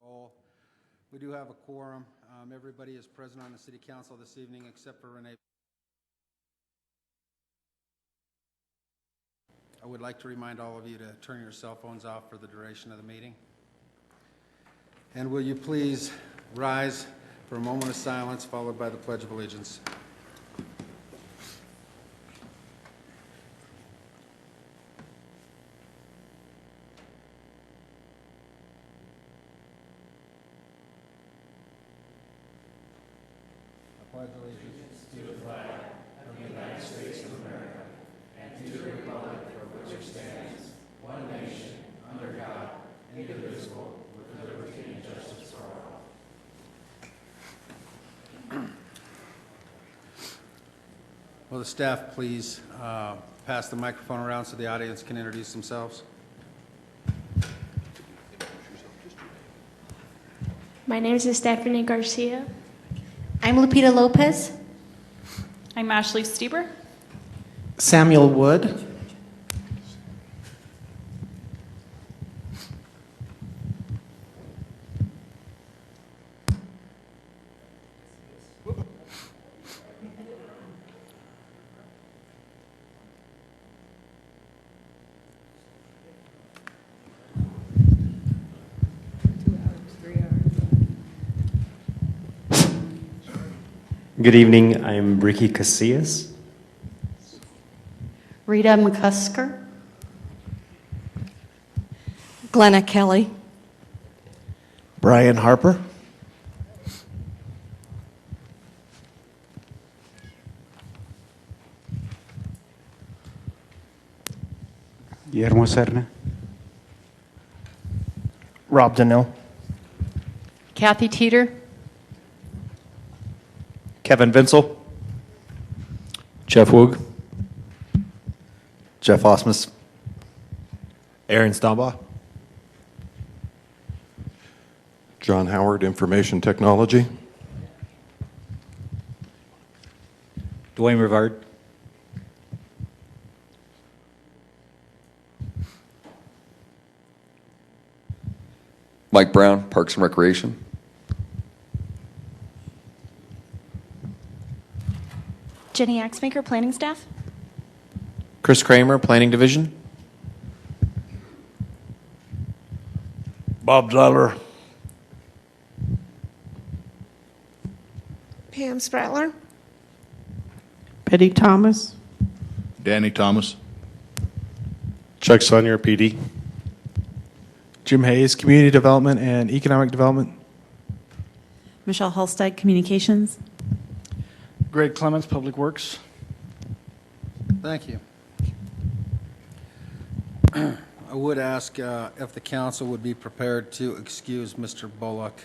Roll. We do have a quorum. Everybody is present on the city council this evening except for Renee. I would like to remind all of you to turn your cell phones off for the duration of the meeting. And will you please rise for a moment of silence followed by the Pledge of Allegiance. I pledge allegiance to the flag of the United States of America and to the republic for which it stands, one nation, under God, indivisible, with liberty and justice for all. Will the staff please pass the microphone around so the audience can introduce themselves? My name is Stephanie Garcia. I'm Lupita Lopez. I'm Ashley Stieber. Samuel Wood. Good evening, I'm Ricky Casillas. Rita McCusker. Glenna Kelly. Brian Harper. Guillermo Serna. Rob Donnell. Kathy Teeter. Kevin Vinsel. Jeff Woog. Jeff Osmus. Aaron Stombaugh. John Howard, Information Technology. Dwayne Rivard. Mike Brown, Parks and Recreation. Jenny Axmaker, Planning Staff. Chris Kramer, Planning Division. Bob Zoller. Pam Spratler. Petty Thomas. Danny Thomas. Chuck Sonnier, PD. Jim Hayes, Community Development and Economic Development. Michelle Halstead, Communications. Greg Clements, Public Works. Thank you. I would ask if the council would be prepared to excuse Mr. Bullock.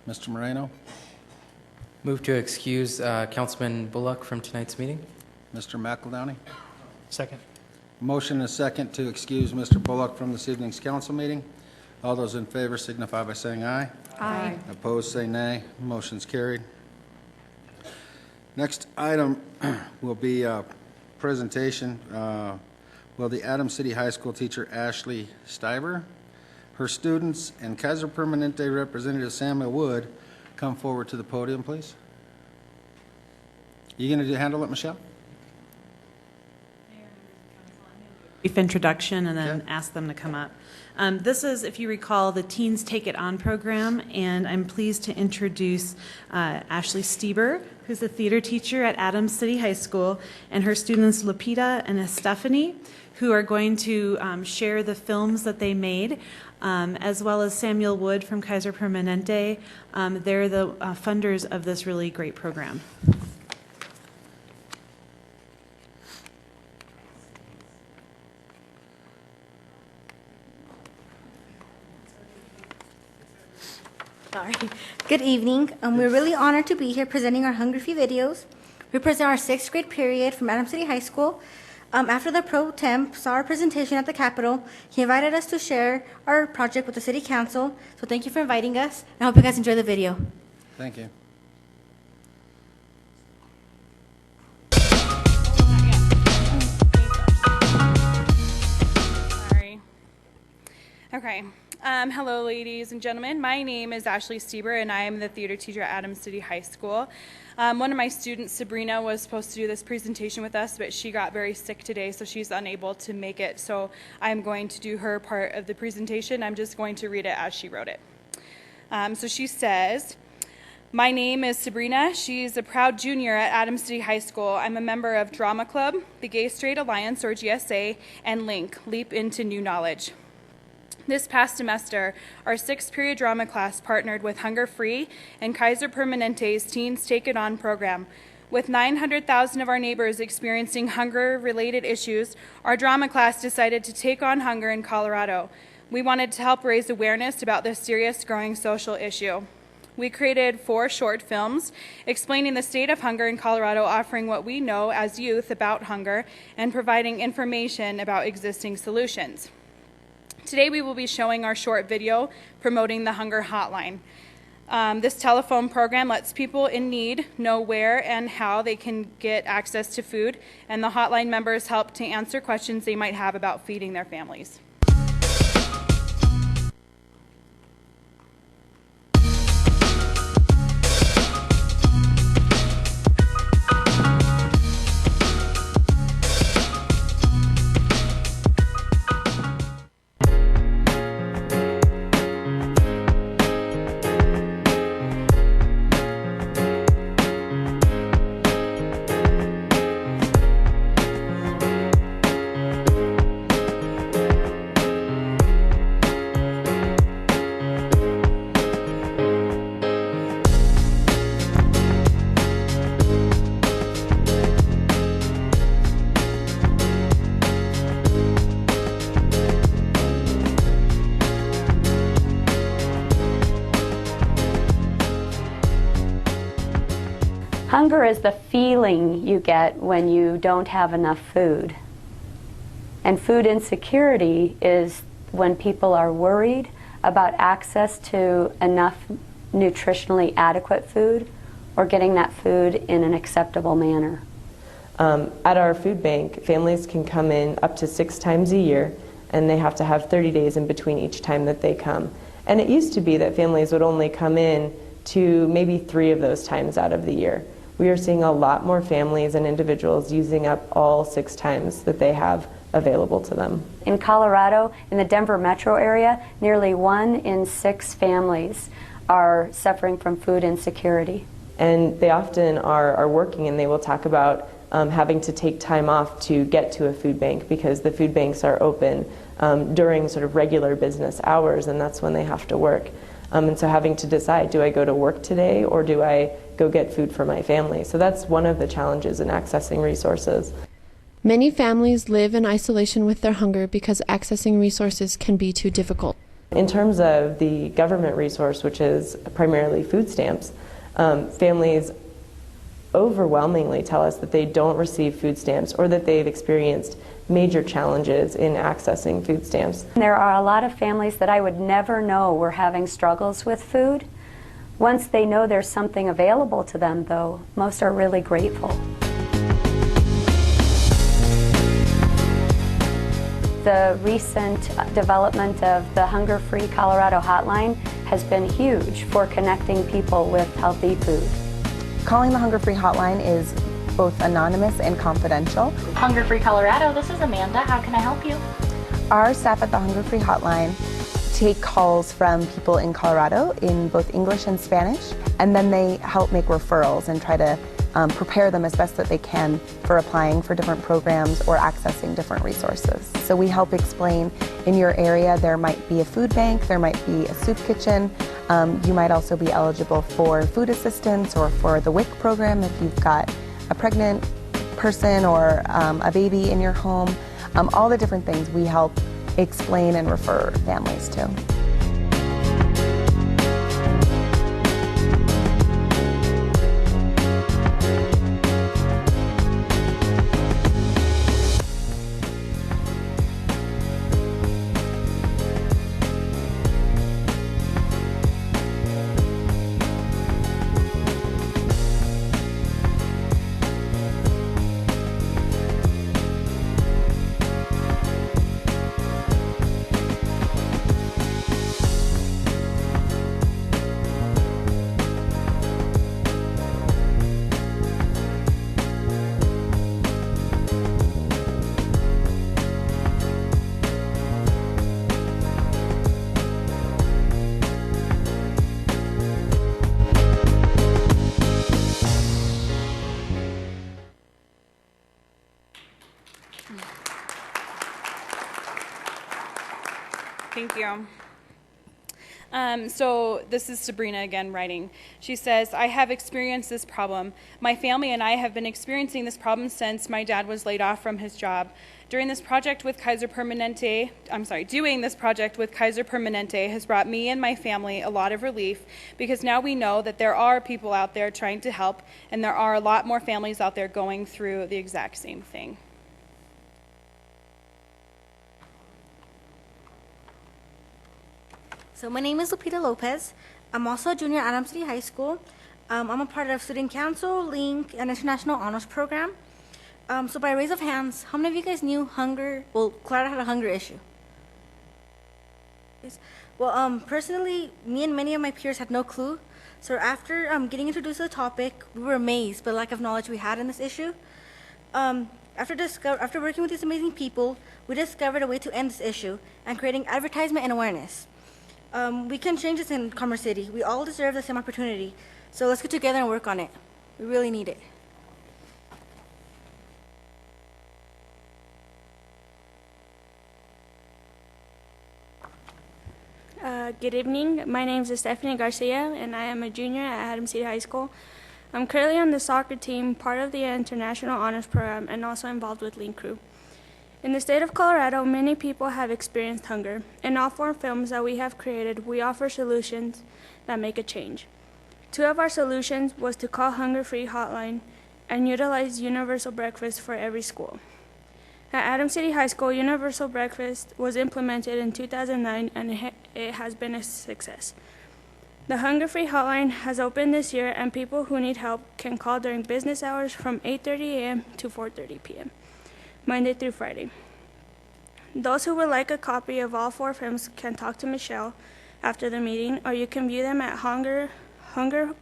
Mr. Moreno? Move to excuse Councilman Bullock from tonight's meeting. Mr. McEldowney? Second. Motion and a second to excuse Mr. Bullock from this evening's council meeting. All those in favor signify by saying aye. Aye. Opposed, say nay. Motion's carried. Next item will be a presentation. Will the Adams City High School teacher Ashley Stieber, her students, and Kaiser Permanente Representative Samuel Wood come forward to the podium, please? You going to handle it, Michelle? Brief introduction and then Okay. ask them to come up. This is, if you recall, the Teens Take It On program, and I'm pleased to introduce Ashley Stieber, who's the theater teacher at Adams City High School, and her students Lupita and Stephanie, who are going to share the films that they made, as well as Samuel Wood from Kaiser Permanente. They're the funders of this really great program. Sorry. Good evening. We're really honored to be here presenting our Hunger Free videos. We present our 6th grade period from Adams City High School. After the pro temp saw our presentation at the Capitol, he invited us to share our project with the City Council. So thank you for inviting us, and I hope you guys enjoy the video. Thank you. Sorry. Okay. Hello, ladies and gentlemen. My name is Ashley Stieber, and I am the theater teacher at Adams City High School. One of my students, Sabrina, was supposed to do this presentation with us, but she got very sick today, so she's unable to make it. So I'm going to do her part of the presentation. I'm just going to read it as she wrote it. So she says, "My name is Sabrina. She's a proud junior at Adams City High School. I'm a member of Drama Club, the Gay Straight Alliance, or GSA, and LINK, Leap into New Knowledge. This past semester, our 6th period drama class partnered with Hunger Free and Kaiser Permanente's Teens Take It On program. With 900,000 of our neighbors experiencing hunger-related issues, our drama class decided to take on hunger in Colorado. We wanted to help raise awareness about this serious growing social issue. We created 4 short films explaining the state of hunger in Colorado, offering what we know as youth about hunger and providing information about existing solutions. Today we will be showing our short video promoting the Hunger Hotline. This telephone program lets people in need know where and how they can get access to food, and the hotline members help to answer questions they might have about feeding their families. Hunger is the feeling you get when you don't have enough food. And food insecurity is when people are worried about access to enough nutritionally adequate food or getting that food in an acceptable manner. At our food bank, families can come in up to 6 times a year, and they have to have 30 days in between each time that they come. And it used to be that families would only come in to maybe 3 of those times out of the year. We are seeing a lot more families and individuals using up all 6 times that they have available to them. In Colorado, in the Denver metro area, nearly 1 in 6 families are suffering from food insecurity. And they often are working, and they will talk about having to take time off to get to a food bank because the food banks are open during sort of regular business hours, and that's when they have to work. And so having to decide, do I go to work today or do I go get food for my family? So that's one of the challenges in accessing resources. Many families live in isolation with their hunger because accessing resources can be too difficult. In terms of the government resource, which is primarily food stamps, families overwhelmingly tell us that they don't receive food stamps or that they've experienced major challenges in accessing food stamps. There are a lot of families that I would never know were having struggles with food. Once they know there's something available to them, though, most are really grateful. The recent development of the Hunger Free Colorado hotline has been huge for connecting people with healthy food. Calling the Hunger Free hotline is both anonymous and confidential. Hunger Free Colorado, this is Amanda. How can I help you? Our staff at the Hunger Free hotline take calls from people in Colorado in both English and Spanish, and then they help make referrals and try to prepare them as best that they can for applying for different programs or accessing different resources. So we help explain in your area there might be a food bank, there might be a soup kitchen, you might also be eligible for food assistance or for the WIC program if you've got a pregnant person or a baby in your home. All the different things we help explain and refer families to. Thank you. So this is Sabrina again writing. She says, I have experienced this problem. My family and I have been experiencing this problem since my dad was laid off from his job. Doing this project with Kaiser Permanente has brought me and my family a lot of relief because now we know that there are people out there trying to help, and there are a lot more families out there going through the exact same thing. So my name is Lupita Lopez. I'm also a junior at Adams City High School. I'm a part of Student Council, Link, and International Honors Program. So by raise of hands, how many of you guys knew Colorado had a hunger issue? Yes. Well, personally, me and many of my peers had no clue. So after getting introduced to the topic, we were amazed by the lack of knowledge we had in this issue. After working with these amazing people, we discovered a way to end this issue and creating advertisement and awareness. We can change this in Commerce City. We all deserve the same opportunity. So let's get together and work on it. We really need it. Good evening. My name is Stephanie Garcia, and I am a junior at Adams City High School. I'm currently on the soccer team, part of the International Honors Program, and also involved with Link Crew. In the state of Colorado, many people have experienced hunger. In all 4 films that we have created, we offer solutions that make a change. 2 of our solutions was to call Hunger Free Hotline and utilize universal breakfast for every school. At Adams City High School, universal breakfast was implemented in 2009, and it has been a success. The Hunger Free Hotline has opened this year, and people who need help can call during business hours from 8:30 a.m. to 4:30 p.m. Monday through Friday. Those who would like a copy of all 4 films can talk to Michelle after the meeting, or you can view them at Hunger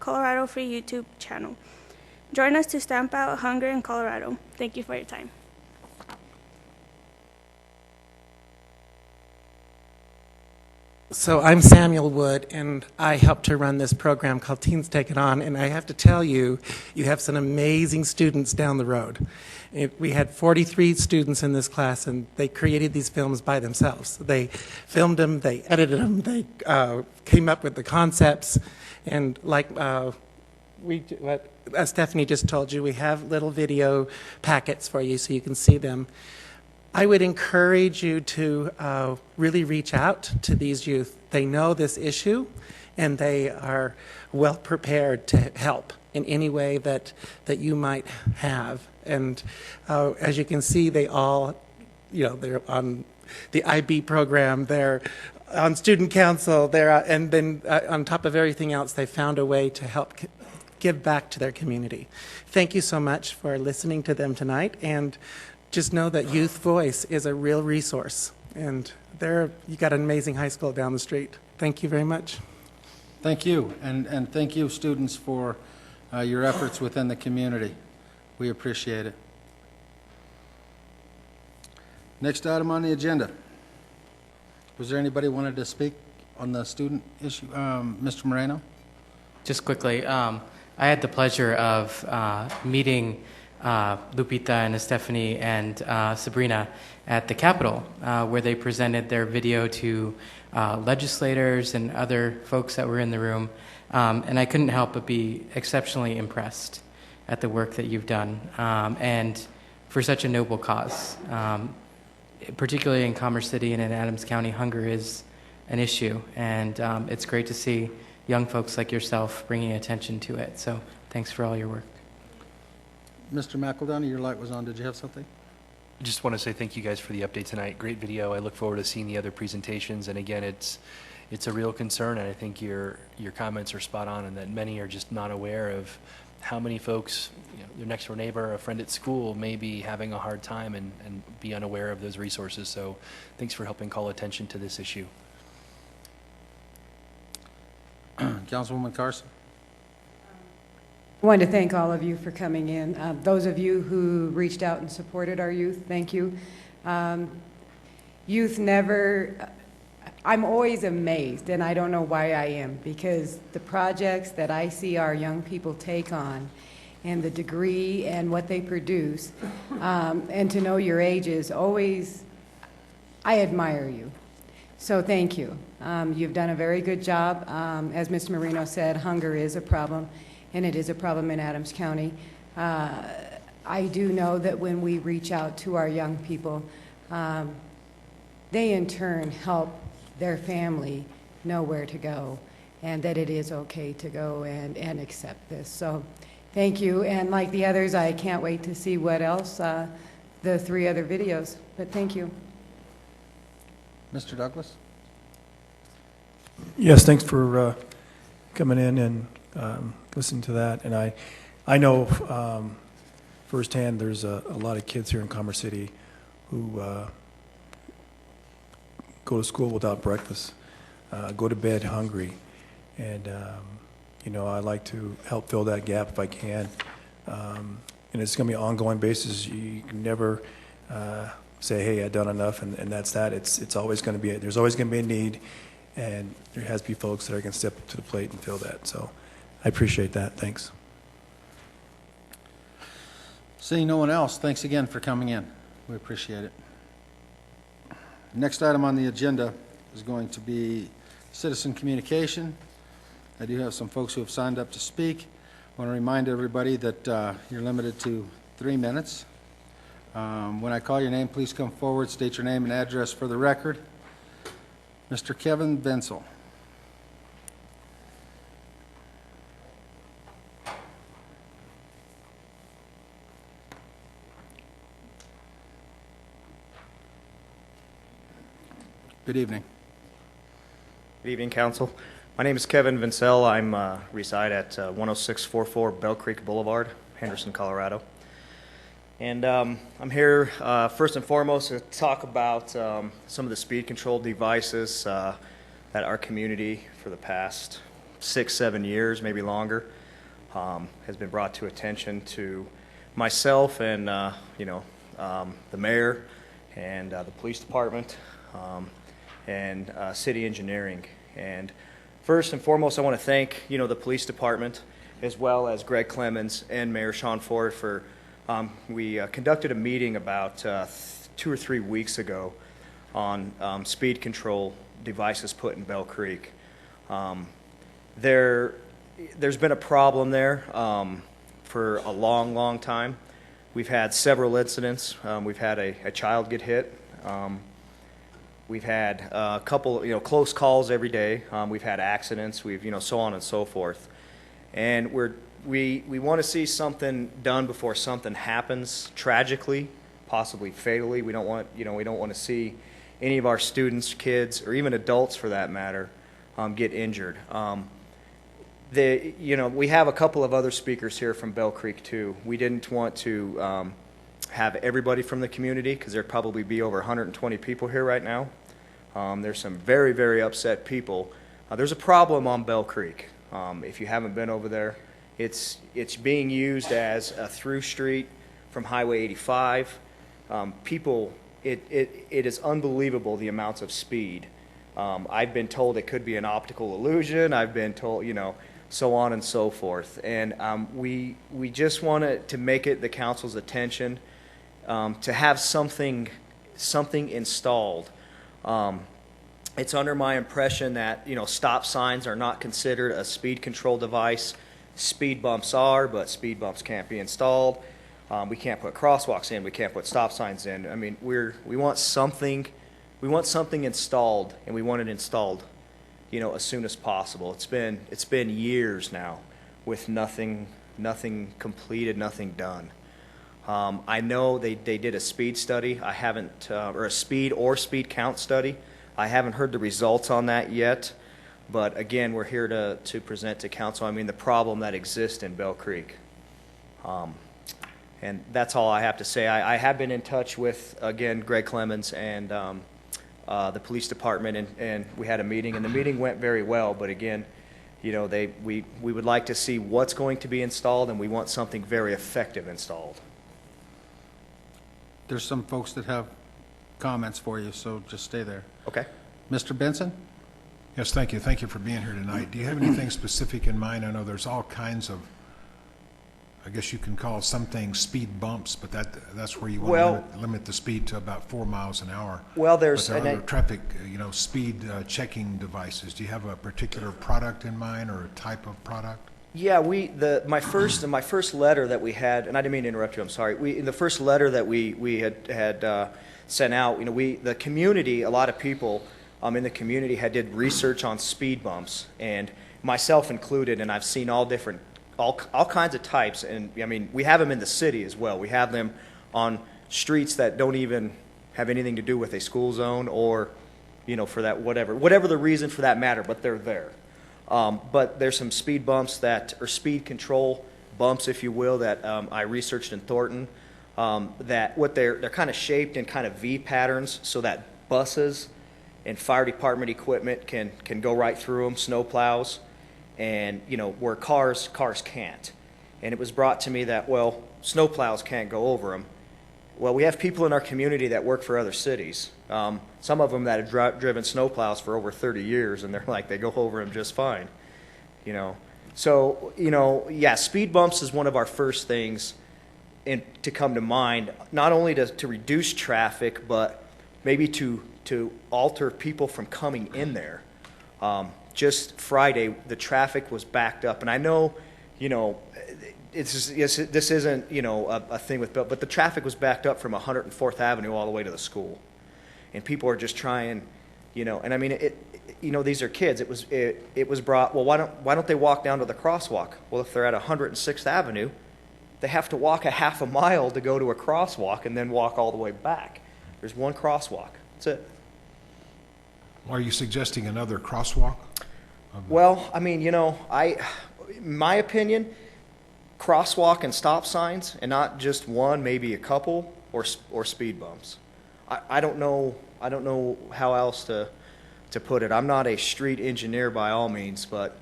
Colorado Free YouTube channel. Join us to stamp out hunger in Colorado. Thank you for your time. So I'm Samuel Wood, and I helped to run this program called Teens Take It On, and I have to tell you, you have some amazing students down the road. We had 43 students in this class, and they created these films by themselves. They filmed them, they edited them, they came up with the concepts, and like as Stephanie just told you, we have little video packets for you so you can see them. I would encourage you to really reach out to these youth. They know this issue, and they are well prepared to help in any way that you might have. And as you can see, they all, they're on the IB program, they're on student council, and then on top of everything else, they found a way to help give back to their community. Thank you so much for listening to them tonight, and just know that Youth Voice is a real resource, and you got an amazing high school down the street. Thank you very much. Thank you, and thank you, students, for your efforts within the community. We appreciate it. Next item on the agenda. Was there anybody who wanted to speak on the student issue? Mr. Moreno? Just quickly, I had the pleasure of meeting Lupita and Stephanie and Sabrina at the Capitol, where they presented their video to legislators and other folks that were in the room. And I couldn't help but be exceptionally impressed at the work that you've done, and for such a noble cause. Particularly in Commerce City and in Adams County, hunger is an issue, and it's great to see young folks like yourself bringing attention to it. So thanks for all your work. Mr. McEldowney, your light was on. Did you have something? I just want to say thank you guys for the update tonight. Great video. I look forward to seeing the other presentations. And again, it's a real concern, and I think your comments are spot on, and that many are just not aware of how many folks, their next door neighbor, a friend at school, may be having a hard time and be unaware of those resources. So thanks for helping call attention to this issue. Councilwoman Carson. I wanted to thank all of you for coming in. Those of you who reached out and supported our youth, thank you. Youth never, I'm always amazed, and I don't know why I am, because the projects that I see our young people take on and the degree and what they produce, and to know your ages, always, I admire you. So thank you. You've done a very good job. As Mr. Marino said, hunger is a problem, and it is a problem in Adams County. I do know that when we reach out to our young people, they in turn help their family know where to go and that it is okay to go and accept this. So thank you. And like the others, I can't wait to see what else, the 3 other videos. But thank you. Mr. Douglas? Yes, thanks for coming in and listening to that. And I know firsthand there's a lot of kids here in Commerce City who go to school without breakfast, go to bed hungry. And, you know, I like to help fill that gap if I can. And it's going to be an ongoing basis. You can never say, hey, I've done enough, and that's that. It's always going to be, there's always going to be a need, and there has to be folks that are going to step up to the plate and fill that. So I appreciate that. Thanks. Seeing no one else, thanks again for coming in. We appreciate it. Next item on the agenda is going to be citizen communication. I do have some folks who have signed up to speak. I want to remind everybody that you're limited to 3 minutes. When I call your name, please come forward, state your name and address for the record. Mr. Kevin Bensel. Good evening. Good evening, Council. My name is Kevin Vincel. I reside at 10644 Bell Creek Boulevard, Henderson, Colorado. And I'm here first and foremost to talk about some of the speed control devices that our community for the past 6-7 years, maybe longer, has been brought to attention to myself and the mayor and the police department and city engineering. And first and foremost, I want to thank the police department as well as Greg Clemens and Mayor Sean Ford for we conducted a meeting about 2 or 3 weeks ago on speed control devices put in Bell Creek. There's been a problem there for a long time. We've had several incidents. We've had a child get hit. We've had a couple, close calls every day. We've had accidents. We've, so on and so forth. And we want to see something done before something happens tragically, possibly fatally. We don't want to see any of our students, kids, or even adults for that matter, get injured. We have a couple of other speakers here from Bell Creek too. We didn't want to have everybody from the community because there'd probably be over 120 people here right now. There's some very, very upset people. There's a problem on Bell Creek. If you haven't been over there, it's being used as a through street from Highway 85. It is unbelievable the amounts of speed. I've been told it could be an optical illusion. I've been told, so on and so forth. And we just wanted to make it the council's attention to have something installed. It's under my impression that stop signs are not considered a speed control device. Speed bumps are, but speed bumps can't be installed. We can't put crosswalks in. We can't put stop signs in. I mean, we want something installed, and we want it installed, as soon as possible. It's been years now with nothing completed, nothing done. I know they did a speed study. I haven't, or a speed count study. I haven't heard the results on that yet. But again, we're here to present to council, the problem that exists in Bell Creek. And that's all I have to say. I have been in touch with, again, Greg Clemens and the police department, and we had a meeting, and the meeting went very well. But again, we would like to see what's going to be installed, and we want something very effective installed. There's some folks that have comments for you, so just stay there. Okay. Mr. Benson? Yes, thank you. Thank you for being here tonight. Do you have anything specific in mind? I know there's all kinds of I guess you can call some things speed bumps, but that's where you want Well- to limit the speed to about 4 miles an hour. Well, there's- But there are and other traffic, speed checking devices. Do you have a particular product in mind or a type of product? Yeah, my first letter that we had, and I didn't mean to interrupt you. I'm sorry. In the first letter that we had sent out, the community, a lot of people in the community did research on speed bumps, and myself included, and I've seen all kinds of types, and I mean we have them in the city as well. We have them on streets that don't even have anything to do with a school zone, or for that whatever the reason for that matter, but they're there. But there's some speed bumps or speed control bumps, if you will, that I researched in Thornton. They're kind of shaped in kind of V patterns, so that buses and fire department equipment can go right through them, snow plows, and where cars can't. And it was brought to me that, well, snow plows can't go over them. Well, we have people in our community that work for other cities. Some of them that have driven snow plows for over 30 years, and they're like, they go over them just fine. So, yeah, speed bumps is one of our first things to come to mind, not only to reduce traffic, but maybe to alter people from coming in there. Just Friday, the traffic was backed up, and I know, this isn't, a thing but the traffic was backed up from 104th Avenue all the way to the school, and people are just trying, and I mean, these are kids. It was brought. Well, why don't they walk down to the crosswalk? Well, if they're at 106th Avenue, they have to walk a half a mile to go to a crosswalk and then walk all the way back. There's one crosswalk. That's it. Are you suggesting another crosswalk? Well, I mean, my opinion, crosswalk and stop signs, and not just one, maybe a couple, or speed bumps. I don't know how else to put it. I'm not a street engineer by all means, but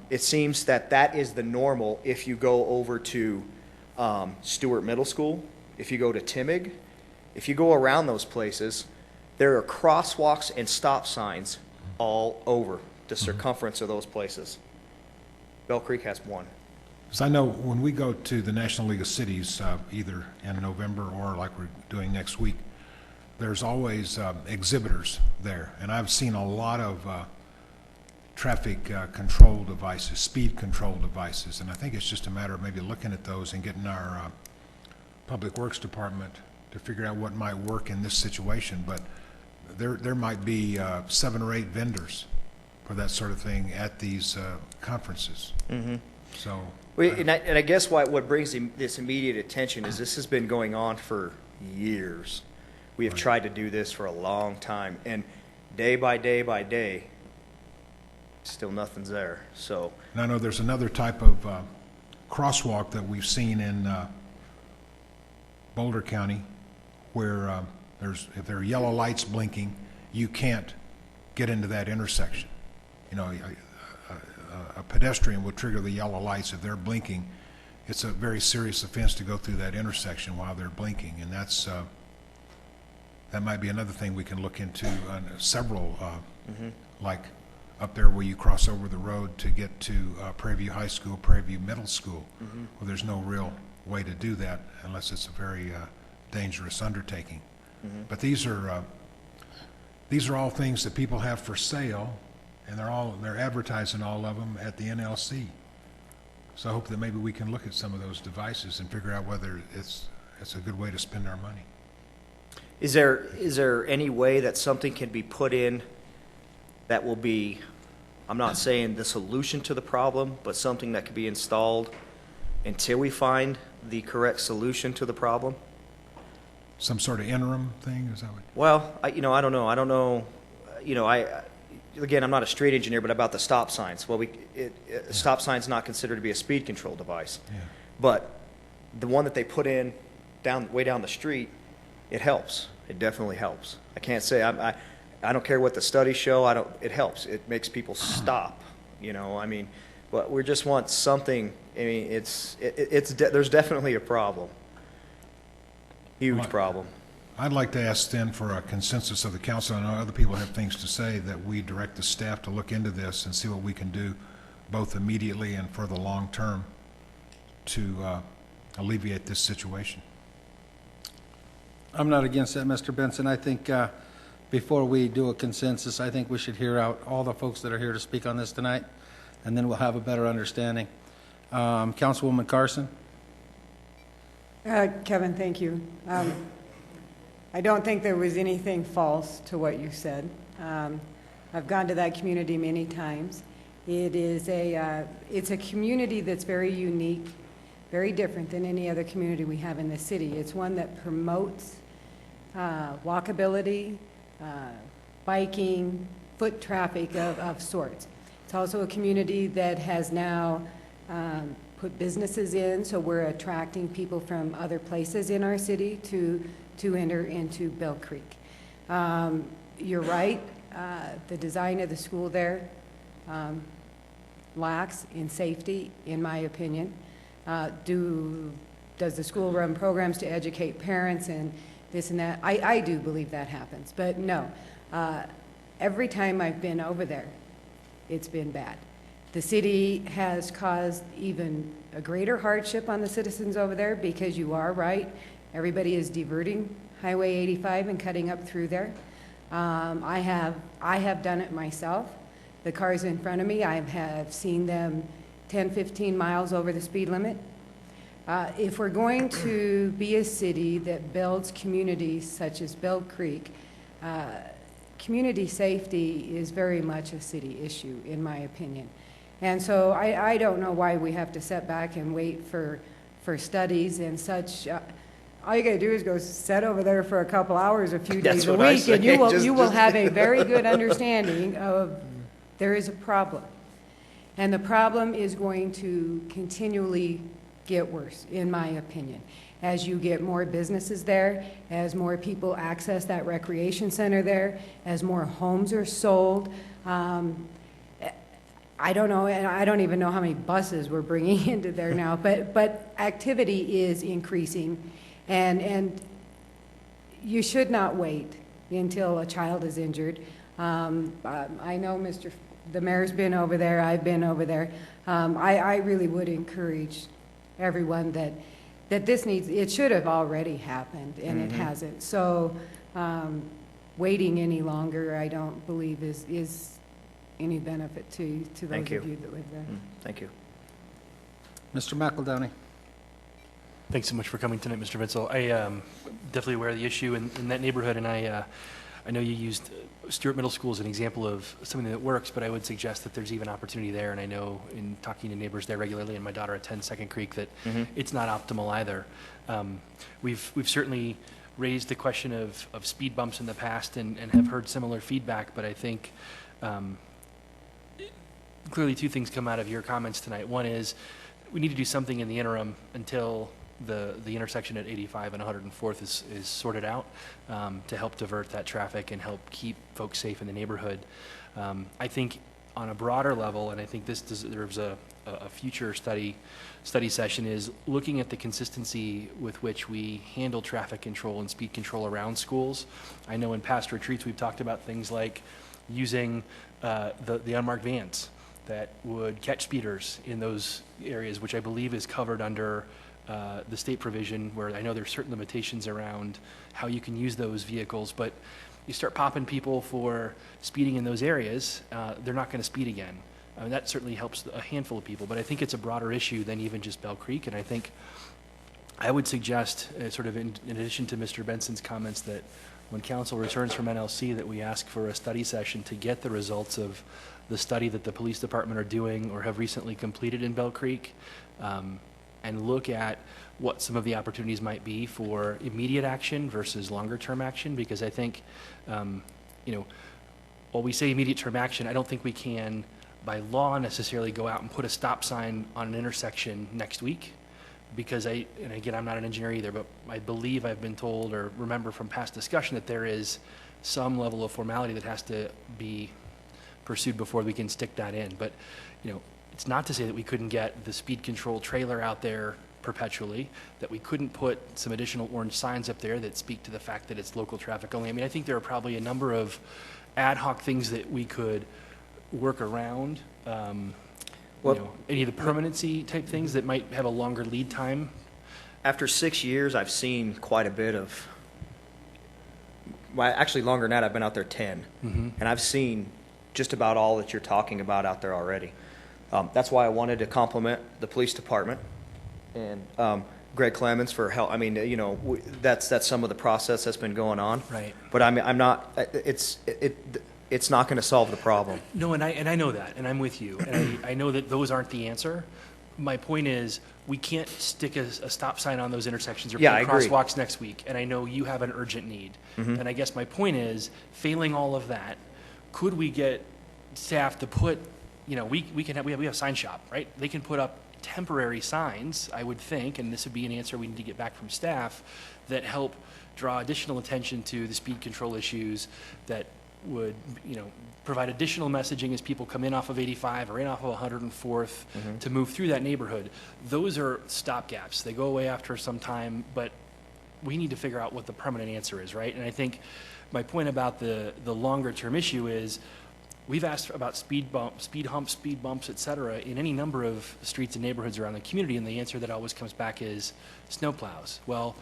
it seems that is the normal if you go over to Stewart Middle School, if you go to Timig, if you go around those places, there are crosswalks and stop signs all over the circumference of those places. Bell Creek has one. Because I know when we go to the National League of Cities, either in November or like we're doing next week, there's always exhibitors there. And I've seen a lot of traffic control devices, speed control devices. And I think it's just a matter of maybe looking at those and getting our Public Works Department to figure out what might work in this situation. But there might be 7 or 8 vendors for that sort of thing at these conferences. Mm-hmm. So, and I guess what brings this immediate attention is this has been going on for years. We have tried to do this for a long time, and day by day by day, still nothing's there. So, and I know there's another type of crosswalk that we've seen in Boulder County, where if there are yellow lights blinking, you can't get into that intersection. A pedestrian would trigger the yellow lights if they're blinking. It's a very serious offense to go through that intersection while they're blinking, and that might be another thing we can look into on several, like up there where you cross over the road to get to Prairie View High School, Prairie View Middle School, where there's no real way to do that unless it's a very dangerous undertaking. But these are all things that people have for sale, and they're advertising all of them at the NLC. So I hope that maybe we can look at some of those devices and figure out whether it's a good way to spend our money. is there any way that something can be put in that will be, I'm not saying the solution to the problem, but something that could be installed until we find the correct solution to the problem? Some sort of interim thing, is that what? Well, I don't know. Again, I'm not a street engineer, but about the stop signs. Well, stop sign's not considered to be a speed control device. Yeah. But the one that they put in way down the street, it helps. It definitely helps. I can't say I don't care what the studies show. It helps. It makes people stop. But we just want something. I mean, there's definitely a problem. Huge problem. I'd like to ask then for a consensus of the council. I know other people have things to say, that we direct the staff to look into this and see what we can do both immediately and for the long term to alleviate this situation. I'm not against that, Mr. Benson. I think before we do a consensus, I think we should hear out all the folks that are here to speak on this tonight, and then we'll have a better understanding. Councilwoman Carson? Kevin, thank you. I don't think there was anything false to what you said. I've gone to that community many times. It's a community that's very unique, very different than any other community we have in the city. It's one that promotes walkability, biking, foot traffic of sorts. It's also a community that has now put businesses in, so we're attracting people from other places in our city to enter into Bell Creek. You're right, the design of the school there lacks in safety, in my opinion. Does the school run programs to educate parents and this and that? I do believe that happens, but no. Every time I've been over there, it's been bad. The city has caused even a greater hardship on the citizens over there because you are right. Everybody is diverting Highway 85 and cutting up through there. I have done it myself. The cars in front of me, I have seen them 10, 15 miles over the speed limit. If we're going to be a city that builds communities such as Bell Creek, community safety is very much a city issue, in my opinion. And so I don't know why we have to sit back and wait for studies and such. All you gotta do is go sit over there for a couple hours a few days a week, and you will have a very good understanding of there is a problem. And the problem is going to continually get worse, in my opinion. As you get more businesses there, as more people access that recreation center there, as more homes are sold. I don't know, and I don't even know how many buses we're bringing into there now, but activity is increasing, and you should not wait until a child is injured. I know the mayor's been over there, I've been over there. I really would encourage everyone that this needs, it should have already happened, and it hasn't. So waiting any longer, I don't believe is any benefit to those of you that live there. Thank you. Mr. McEldowney? Thanks so much for coming tonight, Mr. Vincel. I am definitely aware of the issue in that neighborhood, and I know you used Stewart Middle School as an example of something that works, but I would suggest that there's even opportunity there, and I know in talking to neighbors there regularly, and my daughter attends Second Creek, that it's not optimal either. We've certainly raised the question of speed bumps in the past and have heard similar feedback, but I think clearly two things come out of your comments tonight. One is we need to do something in the interim until the intersection at 85 and 104th is sorted out to help divert that traffic and help keep folks safe in the neighborhood. I think on a broader level, and I think this deserves a future study session, is looking at the consistency with which we handle traffic control and speed control around schools. I know in past retreats we've talked about things like using the unmarked vans that would catch speeders in those areas, which I believe is covered under the state provision, where I know there's certain limitations around how you can use those vehicles, but you start popping people for speeding in those areas, they're not going to speed again. I mean, that certainly helps a handful of people, but I think it's a broader issue than even just Bell Creek, and I think I would suggest, sort of in addition to Mr. Benson's comments, that when council returns from NLC, that we ask for a study session to get the results of the study that the police department are doing or have recently completed in Bell Creek, and look at what some of the opportunities might be for immediate action versus longer term action, because I think, while we say immediate term action, I don't think we can by law necessarily go out and put a stop sign on an intersection next week, because and again, I'm not an engineer either, but I believe I've been told or remember from past discussion that there is some level of formality that has to be pursued before we can stick that in. But it's not to say that we couldn't get the speed control trailer out there perpetually, that we couldn't put some additional orange signs up there that speak to the fact that it's local traffic only. I mean, I think there are probably a number of ad hoc things that we could work around any of the permanency type things that might have a longer lead time? After 6 years, I've seen quite a bit of, well, actually longer than that. I've been out there 10, and I've seen just about all that you're talking about out there already. That's why I wanted to compliment the police department and Greg Clemens for help. I mean, that's some of the process that's been going on. Right. But I'm not. It's not going to solve the problem. No, and I know that, and I'm with you. And I know that those aren't the answer. My point is, we can't stick a stop sign on those intersections or Yeah, put I agree. crosswalks next week. And I know you have an urgent need. And I guess my point is, failing all of that, could we get staff to put, we have sign shop, right? They can put up temporary signs, I would think, and this would be an answer we need to get back from staff, that help draw additional attention to the speed control issues, that would, provide additional messaging as people come in off of 85 or in off of 104th to move through that neighborhood. Those are stopgaps. They go away after some time, but we need to figure out what the permanent answer is, right? And I think my point about the longer term issue is, we've asked about speed humps, speed bumps, et cetera, in any number of streets and neighborhoods around the community, and the answer that always comes back is snowplows. Well,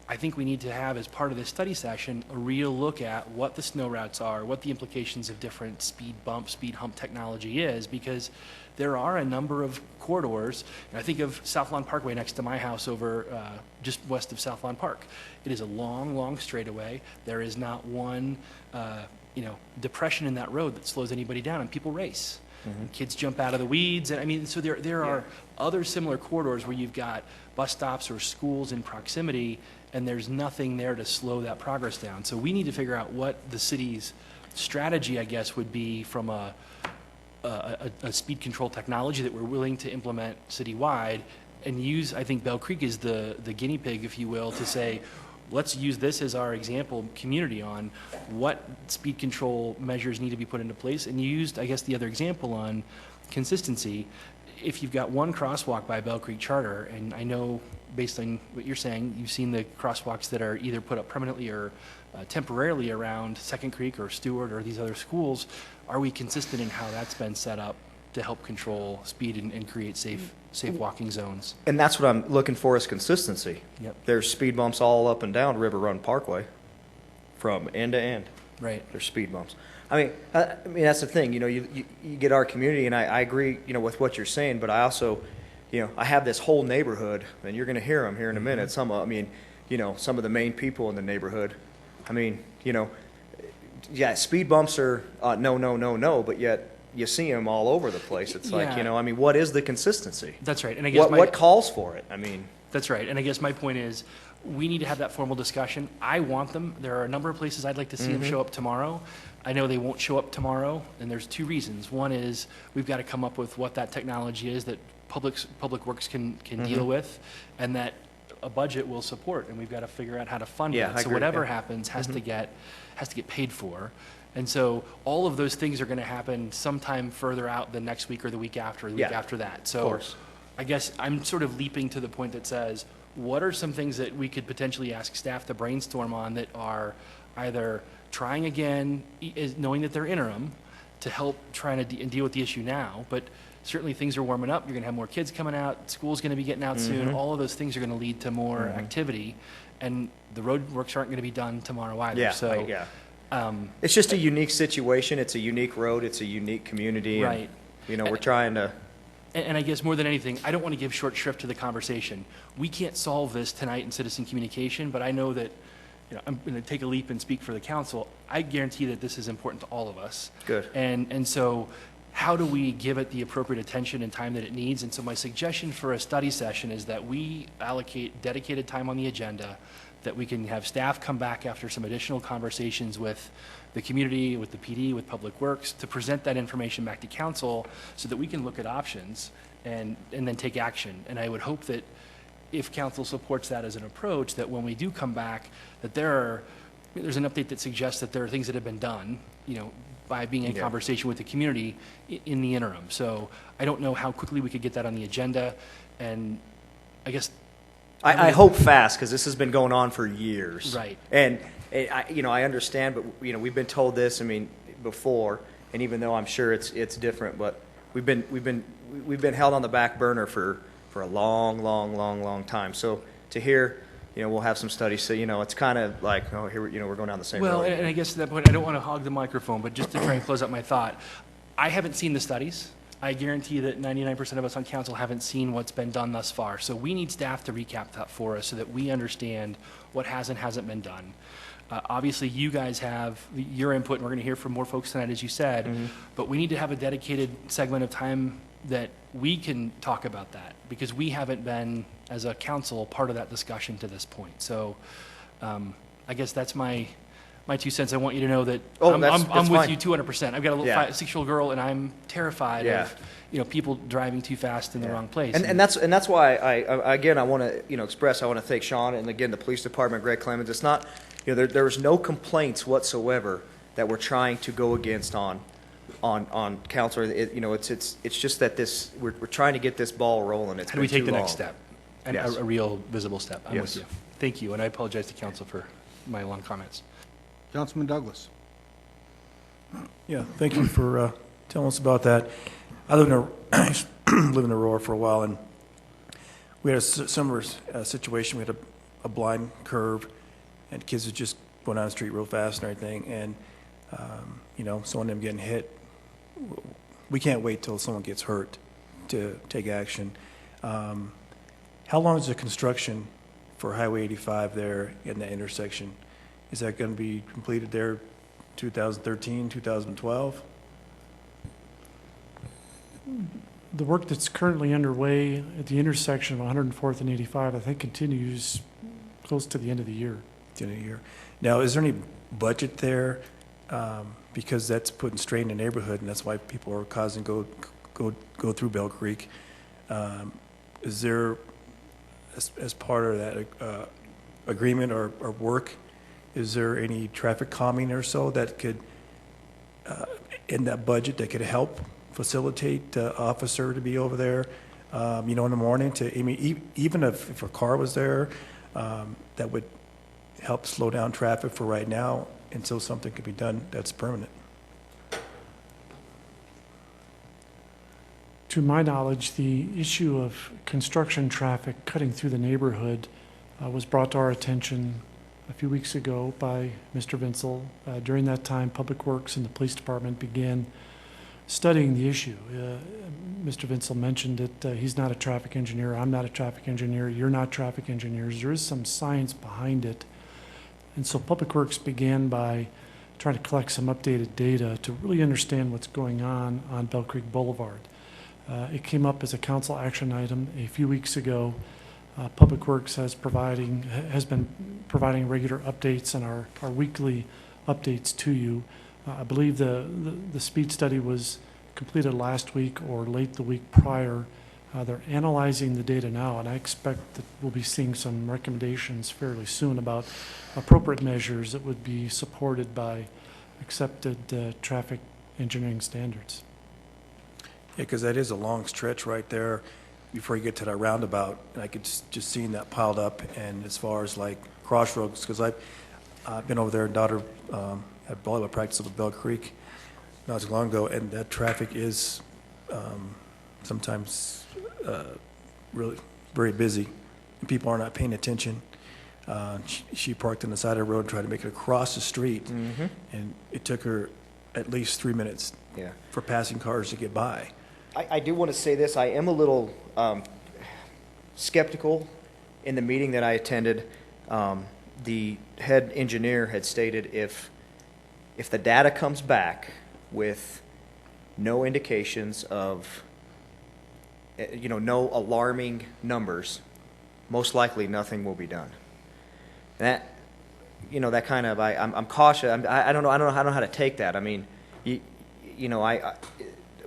I think we need to have, as part of this study session, a real look at what the snow routes are, what the implications of different speed bump, speed hump technology is, because there are a number of corridors. And I think of South Lawn Parkway next to my house over just west of South Lawn Park. It is a long, long straightaway. There is not one depression in that road that slows anybody down, and people race. Kids jump out of the weeds, and I mean, so there are other similar corridors where you've got bus stops or schools in proximity, and there's nothing there to slow that progress down. So we need to figure out what the city's strategy, I guess, would be from a speed control technology that we're willing to implement citywide, and use, I think Bell Creek is the guinea pig, if you will, to say, let's use this as our example community on what speed control measures need to be put into place. And you used, I guess, the other example on consistency. If you've got one crosswalk by Bell Creek Charter, and I know based on what you're saying, you've seen the crosswalks that are either put up permanently or temporarily around Second Creek or Stewart or these other schools, are we consistent in how that's been set up to help control speed and create safe walking zones? And that's what I'm looking for, is consistency. Yep. There's speed bumps all up and down River Run Parkway, from end to end. Right. There's speed bumps. I mean that's the thing. You get our community, and I agree, with what you're saying. But I also, I have this whole neighborhood, and you're going to hear them here in a minute. Some of the main people in the neighborhood. Speed bumps are no, but yet you see them all over the place. It's like, what is the consistency? That's right. And I guess what calls for it? That's right. And I guess my point is, we need to have that formal discussion. I want them. There are a number of places I'd like to see them show up tomorrow. I know they won't show up tomorrow, and there's two reasons. One is we've got to come up with what that technology is that Public Works can deal with, and that a budget will support, and we've got to figure out how to fund it. So whatever happens has to get paid for. And so all of those things are going to happen sometime further out than next week or the week after, or the week after that. So I guess I'm sort of leaping to the point that says, what are some things that we could potentially ask staff to brainstorm on that are either trying again, knowing that they're interim, to help trying to deal with the issue now, but certainly things are warming up. You're going to have more kids coming out. School's going to be getting out soon. All of those things are going to lead to more activity, and the road works aren't going to be done tomorrow either. It's just a unique situation. It's a unique road. It's a unique community. Right. And, we're trying to. And I guess more than anything, I don't want to give short shrift to the conversation. We can't solve this tonight in citizen communication, but I know that, I'm going to take a leap and speak for the council. I guarantee that this is important to all of us. Good. And so how do we give it the appropriate attention and time that it needs? And so my suggestion for a study session is that we allocate dedicated time on the agenda, that we can have staff come back after some additional conversations with the community, with the PD, with Public Works, to present that information back to council so that we can look at options and then take action. And I would hope that if council supports that as an approach, that when we do come back, that there's an update that suggests that there are things that have been done, by being in conversation with the community in the interim. So I don't know how quickly we could get that on the agenda, and I guess I hope fast, because this has been going on for years. Right. And I understand, but we've been told this. Before, and even though I'm sure it's different, but we've been held on the back burner for a long time. So to hear, we'll have some studies. So it's kind of like, oh, here we're going down the same Well, road. and I guess to that point, I don't want to hog the microphone, but just to try and close out my thought, I haven't seen the studies. I guarantee that 99% of us on council haven't seen what's been done thus far. So we need staff to recap that for us so that we understand what has and hasn't been done. Obviously, you guys have your input, and we're going to hear from more folks tonight, as you said, but we need to have a dedicated segment of time that we can talk about that, because we haven't been, as a council, part of that discussion to this point. So I guess that's my 2 cents. I want you to know that I'm with fine. you 200%. I've got a little 6-year-old girl, and I'm terrified of people driving too fast in the wrong place. And that's why I want to express, I want to thank Sean and again the police department, Greg Clemens. It's not there was no complaints whatsoever that we're trying to go against on council. It's just that we're trying to get this ball rolling. How do we take the next step? And a real visible step. I'm with you. Thank you, and I apologize to council for my long comments. Councilman Douglas. Yeah, thank you for telling us about that. I lived in Aurora for a while, and we had a similar situation. We had a blind curve, and kids would just go down the street real fast and everything, and someone of them getting hit. We can't wait till someone gets hurt to take action. How long is the construction for Highway 85 there in that intersection? Is that going to be completed there 2013, 2012? The work that's currently underway at the intersection of 104th and 85, I think, continues close to the end of the year. Now, is there any budget there? Because that's putting strain in the neighborhood, and that's why people are causing go through Bell Creek. Is there, as part of that agreement or work, is there any traffic calming or so that could, in that budget, that could help facilitate the officer to be over there, in the morning even if a car was there, that would help slow down traffic for right now until something could be done that's permanent? To my knowledge, the issue of construction traffic cutting through the neighborhood was brought to our attention a few weeks ago by Mr. Vinsel. During that time, Public Works and the Police Department began studying the issue. Mr. Vinsel mentioned that he's not a traffic engineer, I'm not a traffic engineer, you're not traffic engineers. There is some science behind it. And so Public Works began by trying to collect some updated data to really understand what's going on Bell Creek Boulevard. It came up as a council action item a few weeks ago. Public Works has been providing regular updates and our weekly updates to you. I believe the speed study was completed last week or late the week prior. They're analyzing the data now, and I expect that we'll be seeing some recommendations fairly soon about appropriate measures that would be supported by accepted traffic engineering standards. Yeah, because that is a long stretch right there before you get to that roundabout. And I could just seeing that piled up. And as far as like crossroads, because I've been over there, and daughter had volleyball practice over Bell Creek not too long ago, and that traffic is sometimes really very busy, and people are not paying attention. She parked on the side of the road and tried to make it across the street, and it took her at least 3 minutes for passing cars to get by. I do want to say this. I am a little skeptical. In the meeting that I attended, the head engineer had stated if the data comes back with no indications of, no alarming numbers, most likely nothing will be done. That, that kind of, I'm cautious. I don't know how to take that. I mean,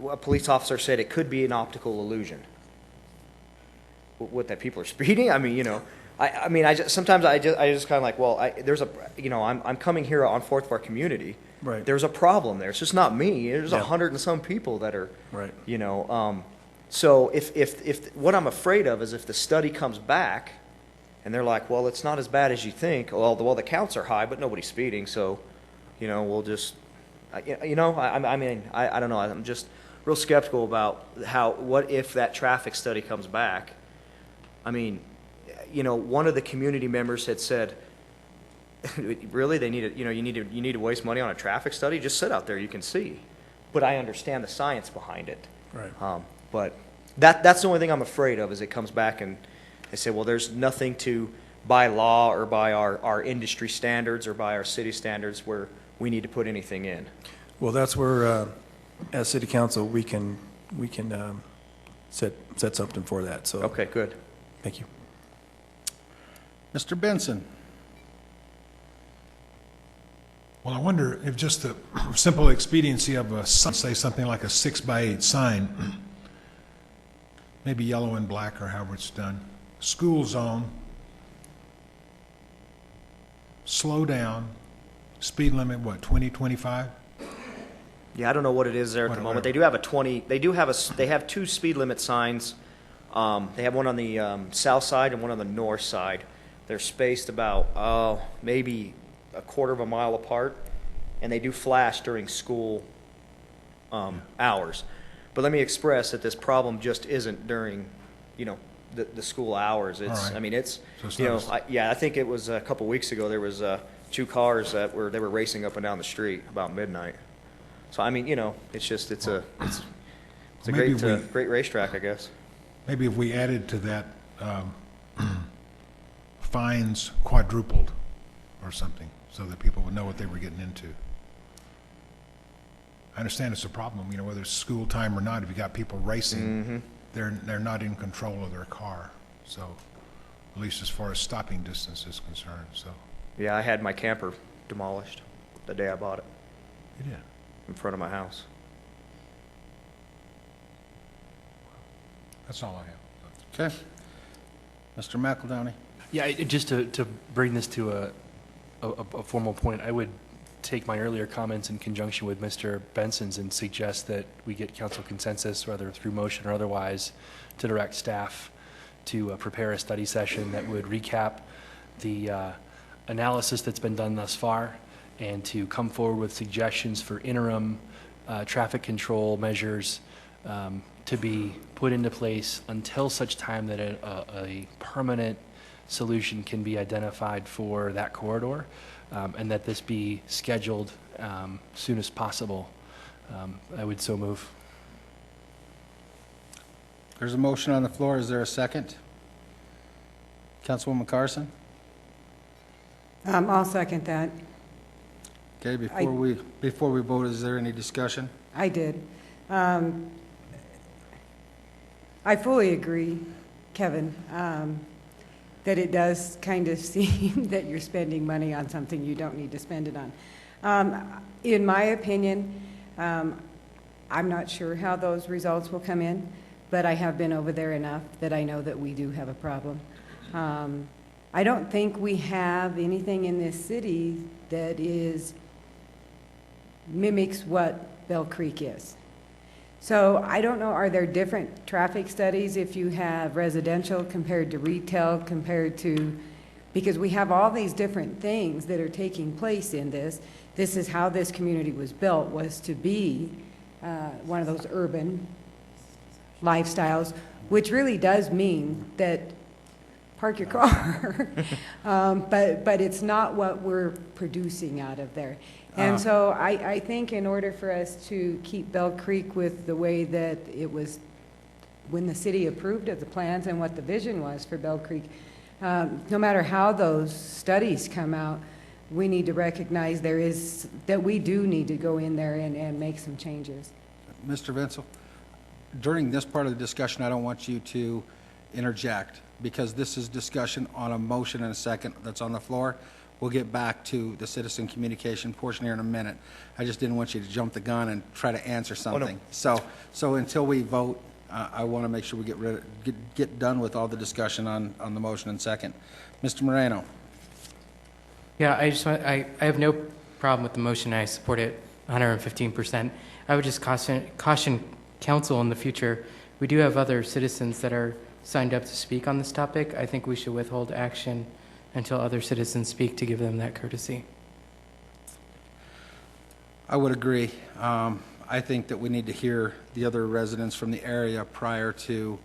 a police officer said it could be an optical illusion. What, that people are speeding? I mean, sometimes I just kind of like, well, I'm coming here on 4th of our community. Right. There's a problem there. It's just not me. There's 100 and some people that are, right. So if what I'm afraid of is if the study comes back and they're like, well, it's not as bad as you think. Well, the counts are high, but nobody's speeding. So, we'll just, I don't know. I'm just real skeptical about what if that traffic study comes back. I mean, one of the community members had said, really, they need you need to waste money on a traffic study? Just sit out there, you can see. But I understand the science behind it. Right. But that's the only thing I'm afraid of, is it comes back and they say, well, there's nothing by law or by our industry standards or by our city standards where we need to put anything in. Well, that's where, as city council, we can set something for that, so. Okay, good. Thank you. Mr. Benson? Well, I wonder if just the simple expediency of a sign, say something like a 6x8 sign, maybe yellow and black or however it's done, school zone, slow down, speed limit, what, 20, 25? Yeah, I don't know what it is there at the moment. They do have they have two speed limit signs. They have one on the south side and one on the north side. They're spaced about maybe a quarter of a mile apart, and they do flash during school hours. But let me express that this problem just isn't during, the school hours. It's, right. I mean, it's, So it's not I think it was a couple weeks ago. There was two cars that were racing up and down the street about midnight. So I mean, it's a Maybe great racetrack, I guess. Maybe if we added to that, fines quadrupled or something, so that people would know what they were getting into. I understand it's a problem, whether it's school time or not. If you got people racing, they're not in control of their car. So, at least as far as stopping distance is concerned. So. Yeah, I had my camper demolished the day I bought it. You did? In front of my house. That's all I have. Okay. Mr. McEldowney? Yeah, just to bring this to a formal point, I would take my earlier comments in conjunction with Mr. Benson's and suggest that we get council consensus, whether through motion or otherwise, to direct staff to prepare a study session that would recap the analysis that's been done thus far, and to come forward with suggestions for interim traffic control measures to be put into place until such time that a permanent solution can be identified for that corridor, and that this be scheduled soon as possible. I would so move. There's a motion on the floor. Is there a second? Councilwoman Carson? I'll second that. Okay, before we vote, is there any discussion? I did. I fully agree, Kevin, that it does kind of seem that you're spending money on something you don't need to spend it on. In my opinion, I'm not sure how those results will come in, but I have been over there enough that I know that we do have a problem. I don't think we have anything in this city that mimics what Bell Creek is. So I don't know, are there different traffic studies if you have residential compared to retail compared to, because we have all these different things that are taking place in this. This is how this community was built, was to be one of those urban lifestyles, which really does mean that park your car, but it's not what we're producing out of there. And so I think in order for us to keep Bell Creek with the way that it was when the city approved of the plans and what the vision was for Bell Creek, no matter how those studies come out, we need to recognize that we do need to go in there and make some changes. Mr. Vincel, during this part of the discussion, I don't want you to interject, because this is discussion on a motion and a second that's on the floor. We'll get back to the citizen communication portion here in a minute. I just didn't want you to jump the gun and try to answer something. So until we vote, I want to make sure we get done with all the discussion on the motion and second. Mr. Moreno. Yeah, I have no problem with the motion. I support it 115%. I would just caution council in the future. We do have other citizens that are signed up to speak on this topic. I think we should withhold action until other citizens speak to give them that courtesy. I would agree. I think that we need to hear the other residents from the area prior to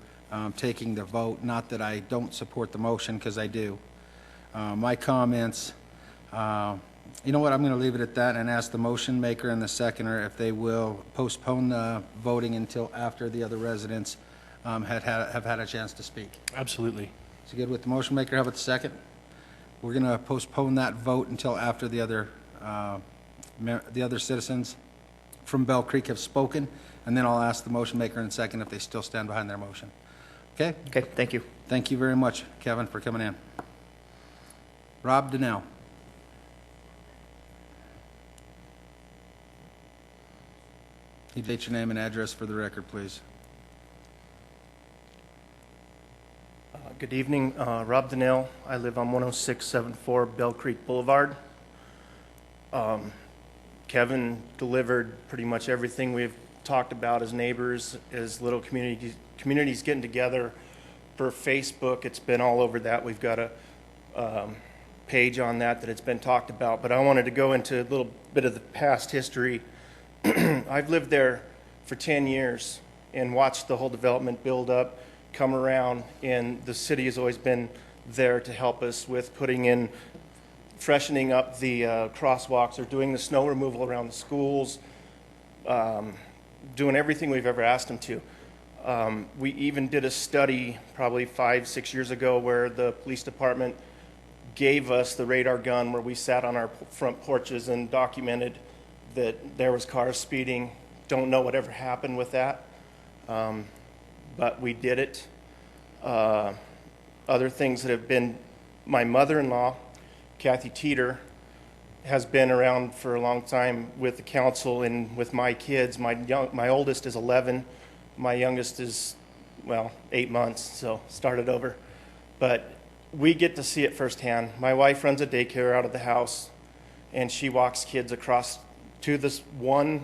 taking the vote. Not that I don't support the motion, because I do. My comments, you know what, I'm going to leave it at that and ask the motion maker and the seconder if they will postpone the voting until after the other residents have had a chance to speak. Absolutely. Is it good with the motion maker? How about the second? We're going to postpone that vote until after the other citizens from Bell Creek have spoken, and then I'll ask the motion maker and second if they still stand behind their motion. Okay? Okay, thank you. Thank you very much, Kevin, for coming in. Rob Donnell. You state your name and address for the record, please. Good evening, Rob Donnell. I live on 10674 Bell Creek Boulevard. Kevin delivered pretty much everything we've talked about as neighbors, as little communities getting together for Facebook. It's been all over that. We've got a page on that it's been talked about, but I wanted to go into a little bit of the past history. I've lived there for 10 years and watched the whole development build up, come around, and the city has always been there to help us with freshening up the crosswalks or doing the snow removal around the schools, doing everything we've ever asked them to. We even did a study probably 5-6 years ago where the police department gave us the radar gun, where we sat on our front porches and documented that there was cars speeding. Don't know whatever happened with that, but we did it. Other things that have been, my mother-in-law, Kathy Teeter, has been around for a long time with the council and with my kids. My oldest is 11. My youngest is, 8 months, so started over. But we get to see it firsthand. My wife runs a daycare out of the house, and she walks kids across to this one.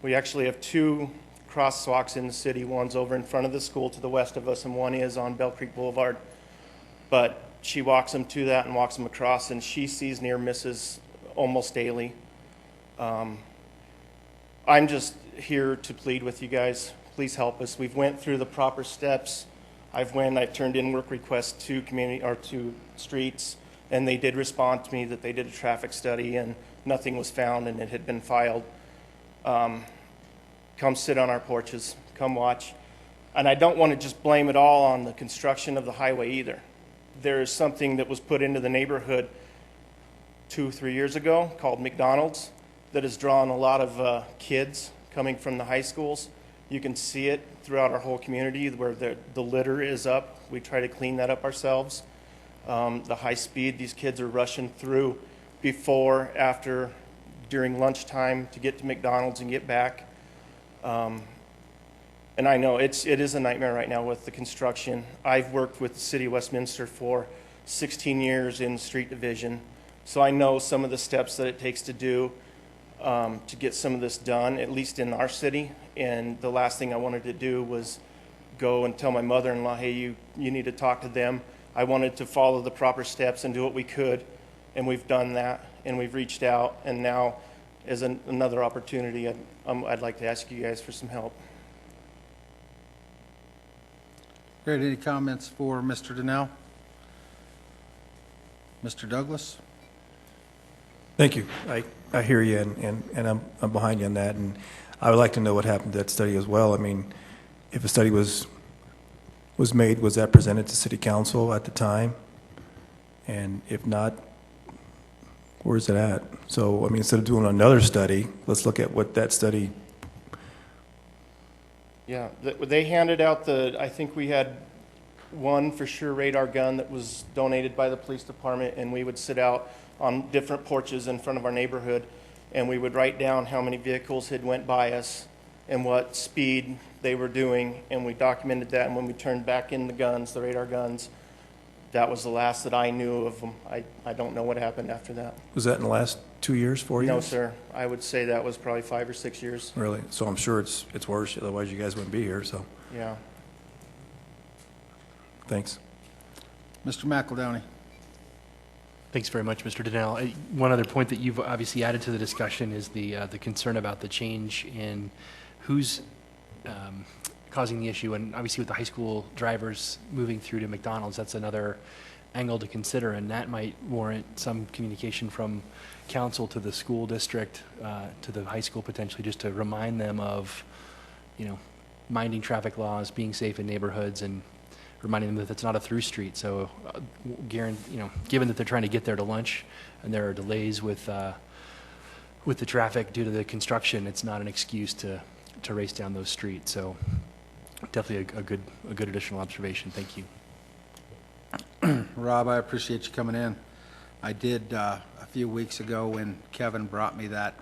We actually have 2 crosswalks in the city. One's over in front of the school to the west of us, and one is on Bell Creek Boulevard. But she walks them to that and walks them across, and she sees near misses almost daily. I'm just here to plead with you guys. Please help us. We've went through the proper steps. I've turned in work requests to to streets, and they did respond to me that they did a traffic study and nothing was found and it had been filed. Come sit on our porches, come watch. And I don't want to just blame it all on the construction of the highway either. There is something that was put into the neighborhood 2-3 years ago called McDonald's that has drawn a lot of kids coming from the high schools. You can see it throughout our whole community where the litter is up. We try to clean that up ourselves. The high speed, these kids are rushing through before, after, during lunchtime to get to McDonald's and get back. And I know it is a nightmare right now with the construction. I've worked with the City of Westminster for 16 years in street division, so I know some of the steps that it takes to do to get some of this done, at least in our city. And the last thing I wanted to do was go and tell my mother-in-law, hey, you need to talk to them. I wanted to follow the proper steps and do what we could, and we've done that, and we've reached out, and now as another opportunity, I'd like to ask you guys for some help. Great. Any comments for Mr. Donnell? Mr. Douglas? Thank you. I hear you, and I'm behind you on that, and I would like to know what happened to that study as well. I mean, if a study was made, was that presented to City Council at the time? And if not, where's it at? So, I mean, instead of doing another study, let's look at what that study. Yeah, they handed out I think we had one for sure radar gun that was donated by the police department, and we would sit out on different porches in front of our neighborhood, and we would write down how many vehicles had went by us and what speed they were doing, and we documented that. And when we turned back in the radar guns, that was the last that I knew of them. I don't know what happened after that. Was that in the last 2 years, 4 years? No, sir. I would say that was probably 5 or 6 years. Really? So I'm sure it's worse, otherwise you guys wouldn't be here, so. Yeah. Thanks. Mr. McEldowney? Thanks very much, Mr. Donnell. One other point that you've obviously added to the discussion is the concern about the change in who's causing the issue. And obviously with the high school drivers moving through to McDonald's, that's another angle to consider, and that might warrant some communication from council to the school district, to the high school potentially, just to remind them of, minding traffic laws, being safe in neighborhoods, and reminding them that it's not a through street. So, given that they're trying to get there to lunch, and there are delays with the traffic due to the construction, it's not an excuse to race down those streets. So, definitely a good additional observation. Thank you. Rob, I appreciate you coming in. I did a few weeks ago when Kevin brought me that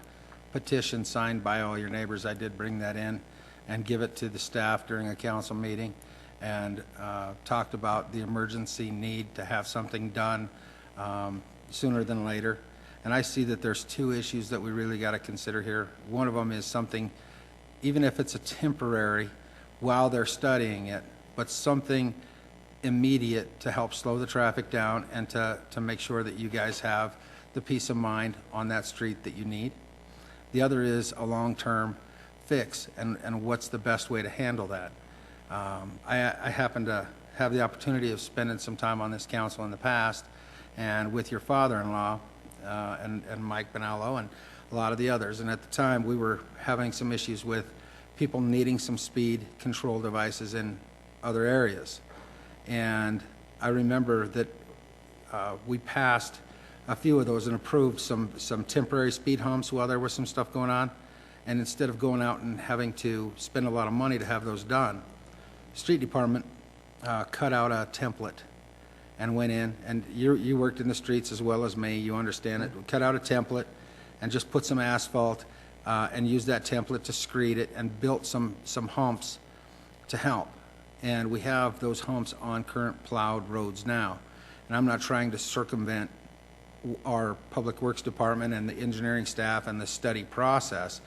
petition signed by all your neighbors. I did bring that in and give it to the staff during a council meeting, and talked about the emergency need to have something done sooner than later. And I see that there's two issues that we really got to consider here. One of them is something, even if it's a temporary, while they're studying it, but something immediate to help slow the traffic down and to make sure that you guys have the peace of mind on that street that you need. The other is a long-term fix, and what's the best way to handle that. I happen to have the opportunity of spending some time on this council in the past, and with your father-in-law and Mike Bonallo and a lot of the others. And at the time, we were having some issues with people needing some speed control devices in other areas. And I remember that we passed a few of those and approved some temporary speed humps while there was some stuff going on. And instead of going out and having to spend a lot of money to have those done, Street Department cut out a template and went in, and you worked in the streets as well as me, you understand it. Cut out a template and just put some asphalt and used that template to screed it and built some humps to help. And we have those humps on current plowed roads now. And I'm not trying to circumvent our Public Works Department and the engineering staff and the study process,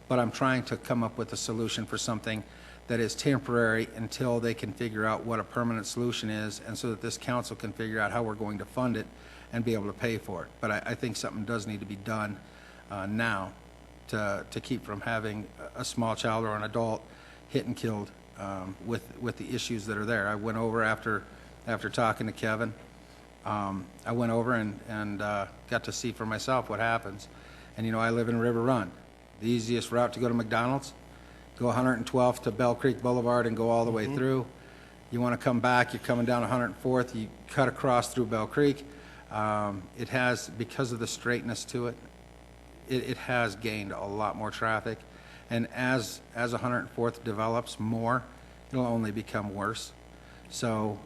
but I'm trying to come up with a solution for something that is temporary until they can figure out what a permanent solution is, and so that this council can figure out how we're going to fund it and be able to pay for it. But I think something does need to be done now to keep from having a small child or an adult hit and killed with the issues that are there. I went over after talking to Kevin. I went over and got to see for myself what happens. And I live in River Run. The easiest route to go to McDonald's, go 112th to Bell Creek Boulevard and go all the way through. You want to come back, you're coming down 104th, you cut across through Bell Creek. It has, because of the straightness to it, it has gained a lot more traffic. And as 104th develops more, it'll only become worse. So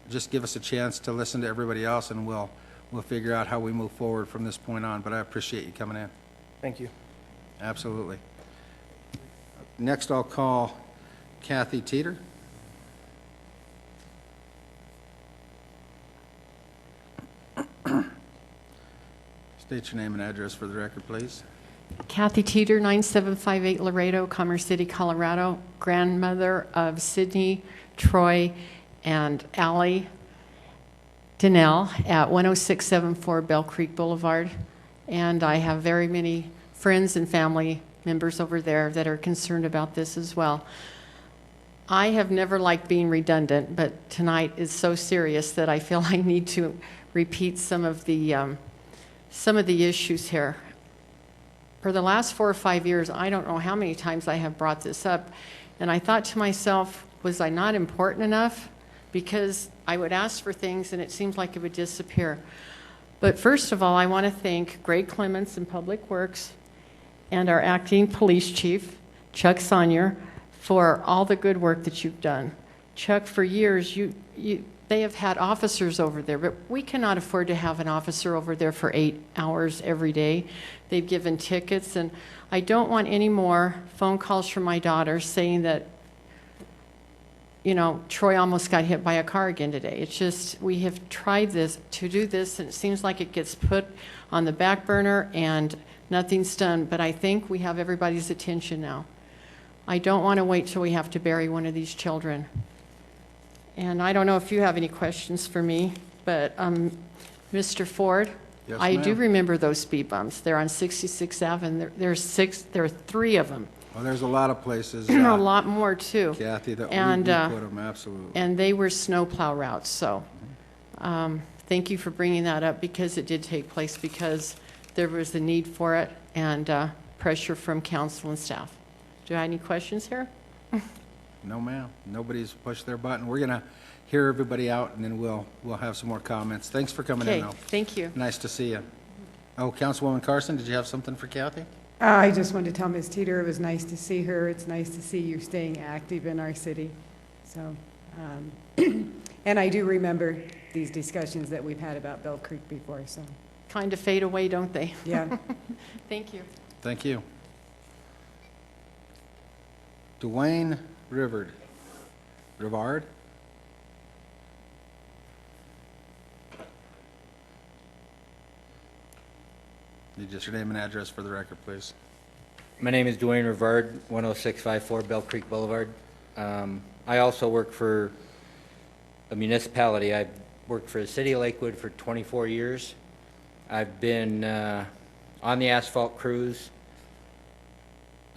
just give us a chance to listen to everybody else, and we'll figure out how we move forward from this point on. But I appreciate you coming in. Thank you. Absolutely. Next, I'll call Kathy Teeter. State your name and address for the record, please. Kathy Teeter, 9758 Laredo, Commerce City, Colorado, grandmother of Sydney, Troy, and Allie Donnell at 10674 Bell Creek Boulevard. And I have very many friends and family members over there that are concerned about this as well. I have never liked being redundant, but tonight is so serious that I feel I need to repeat some of the issues here. For the last 4 or 5 years, I don't know how many times I have brought this up, and I thought to myself, was I not important enough? Because I would ask for things and it seems like it would disappear. But first of all, I want to thank Greg Clements in Public Works and our acting police chief, Chuck Sonnier, for all the good work that you've done. Chuck, for years, they have had officers over there, but we cannot afford to have an officer over there for 8 hours every day. They've given tickets, and I don't want any more phone calls from my daughter saying that, Troy almost got hit by a car again today. It's just, we have tried to do this, and it seems like it gets put on the back burner and nothing's done, but I think we have everybody's attention now. I don't want to wait till we have to bury one of these children. And I don't know if you have any questions for me, but Mr. Ford? Yes, I do ma'am. remember those speed bumps. They're on 66th Ave, and there are 3 of them. Well, there's a lot of places, A lot more, too. Kathy, that And, we put them, absolutely. And they were snowplow routes, so thank you for bringing that up, because it did take place, because there was a need for it and pressure from council and staff. Do you have any questions here? No, ma'am. Nobody's pushed their button. We're going to hear everybody out, and then we'll have some more comments. Thanks for coming in, Okay, though. thank you. Nice to see you. Oh, Councilwoman Carson, did you have something for Kathy? I just wanted to tell Ms. Teeter it was nice to see her. It's nice to see you staying active in our city. So, and I do remember these discussions that we've had about Bell Creek before, so. Kind of fade away, don't they? Yeah. Thank you. Thank you. Dwayne Rivard. Rivard? Need just your name and address for the record, please. My name is Dwayne Rivard, 10654 Bell Creek Boulevard. I also work for a municipality. I worked for the city of Lakewood for 24 years. I've been on the asphalt crews.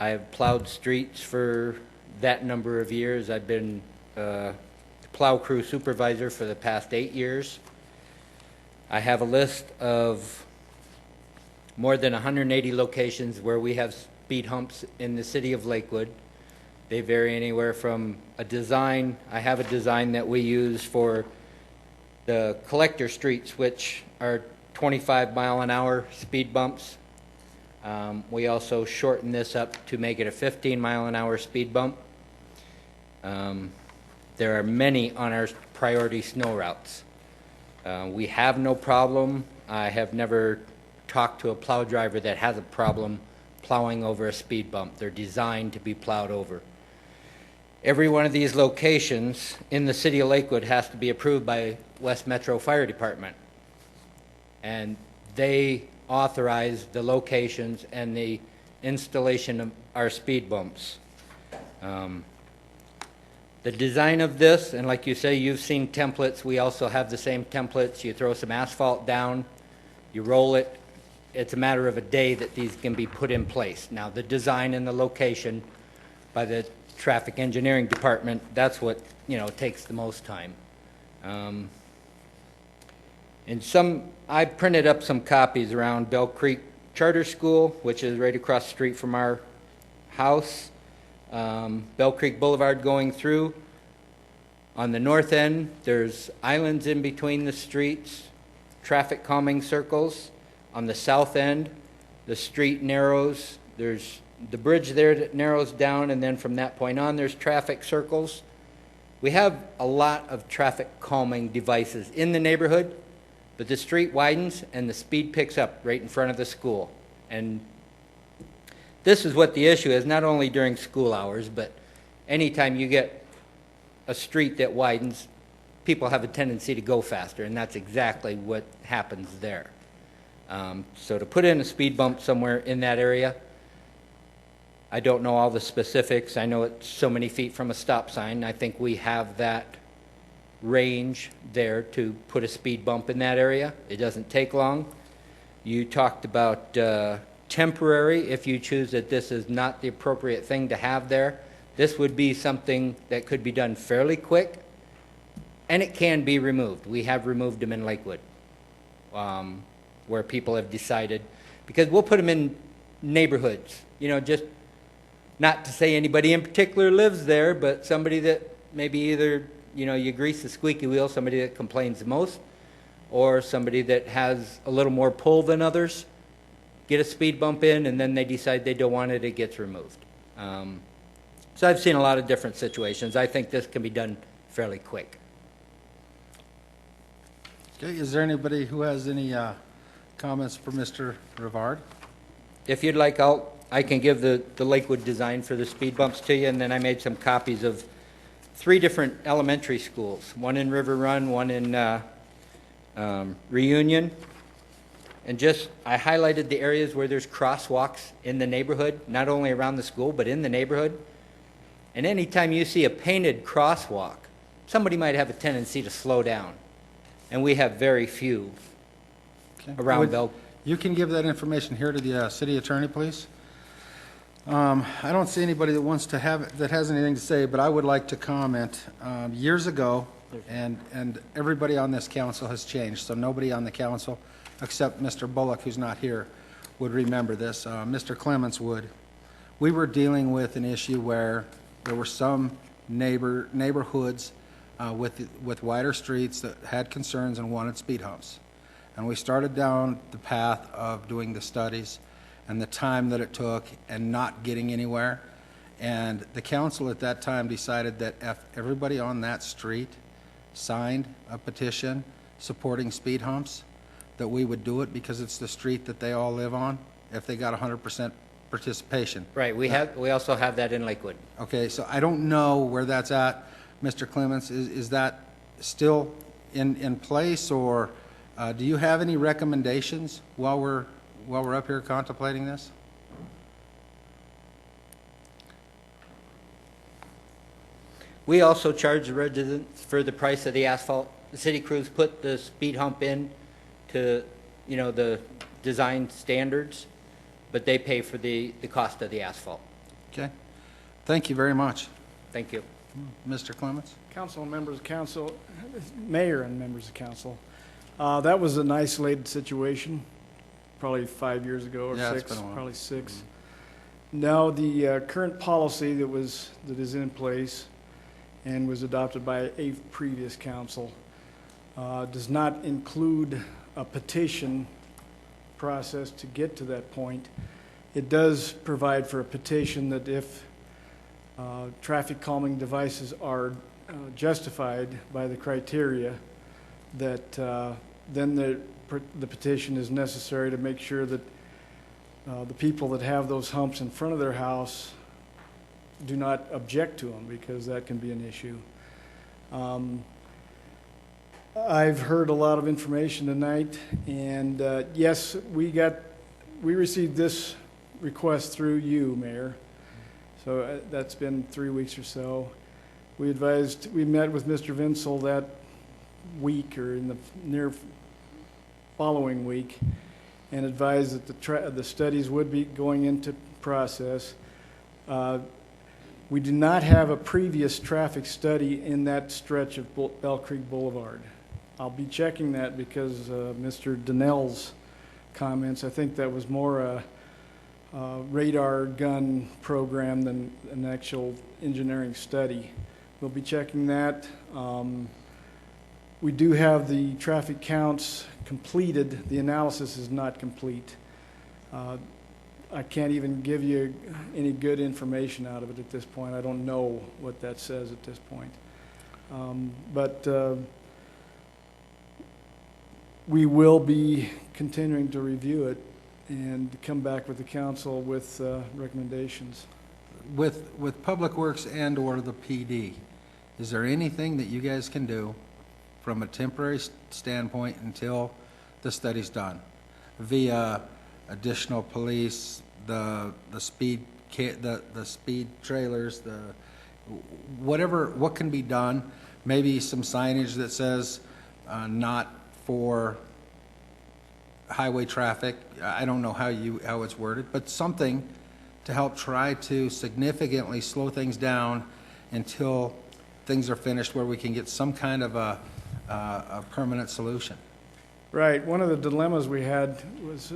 I've plowed streets for that number of years. I've been plow crew supervisor for the past 8 years. I have a list of more than 180 locations where we have speed humps in the city of Lakewood. They vary anywhere from a design. I have a design that we use for the collector streets, which are 25-mile-an-hour speed bumps. We also shorten this up to make it a 15-mile-an-hour speed bump. There are many on our priority snow routes. We have no problem. I have never talked to a plow driver that has a problem plowing over a speed bump. They're designed to be plowed over. Every one of these locations in the city of Lakewood has to be approved by West Metro Fire Department. And they authorize the locations and the installation of our speed bumps. The design of this, and like you say, you've seen templates. We also have the same templates. You throw some asphalt down, you roll it. It's a matter of a day that these can be put in place. Now, the design and the location by the traffic engineering department, that's what, takes the most time. I printed up some copies around Bell Creek Charter School, which is right across the street from our house. Bell Creek Boulevard going through. On the north end, there's islands in between the streets, traffic calming circles. On the south end, the street narrows. There's the bridge there that narrows down, and then from that point on, there's traffic circles. We have a lot of traffic calming devices in the neighborhood, but the street widens and the speed picks up right in front of the school. And this is what the issue is, not only during school hours, but anytime you get a street that widens, people have a tendency to go faster, and that's exactly what happens there. So to put in a speed bump somewhere in that area, I don't know all the specifics. I know it's so many feet from a stop sign. I think we have that range there to put a speed bump in that area. It doesn't take long. You talked about temporary, if you choose that this is not the appropriate thing to have there. This would be something that could be done fairly quick, and it can be removed. We have removed them in Lakewood, where people have decided, because we'll put them in neighborhoods, just not to say anybody in particular lives there, but somebody that maybe either, you grease the squeaky wheel, somebody that complains the most, or somebody that has a little more pull than others, get a speed bump in, and then they decide they don't want it, it gets removed. So I've seen a lot of different situations. I think this can be done fairly quick. Okay, is there anybody who has any comments for Mr. Rivard? If you'd like, I can give the Lakewood design for the speed bumps to you, and then I made some copies of 3 different elementary schools, one in River Run, one in Reunion. And I highlighted the areas where there's crosswalks in the neighborhood, not only around the school, but in the neighborhood. And anytime you see a painted crosswalk, somebody might have a tendency to slow down. And we have very few Okay. around Would- Bell. You can give that information here to the city attorney, please. I don't see anybody that wants to that has anything to say, but I would like to comment. Years ago, and everybody on this council has changed, so nobody on the council, except Mr. Bullock, who's not here, would remember this. Mr. Clements would. We were dealing with an issue where there were some neighborhoods with wider streets that had concerns and wanted speed humps. And we started down the path of doing the studies and the time that it took and not getting anywhere. And the council at that time decided that if everybody on that street signed a petition supporting speed humps, that we would do it because it's the street that they all live on, if they got 100% participation. Right, we also have that in Lakewood. Okay, so I don't know where that's at, Mr. Clements. Is that still in place, or do you have any recommendations while we're up here contemplating this? We also charge the residents for the price of the asphalt. The city crews put the speed hump in to, the design standards, but they pay for the cost of the asphalt. Okay. Thank you very much. Thank you. Mr. Clements? Council and members of council, mayor and members of council. That was an isolated situation, probably 5 years ago or Yeah, it's six, been a while. probably six. Now, the current policy that is in place and was adopted by a previous council does not include a petition process to get to that point. It does provide for a petition that if traffic calming devices are justified by the criteria, that then the petition is necessary to make sure that the people that have those humps in front of their house do not object to them, because that can be an issue. I've heard a lot of information tonight, and yes, we received this request through you, Mayor. So that's been 3 weeks or so. We met with Mr. Vinsel that week or in the near following week, and advised that the studies would be going into process. We do not have a previous traffic study in that stretch of Bell Creek Boulevard. I'll be checking that because Mr. Donnell's comments, I think that was more a radar gun program than an actual engineering study. We'll be checking that. We do have the traffic counts completed. The analysis is not complete. I can't even give you any good information out of it at this point. I don't know what that says at this point. But we will be continuing to review it and come back with the council with recommendations. With Public Works and/or the PD, is there anything that you guys can do from a temporary standpoint until the study's done, via additional police, the speed trailers, what can be done? Maybe some signage that says not for highway traffic. I don't know how it's worded, but something to help try to significantly slow things down until things are finished, where we can get some kind of a permanent solution. Right. One of the dilemmas we had was,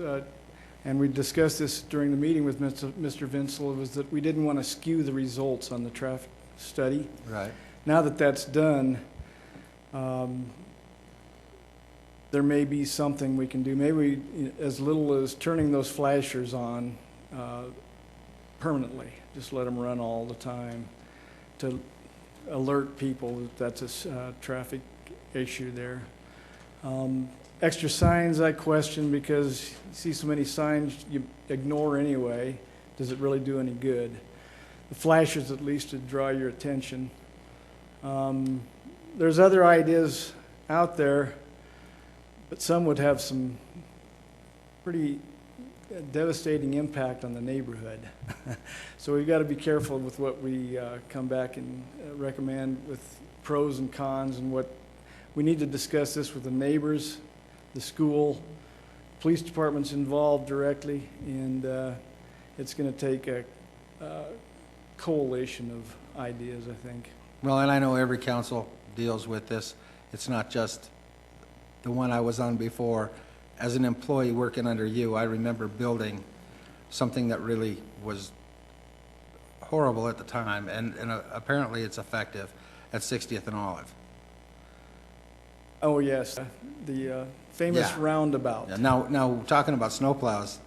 and we discussed this during the meeting with Mr. Vinsel, was that we didn't want to skew the results on the traffic study. Right. Now that that's done, there may be something we can do. Maybe as little as turning those flashers on permanently. Just let them run all the time to alert people that that's a traffic issue there. Extra signs I question, because you see so many signs you ignore anyway. Does it really do any good? The flashers, at least, to draw your attention. There's other ideas out there, but some would have some pretty devastating impact on the neighborhood. So we've got to be careful with what we come back and recommend, with pros and cons, and what we need to discuss this with the neighbors, the school, police department's involved directly, and it's going to take a coalition of ideas, I think. Well, and I know every council deals with this. It's not just the one I was on before. As an employee working under you, I remember building something that really was horrible at the time, and apparently it's effective at 60th and Olive. Oh, yes, the famous Yeah. roundabout. Yeah, now, talking about snowplows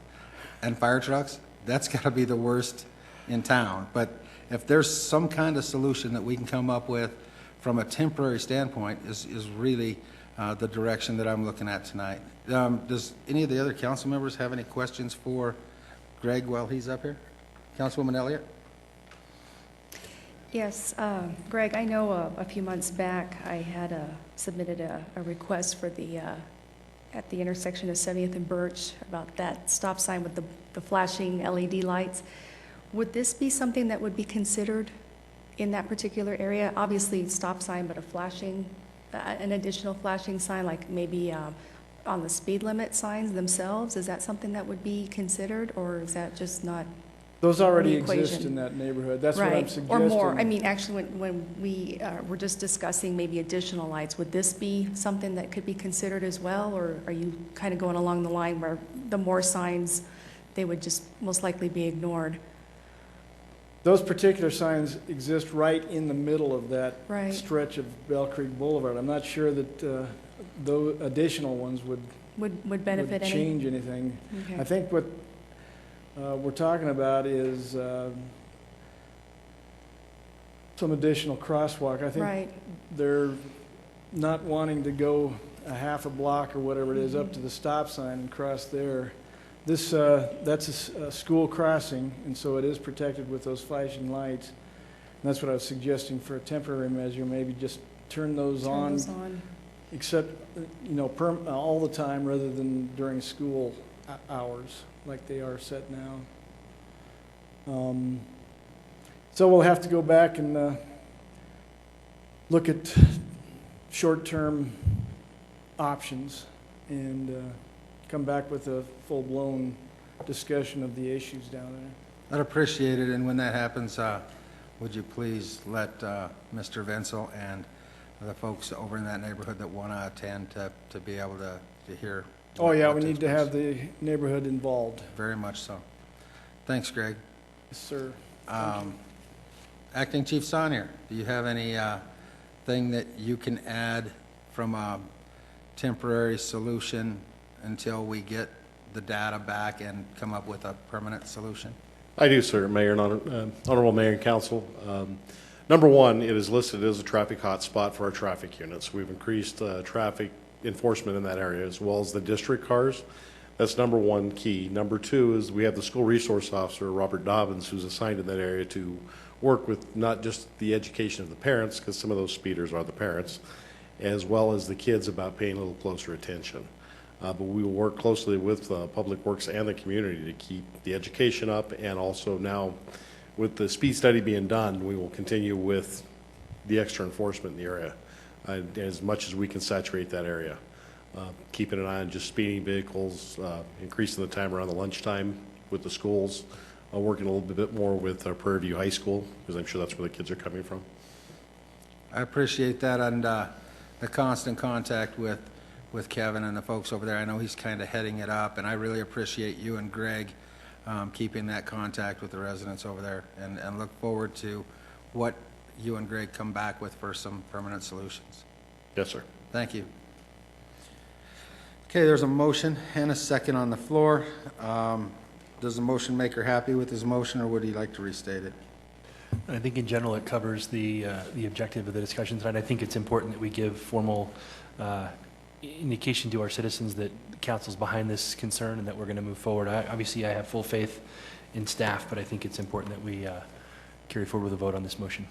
and fire trucks, that's got to be the worst in town. But if there's some kind of solution that we can come up with from a temporary standpoint is really the direction that I'm looking at tonight. Does any of the other council members have any questions for Greg while he's up here? Councilwoman Elliott? Yes, Greg, I know a few months back I had submitted a request for the, at the intersection of 70th and Birch about that stop sign with the flashing LED lights. Would this be something that would be considered in that particular area? Obviously, stop sign, but a flashing, an additional flashing sign, like maybe on the speed limit signs themselves? Is that something that would be considered, or is that just not? Those already in the exist equation? in that neighborhood. That's what I'm Right, suggesting. or more. I mean, actually, when we were just discussing maybe additional lights, would this be something that could be considered as well? Or are you kind of going along the line where the more signs, they would just most likely be ignored? Those particular signs exist right in the middle of that Right. stretch of Bell Creek Boulevard. I'm not sure that those additional ones would benefit any? change anything. Okay. I think what we're talking about is some additional crosswalk. I think Right. they're not wanting to go a half a block or whatever it is up to the stop sign and cross there. This, that's a school crossing, and so it is protected with those flashing lights. And that's what I was suggesting for a temporary measure, maybe just turn those on, except, you know, all the time rather than during school hours like they are set now. So we'll have to go back and look at short-term options and come back with a full-blown discussion of the issues down there. I'd appreciate it, and when that happens, would you please let Mr. Vincel and the folks over in that neighborhood that want to attend to be able to hear? Oh, yeah, what we takes need to place? have the neighborhood involved. Very much so. Thanks, Greg. Yes, sir. Acting Chief Sonier, do you have any thing that you can add from a temporary solution until we get the data back and come up with a permanent solution? I do, sir, Mayor and Honorable Mayor and Council. Number one, it is listed as a traffic hotspot for our traffic units. We've increased traffic enforcement in that area as well as the district cars. That's number one key. Number two is we have the school resource officer, Robert Dobbins, who's assigned in that area to work with not just the education of the parents, because some of those speeders are the parents, as well as the kids about paying a little closer attention. But we will work closely with Public Works and the community to keep the education up, and also now with the speed study being done, we will continue with the extra enforcement in the area as much as we can saturate that area. Keeping an eye on just speeding vehicles, increasing the time around the lunchtime with the schools, working a little bit more with Prairie View High School, because I'm sure that's where the kids are coming from. I appreciate that, and the constant contact with Kevin and the folks over there. I know he's kind of heading it up, and I really appreciate you and Greg keeping that contact with the residents over there, and look forward to what you and Greg come back with for some permanent solutions. Yes, sir. Thank you. Okay, there's a motion and a second on the floor. Does the motion maker happy with his motion, or would he like to restate it? I think in general it covers the objective of the discussion tonight. I think it's important that we give formal indication to our citizens that the council's behind this concern and that we're going to move forward. Obviously, I have full faith in staff, but I think it's important that we carry forward with a vote on this motion.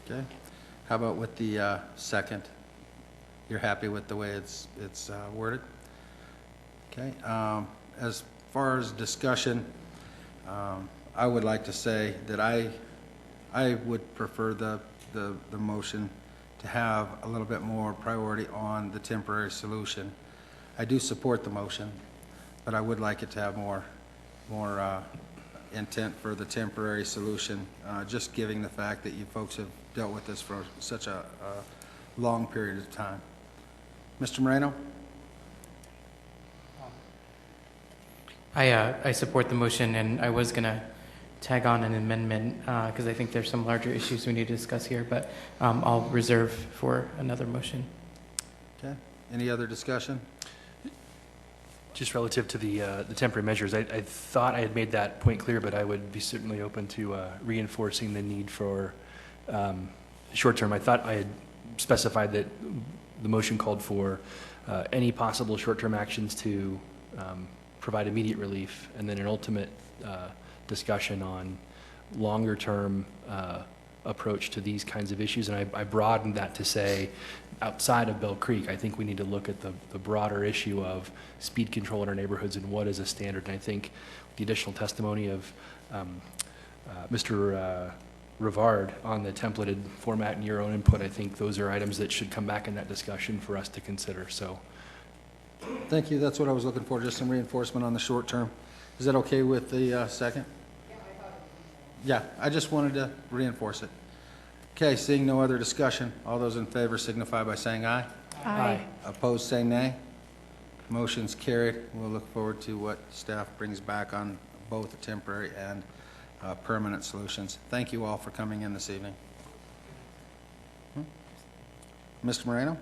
Okay. How about with the second? You're happy with the way it's worded? Okay. As far as discussion, I would like to say that I would prefer the motion to have a little bit more priority on the temporary solution. I do support the motion, but I would like it to have more intent for the temporary solution, just giving the fact that you folks have dealt with this for such a long period of time. Mr. Moreno? I support the motion, and I was going to tag on an amendment because I think there's some larger issues we need to discuss here, but I'll reserve for another motion. Okay. Any other discussion? Just relative to the temporary measures, I thought I had made that point clear, but I would be certainly open to reinforcing the need for short-term. I thought I had specified that the motion called for any possible short-term actions to provide immediate relief, and then an ultimate discussion on longer-term approach to these kinds of issues. And I broadened that to say, outside of Bell Creek, I think we need to look at the broader issue of speed control in our neighborhoods and what is a standard. And I think the additional testimony of Mr. Rivard on the templated format and your own input, I think those are items that should come back in that discussion for us to consider. So, Thank you. That's what I was looking for, just some reinforcement on the short term. Is that okay with the second? Yeah, I just wanted to reinforce it. Okay, seeing no other discussion, all those in favor signify by saying aye. Aye. Opposed, say nay. Motion's carried. We'll look forward to what staff brings back on both the temporary and permanent solutions. Thank you all for coming in this evening. Mr. Moreno?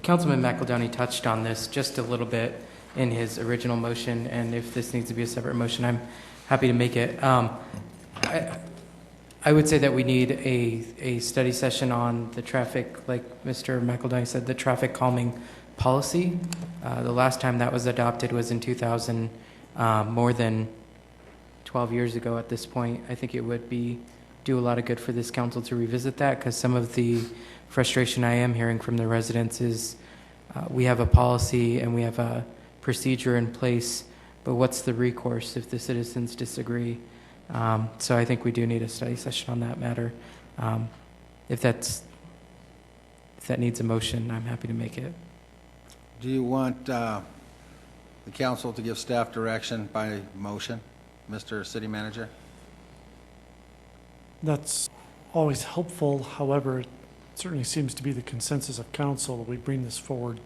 Councilman McEldowney touched on this just a little bit in his original motion, and if this needs to be a separate motion, I'm happy to make it. I would say that we need a study session on the traffic, like Mr. McEldowney said, the traffic calming policy. The last time that was adopted was in 2000, more than 12 years ago at this point. I think it would do a lot of good for this council to revisit that, because some of the frustration I am hearing from the residents is we have a policy and we have a procedure in place, but what's the recourse if the citizens disagree? So I think we do need a study session on that matter. If that needs a motion, I'm happy to make it. Do you want the council to give staff direction by motion, Mr. City Manager? That's always helpful. However, it certainly seems to be the consensus of council that we bring this forward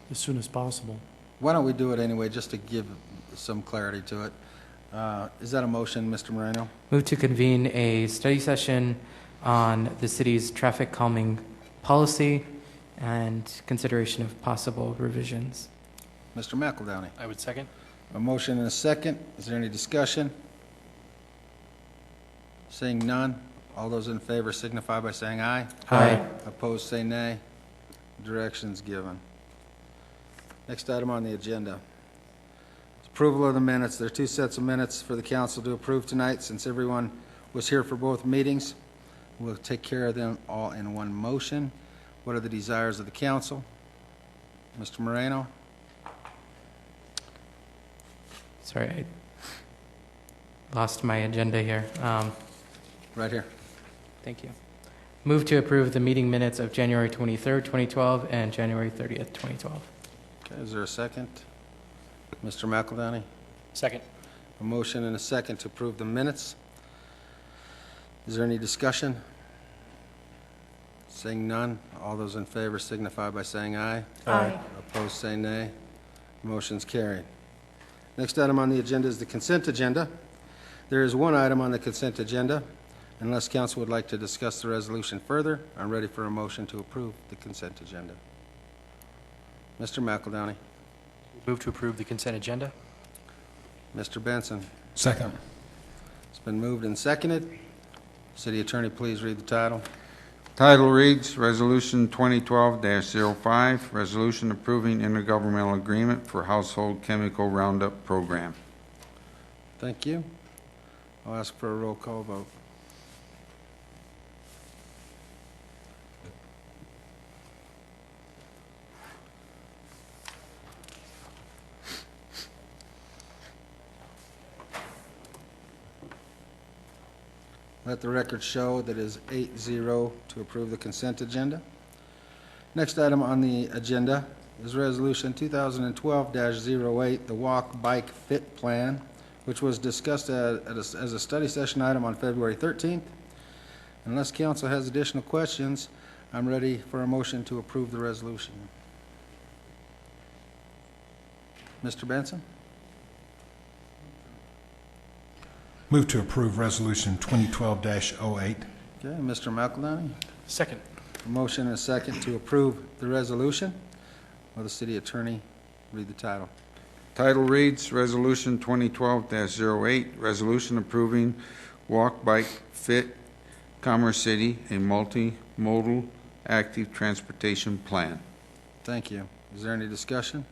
as soon as possible. Why don't we do it anyway, just to give some clarity to it? Is that a motion, Mr. Moreno? Move to convene a study session on the city's traffic calming policy and consideration of possible revisions. Mr. McEldowney? I would second. A motion and a second. Is there any discussion? Seeing none, all those in favor signify by saying aye. Aye. Opposed, say nay. Directions given. Next item on the agenda. Approval of the minutes. There are two sets of minutes for the council to approve tonight. Since everyone was here for both meetings, we'll take care of them all in one motion. What are the desires of the council? Mr. Moreno? Sorry, I lost my agenda here. Right here. Thank you. Move to approve the meeting minutes of January 23rd, 2012 and January 30th, 2012. Okay, is there a second? Mr. McEldowney? Second. A motion and a second to approve the minutes. Is there any discussion? Seeing none, all those in favor signify by saying aye. Aye. Opposed, say nay. Motion's carried. Next item on the agenda is the consent agenda. There is one item on the consent agenda. Unless council would like to discuss the resolution further, I'm ready for a motion to approve the consent agenda. Mr. McEldowney? Move to approve the consent agenda. Mr. Benson? Second. It's been moved and seconded. City Attorney, please read the title. Title reads, Resolution 2012-05, Resolution Approving Intergovernmental Agreement for Household Chemical Roundup Program. Thank you. I'll ask for a roll call vote. Let the record show that it is 8-0 to approve the consent agenda. Next item on the agenda is Resolution 2012-08, the Walk Bike Fit Plan, which was discussed as a study session item on February 13th. Unless council has additional questions, I'm ready for a motion to approve the resolution. Mr. Benson? Move to approve Resolution 2012-08. Okay, Mr. McEldowney? Second. A motion and a second to approve the resolution. Will the city attorney read the title? Title reads, Resolution 2012-08, resolution approving Walk Bike Fit Commerce City, a multimodal active transportation plan. Thank you. Is there any discussion?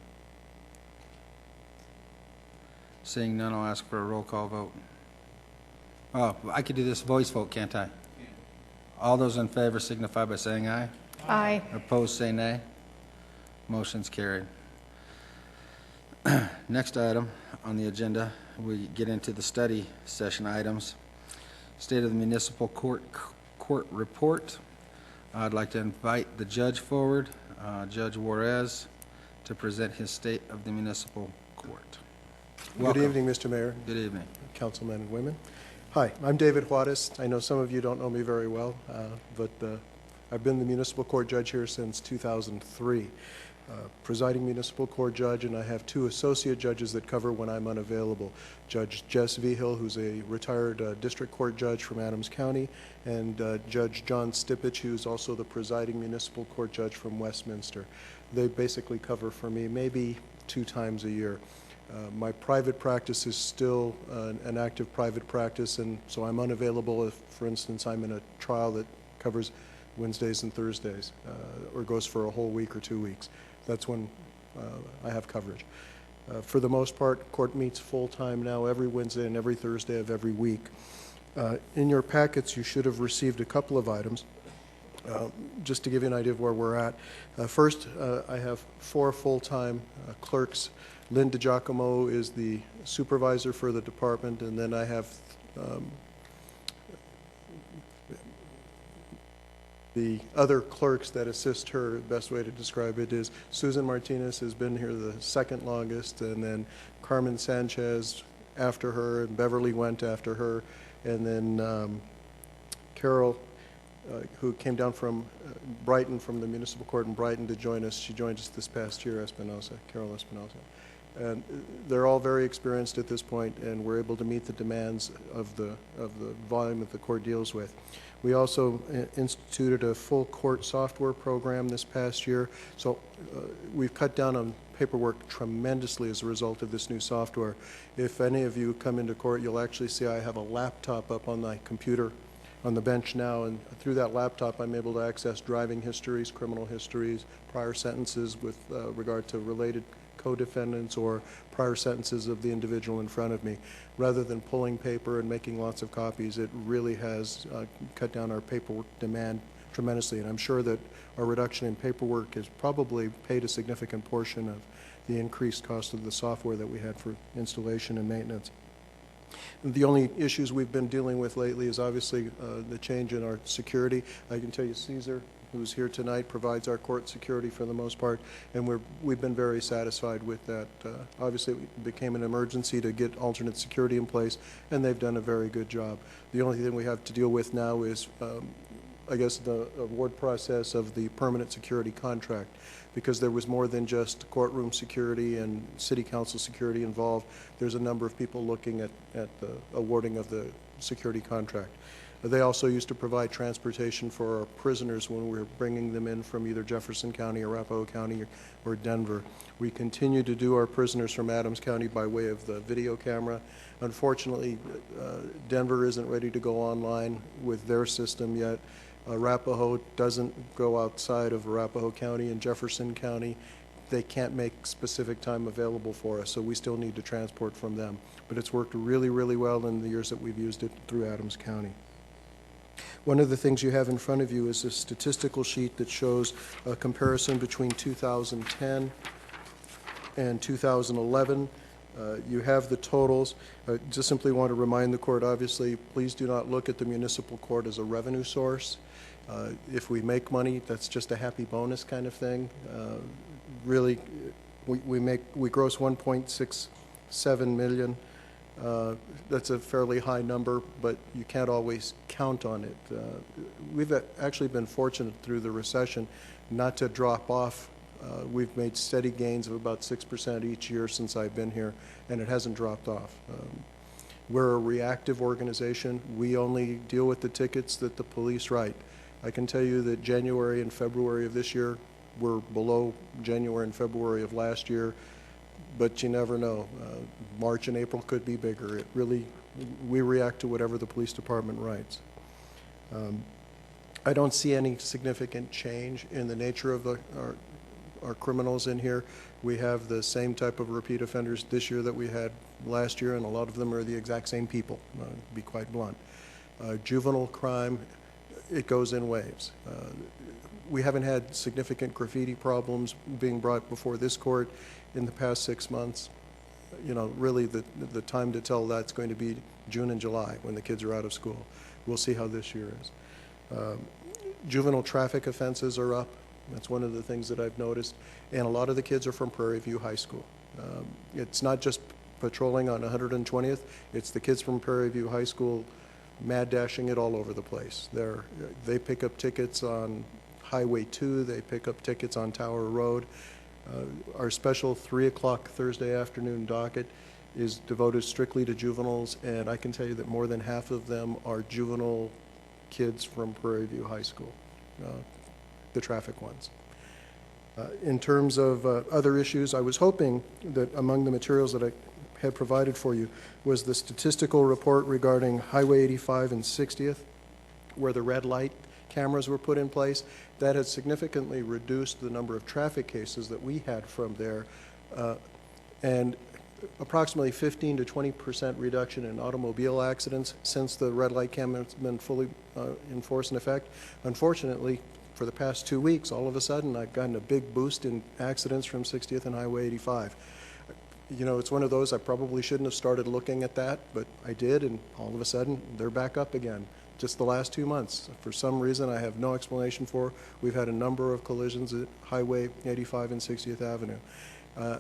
Seeing none, I'll ask for a roll call vote. Oh, I could do this voice vote, can't I? All those in favor signify by saying aye. Aye. Opposed, say nay. Motion's carried. Next item on the agenda, we get into the study session items. State of the Municipal Court Report. I'd like to invite the judge forward, Judge Juarez, to present his State of the Municipal Court. Welcome. Good evening, Mr. Mayor. Good evening. Councilmen and women. Hi, I'm David Juarez. I know some of you don't know me very well, but I've been the municipal court judge here since 2003. Presiding municipal court judge, and I have two associate judges that cover when I'm unavailable. Judge Jess Vigil, who's a retired district court judge from Adams County, and Judge John Stipich, who's also the presiding municipal court judge from Westminster. They basically cover for me maybe 2 times a year. My private practice is still an active private practice, and so I'm unavailable if, for instance, I'm in a trial that covers Wednesdays and Thursdays, or goes for a whole week or 2 weeks. That's when I have coverage. For the most part, court meets full-time now every Wednesday and every Thursday of every week. In your packets, you should have received a couple of items, just to give you an idea of where we're at. First, I have 4 full-time clerks. Lynn DiGiacomo is the supervisor for the department, and then I have the other clerks that assist her. The best way to describe it is Susan Martinez has been here the second longest, and then Carmen Sanchez after her, and Beverly went after her, and then Carol, who came down from Brighton, from the municipal court in Brighton to join us. She joined us this past year, Espinosa, Carol Espinosa. And they're all very experienced at this point, and we're able to meet the demands of the volume that the court deals with. We also instituted a full court software program this past year, so we've cut down on paperwork tremendously as a result of this new software. If any of you come into court, you'll actually see I have a laptop up on my computer on the bench now, and through that laptop I'm able to access driving histories, criminal histories, prior sentences with regard to related co-defendants or prior sentences of the individual in front of me. Rather than pulling paper and making lots of copies, it really has cut down our paperwork demand tremendously, and I'm sure that our reduction in paperwork has probably paid a significant portion of the increased cost of the software that we had for installation and maintenance. The only issues we've been dealing with lately is obviously the change in our security. I can tell you Caesar, who's here tonight, provides our court security for the most part, and we've been very satisfied with that. Obviously, it became an emergency to get alternate security in place, and they've done a very good job. The only thing we have to deal with now is, I guess, the award process of the permanent security contract, because there was more than just courtroom security and city council security involved. There's a number of people looking at the awarding of the security contract. They also used to provide transportation for our prisoners when we were bringing them in from either Jefferson County, Arapahoe County, or Denver. We continue to do our prisoners from Adams County by way of the video camera. Unfortunately, Denver isn't ready to go online with their system yet. Arapahoe doesn't go outside of Arapahoe County and Jefferson County. They can't make specific time available for us, so we still need to transport from them. But it's worked really, really well in the years that we've used it through Adams County. One of the things you have in front of you is a statistical sheet that shows a comparison between 2010 and 2011. You have the totals. Just simply want to remind the court, obviously, please do not look at the municipal court as a revenue source. If we make money, that's just a happy bonus kind of thing. really, we gross 1.67 million. That's a fairly high number, but you can't always count on it. We've actually been fortunate through the recession not to drop off. We've made steady gains of about 6% each year since I've been here, and it hasn't dropped off. We're a reactive organization. We only deal with the tickets that the police write. I can tell you that January and February of this year were below January and February of last year, but you never know. March and April could be bigger. It really, we react to whatever the police department writes. I don't see any significant change in the nature of our criminals in here. We have the same type of repeat offenders this year that we had last year, and a lot of them are the exact same people, to be quite blunt. Juvenile crime, it goes in waves. We haven't had significant graffiti problems being brought before this court in the past 6 months. You know, really the time to tell that's going to be June and July when the kids are out of school. We'll see how this year is. Juvenile traffic offenses are up. That's one of the things that I've noticed. And a lot of the kids are from Prairie View High School. It's not just patrolling on 120th, it's the kids from Prairie View High School mad dashing it all over the place. They pick up tickets on Highway 2, they pick up tickets on Tower Road. Our special 3 o'clock Thursday afternoon docket is devoted strictly to juveniles, and I can tell you that more than half of them are juvenile kids from Prairie View High School, the traffic ones. In terms of other issues, I was hoping that among the materials that I had provided for you was the statistical report regarding Highway 85 and 60th, where the red light cameras were put in place. That has significantly reduced the number of traffic cases that we had from there, and approximately 15 to 20% reduction in automobile accidents since the red light camera has been fully in force and effect. Unfortunately, for the past 2 weeks, all of a sudden, I've gotten a big boost in accidents from 60th and Highway 85. You know, it's one of those, I probably shouldn't have started looking at that, but I did, and all of a sudden, they're back up again. Just the last 2 months. For some reason I have no explanation for, we've had a number of collisions at Highway 85 and 60th Avenue.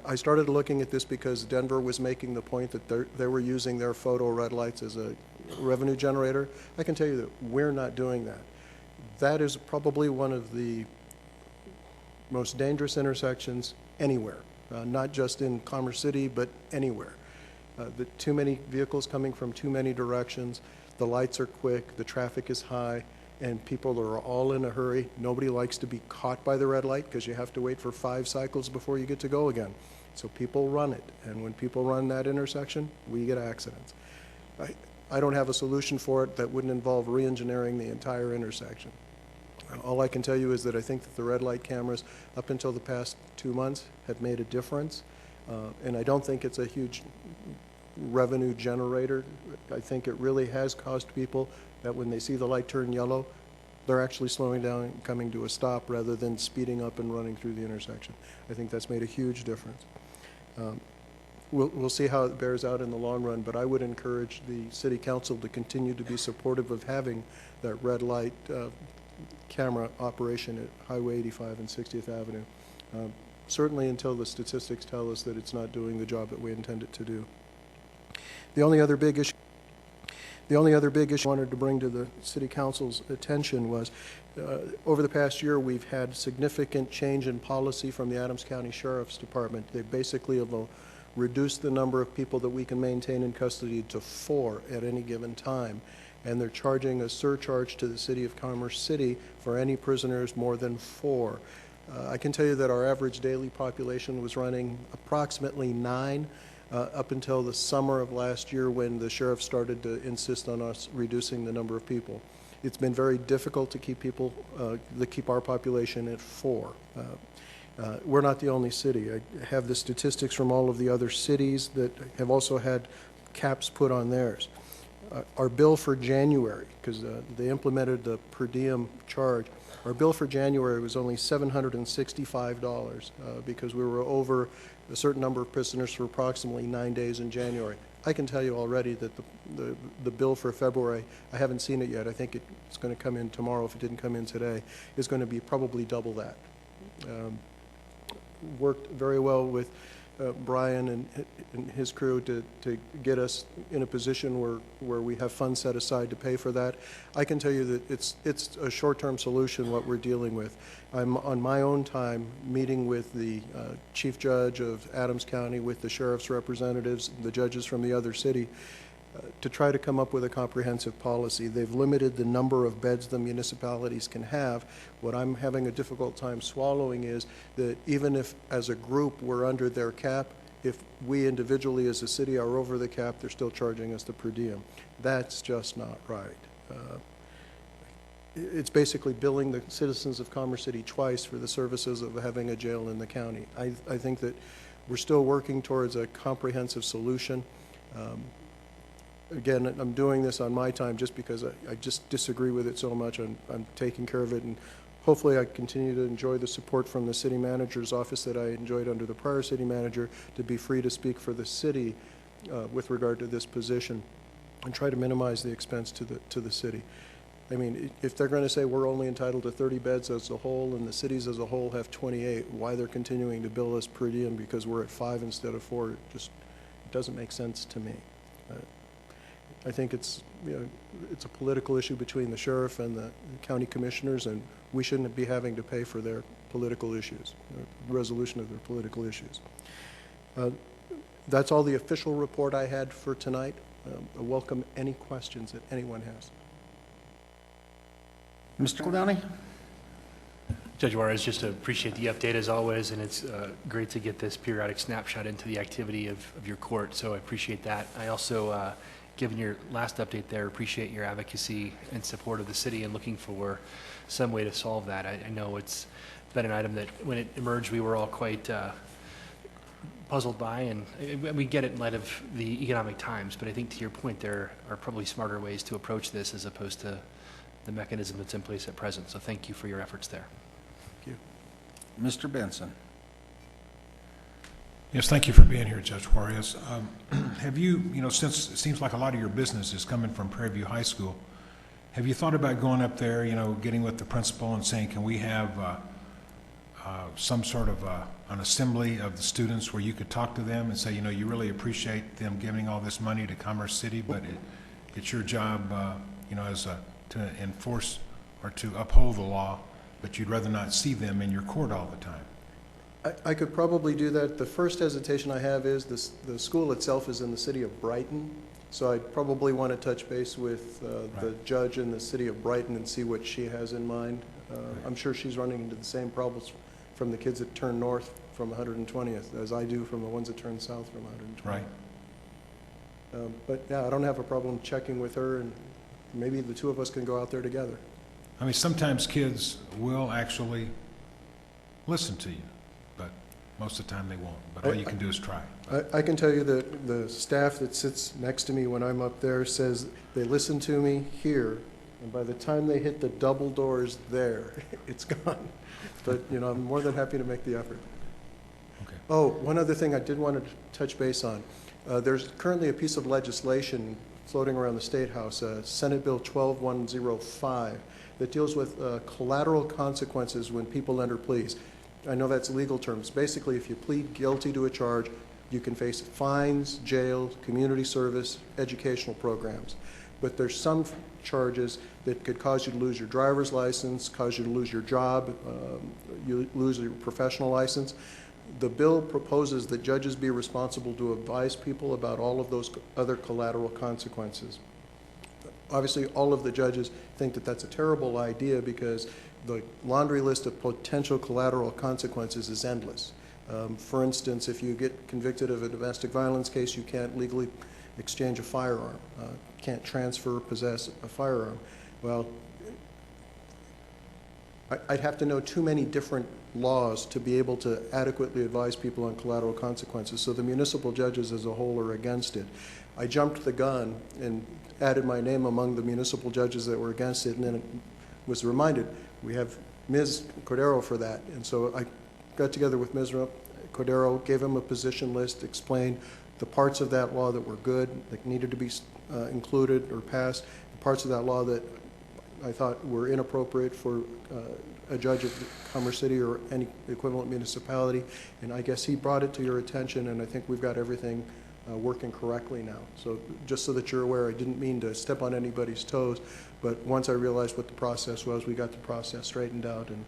I started looking at this because Denver was making the point that they were using their photo red lights as a revenue generator. I can tell you that we're not doing that. That is probably one of the most dangerous intersections anywhere, not just in Commerce City, but anywhere. Too many vehicles coming from too many directions. The lights are quick, the traffic is high, and people are all in a hurry. Nobody likes to be caught by the red light because you have to wait for 5 cycles before you get to go again. So people run it, and when people run that intersection, we get accidents. I don't have a solution for it that wouldn't involve re-engineering the entire intersection. All I can tell you is that I think that the red light cameras, up until the past 2 months, have made a difference, and I don't think it's a huge revenue generator. I think it really has caused people that when they see the light turn yellow, they're actually slowing down and coming to a stop rather than speeding up and running through the intersection. I think that's made a huge difference. We'll see how it bears out in the long run, but I would encourage the City Council to continue to be supportive of having that red light camera operation at Highway 85 and 60th Avenue. Certainly until the statistics tell us that it's not doing the job that we intend it to do. The only other big issue I wanted to bring to the City Council's attention was over the past year we've had significant change in policy from the Adams County Sheriff's Department. They basically have reduced the number of people that we can maintain in custody to 4 at any given time, and they're charging a surcharge to the City of Commerce City for any prisoners more than 4. I can tell you that our average daily population was running approximately 9 up until the summer of last year when the sheriff started to insist on us reducing the number of people. It's been very difficult to keep keep our population at 4. We're not the only city. I have the statistics from all of the other cities that have also had caps put on theirs. Our bill for January, because they implemented the per diem charge, our bill for January was only $765 because we were over a certain number of prisoners for approximately 9 days in January. I can tell you already that the bill for February, I haven't seen it yet, I think it's going to come in tomorrow if it didn't come in today, is going to be probably double that. worked very well with Brian and his crew to get us in a position where we have funds set aside to pay for that. I can tell you that it's a short-term solution what we're dealing with. I'm on my own time meeting with the chief judge of Adams County, with the sheriff's representatives, the judges from the other city, to try to come up with a comprehensive policy. They've limited the number of beds the municipalities can have. What I'm having a difficult time swallowing is that even if as a group we're under their cap, if we individually as a city are over the cap, they're still charging us the per diem. That's just not right. It's basically billing the citizens of Commerce City twice for the services of having a jail in the county. I think that we're still working towards a comprehensive solution. Again, I'm doing this on my time just because I just disagree with it so much. I'm taking care of it, and hopefully I continue to enjoy the support from the city manager's office that I enjoyed under the prior city manager, to be free to speak for the city with regard to this position and try to minimize the expense to the city. I mean, if they're going to say we're only entitled to 30 beds as a whole and the cities as a whole have 28, why they're continuing to bill us per diem because we're at 5 instead of 4, it doesn't make sense to me. I think it's a political issue between the sheriff and the county commissioners, and we shouldn't be having to pay for their political issues, the resolution of their political issues. That's all the official report I had for tonight. I welcome any questions that anyone has. Mr. Cladani? Judge Juarez, just to appreciate the update as always, and it's great to get this periodic snapshot into the activity of your court, so I appreciate that. I also, given your last update there, appreciate your advocacy and support of the city and looking for some way to solve that. I know it's been an item that when it emerged we were all quite puzzled by, and we get it in light of the economic times, but I think to your point there are probably smarter ways to approach this as opposed to the mechanism that's in place at present. So thank you for your efforts there. Thank you. Mr. Benson. Yes, thank you for being here, Judge Juarez. Have you, since it seems like a lot of your business is coming from Prairie View High School, have you thought about going up there, getting with the principal and saying, can we have some sort of an assembly of the students where you could talk to them and say, you really appreciate them giving all this money to Commerce City, but it's your job, to enforce or to uphold the law, but you'd rather not see them in your court all the time? I could probably do that. The first hesitation I have is the school itself is in the city of Brighton, so I'd probably want to touch base with the judge in the city of Brighton and see what she has in mind. I'm sure she's running into the same problems from the kids that turn north from 120th as I do from the ones that turn south from 120th. Right. But yeah, I don't have a problem checking with her, and maybe the two of us can go out there together. I mean, sometimes kids will actually listen to you, but most of the time they won't. But all you can do is try. I can tell you that the staff that sits next to me when I'm up there says they listen to me here, and by the time they hit the double doors there, it's gone. But, I'm more than happy to make the effort. Okay. Oh, one other thing I did want to touch base on. There's currently a piece of legislation floating around the State House, Senate Bill 12105, that deals with collateral consequences when people enter pleas. I know that's legal terms. Basically, if you plead guilty to a charge, you can face fines, jail, community service, educational programs. But there's some charges that could cause you to lose your driver's license, cause you to lose your job, you lose your professional license. The bill proposes that judges be responsible to advise people about all of those other collateral consequences. Obviously, all of the judges think that that's a terrible idea because the laundry list of potential collateral consequences is endless. For instance, if you get convicted of a domestic violence case, you can't legally exchange a firearm, can't transfer or possess a firearm. Well, I'd have to know too many different laws to be able to adequately advise people on collateral consequences, so the municipal judges as a whole are against it. I jumped the gun and added my name among the municipal judges that were against it, and then was reminded we have Ms. Cordero for that. And so I got together with Ms. Cordero, gave him a position list, explained the parts of that law that were good, that needed to be included or passed, the parts of that law that I thought were inappropriate for a judge of Commerce City or any equivalent municipality, and I guess he brought it to your attention, and I think we've got everything working correctly now. So just so that you're aware, I didn't mean to step on anybody's toes, but once I realized what the process was, we got the process straightened out and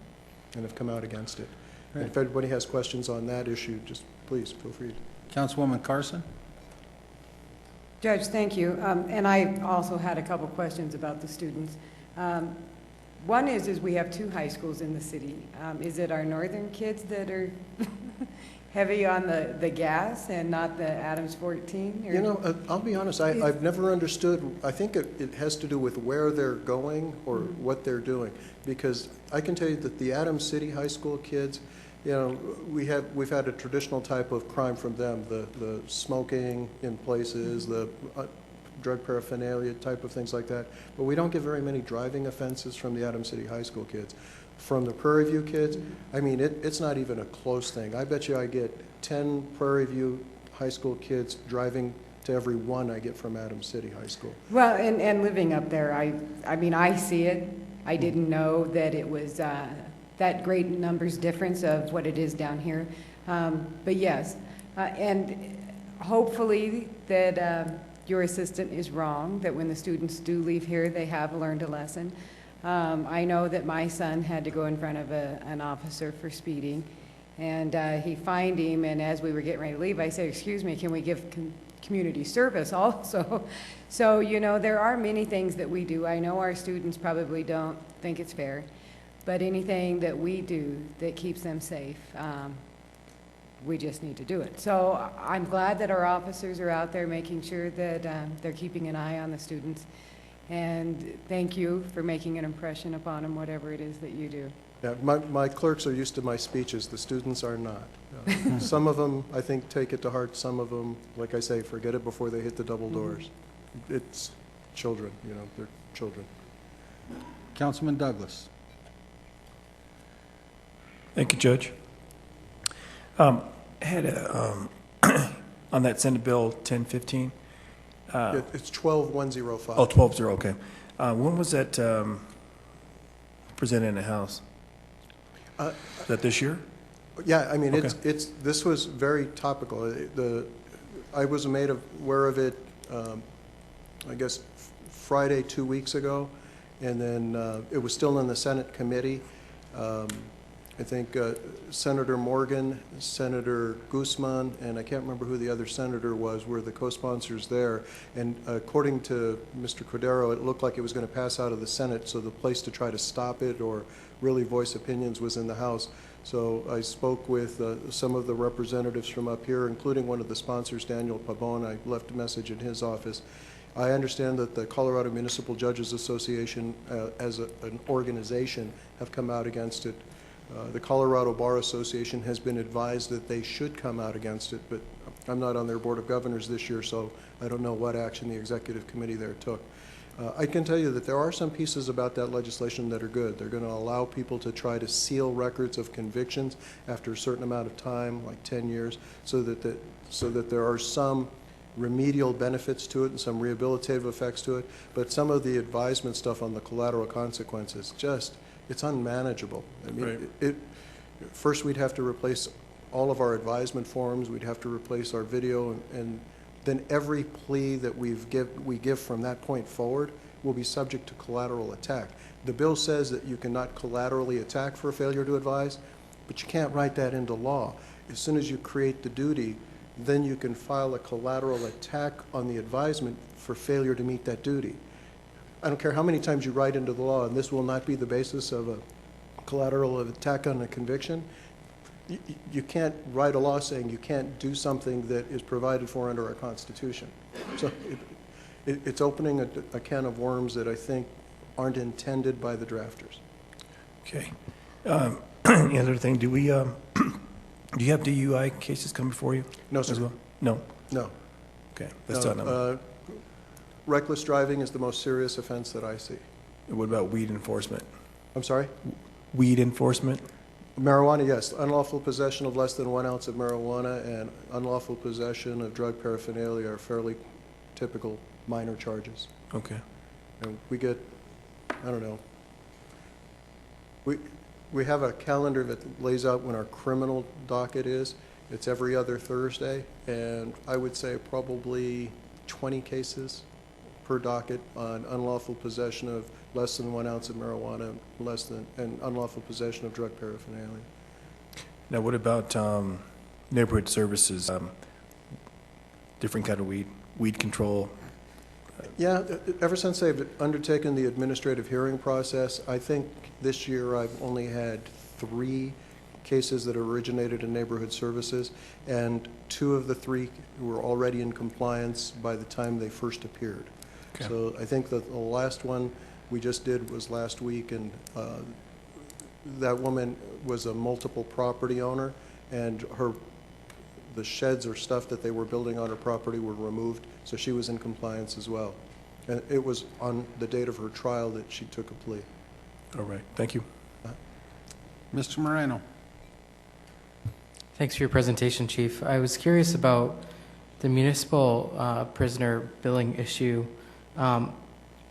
have come out against it. And if anybody has questions on that issue, just please feel free. Councilwoman Carson? Judge, thank you. And I also had a couple questions about the students. One is we have 2 high schools in the city. Is it our northern kids that are heavy on the gas and not the Adams 14? Or? You know, I'll be honest, I've never understood. I think it has to do with where they're going or what they're doing. Because I can tell you that the Adams City High School kids, you know, we've had a traditional type of crime from them, the smoking in places, the drug paraphernalia type of things like that. But we don't get very many driving offenses from the Adams City High School kids. From the Prairie View kids, I mean, it's not even a close thing. I bet you I get 10 Prairie View high school kids driving to every one I get from Adams City High School. Well, and living up there, I mean, I see it. I didn't know that it was that great numbers difference of what it is down here. But yes, and hopefully that your assistant is wrong, that when the students do leave here, they have learned a lesson. I know that my son had to go in front of an officer for speeding, and he fined him, and as we were getting ready to leave, I said, excuse me, can we give community service also? So, you know, there are many things that we do. I know our students probably don't think it's fair, but anything that we do that keeps them safe, we just need to do it. So I'm glad that our officers are out there making sure that they're keeping an eye on the students. And thank you for making an impression upon them, whatever it is that you do. Yeah, my clerks are used to my speeches. The students are not. Some of them, I think, take it to heart. Some of them, like I say, forget it before they hit the double doors. It's children, you know, they're children. Councilman Douglas. Thank you, Judge. Had a, on that Senate Bill 1015. It's 12105. Oh, 120, okay. When was that presented in the House? Is that this year? Yeah, I mean, Okay. this was very topical. I was made aware of it, I guess, Friday 2 weeks ago, and then it was still in the Senate committee. I think Senator Morgan, Senator Guzman, and I can't remember who the other senator was, were the co-sponsors there. And according to Mr. Cordero, it looked like it was going to pass out of the Senate, so the place to try to stop it or really voice opinions was in the House. So I spoke with some of the representatives from up here, including one of the sponsors, Daniel Pabon. I left a message in his office. I understand that the Colorado Municipal Judges Association, as an organization, have come out against it. The Colorado Bar Association has been advised that they should come out against it, but I'm not on their Board of Governors this year, so I don't know what action the executive committee there took. I can tell you that there are some pieces about that legislation that are good. They're going to allow people to try to seal records of convictions after a certain amount of time, like 10 years, so that there are some remedial benefits to it and some rehabilitative effects to it. But some of the advisement stuff on the collateral consequences, it's unmanageable. I mean, first we'd have to replace all of our advisement forms, we'd have to replace our video, and then every plea that we give from that point forward will be subject to collateral attack. The bill says that you cannot collaterally attack for a failure to advise, but you can't write that into law. As soon as you create the duty, then you can file a collateral attack on the advisement for failure to meet that duty. I don't care how many times you write into the law, and this will not be the basis of a collateral attack on a conviction. You can't write a law saying you can't do something that is provided for under our Constitution. So it's opening a can of worms that I think aren't intended by the drafters. Okay. The other thing, do you have DUI cases come before you? No, sir. As well? No? No. Okay. That's not reckless driving is the most serious offense that I see. What about weed enforcement? I'm sorry? Weed enforcement? Marijuana, yes. Unlawful possession of less than 1 ounce of marijuana and unlawful possession of drug paraphernalia are fairly typical minor charges. Okay. And we get I don't know. We have a calendar that lays out when our criminal docket is. It's every other Thursday, and I would say probably 20 cases per docket on unlawful possession of less than 1 ounce of marijuana, and unlawful possession of drug paraphernalia. Now, what about neighborhood services, different kind of weed control? Yeah, ever since they've undertaken the administrative hearing process, I think this year I've only had 3 cases that originated in neighborhood services, and 2 of the 3 were already in compliance by the time they first appeared. Okay. So I think that the last one we just did was last week, and that woman was a multiple property owner, and the sheds or stuff that they were building on her property were removed, so she was in compliance as well. And it was on the date of her trial that she took a plea. All right, thank you. Mr. Moreno. Thanks for your presentation, Chief. I was curious about the municipal prisoner billing issue.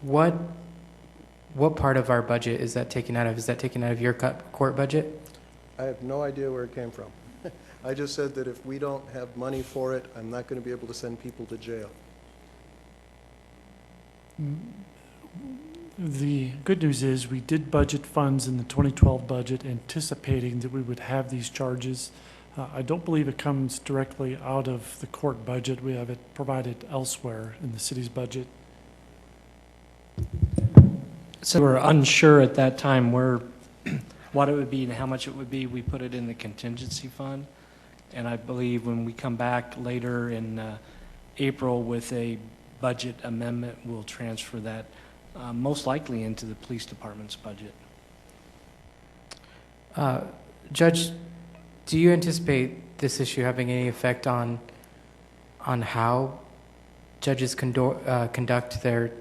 What part of our budget is that taken out of? Is that taken out of your court budget? I have no idea where it came from. I just said that if we don't have money for it, I'm not going to be able to send people to jail. The good news is we did budget funds in the 2012 budget anticipating that we would have these charges. I don't believe it comes directly out of the court budget. We have it provided elsewhere in the city's budget. So we were unsure at that time what it would be and how much it would be. We put it in the contingency fund. And I believe when we come back later in April with a budget amendment, we'll transfer that most likely into the police department's budget. Judge, do you anticipate this issue having any effect on how judges conduct their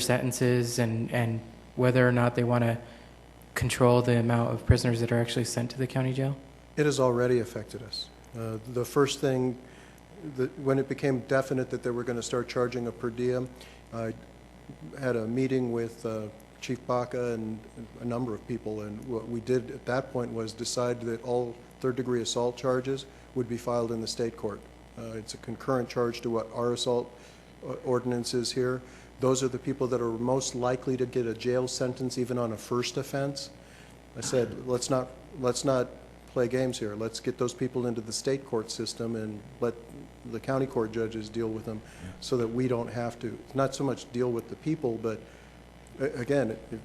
sentences and whether or not they want to control the amount of prisoners that are actually sent to the county jail? It has already affected us. The first thing, when it became definite that they were going to start charging a per diem, I had a meeting with Chief Baca and a number of people, and what we did at that point was decide that all third-degree assault charges would be filed in the state court. It's a concurrent charge to what our assault ordinance is here. Those are the people that are most likely to get a jail sentence even on a first offense. I said, let's not play games here. Let's get those people into the state court system and let the county court judges deal with them so that we don't have to. Not so much deal with the people, but again, if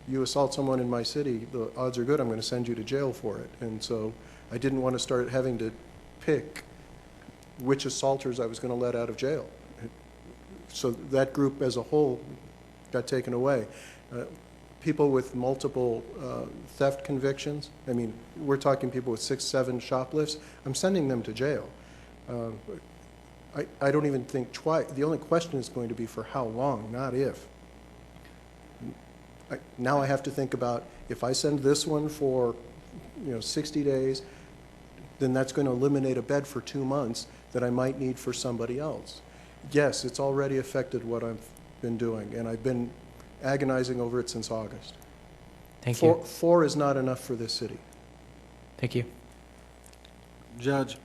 you assault someone in my city, the odds are good I'm going to send you to jail for it. And so I didn't want to start having to pick which assaulters I was going to let out of jail. So that group as a whole got taken away. People with multiple theft convictions, I mean, we're talking people with 6, 7 shoplifts, I'm sending them to jail. I don't even think twice. The only question is going to be for how long, not if. Now I have to think about if I send this one for 60 days, then that's going to eliminate a bed for 2 months that I might need for somebody else. Yes, it's already affected what I've been doing, and I've been agonizing over it since August. Thank you. 4 is not enough for this city. Thank you. Judge,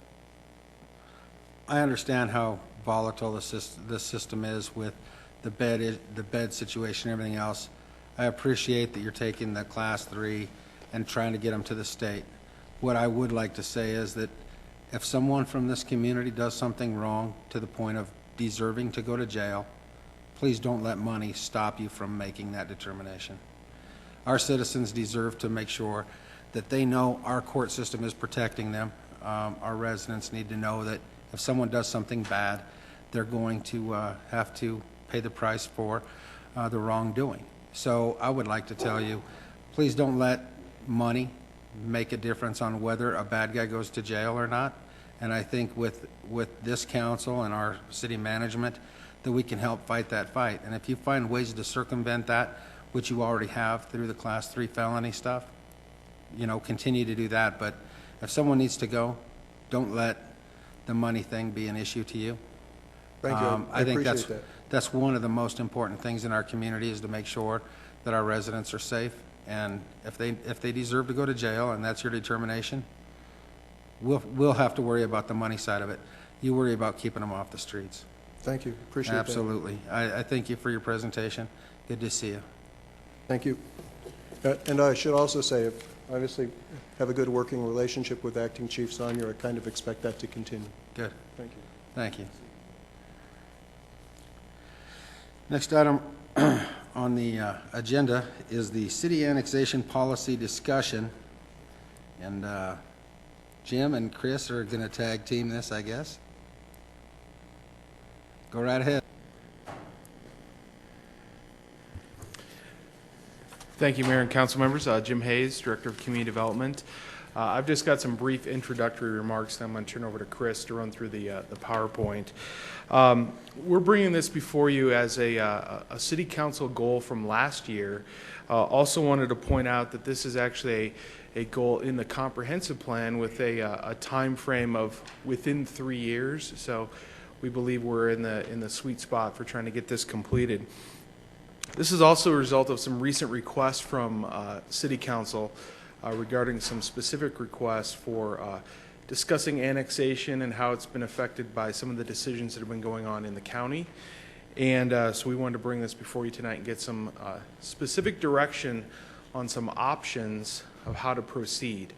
I understand how volatile this system is with the bed situation and everything else. I appreciate that you're taking the Class 3 and trying to get them to the state. What I would like to say is that if someone from this community does something wrong to the point of deserving to go to jail, please don't let money stop you from making that determination. Our citizens deserve to make sure that they know our court system is protecting them. Our residents need to know that if someone does something bad, they're going to have to pay the price for the wrongdoing. So I would like to tell you, please don't let money make a difference on whether a bad guy goes to jail or not. And I think with this council and our city management, that we can help fight that fight. And if you find ways to circumvent that, which you already have through the Class 3 felony stuff, continue to do that. But if someone needs to go, don't let the money thing be an issue to you. Thank you. I think appreciate that. that's one of the most important things in our community, is to make sure that our residents are safe. And if they deserve to go to jail, and that's your determination, we'll have to worry about the money side of it. You worry about keeping them off the streets. Thank you. Appreciate that. Absolutely. I thank you for your presentation. Good to see you. Thank you. And I should also say, obviously, have a good working relationship with Acting Chief Sonyer. I kind of expect that to continue. Good. Thank you. Thank you. Next item on the agenda is the city annexation policy discussion. And Jim and Chris are going to tag team this, I guess. Go right ahead. Thank you, Mayor and Council members. Jim Hayes, Director of Community Development. I've just got some brief introductory remarks, then I'm going to turn over to Chris to run through the PowerPoint. We're bringing this before you as a City Council goal from last year. Also wanted to point out that this is actually a goal in the comprehensive plan with a time frame of within 3 years. So we believe we're in the sweet spot for trying to get this completed. This is also a result of some recent requests from City Council regarding some specific requests for discussing annexation and how it's been affected by some of the decisions that have been going on in the county. And so we wanted to bring this before you tonight and get some specific direction on some options of how to proceed.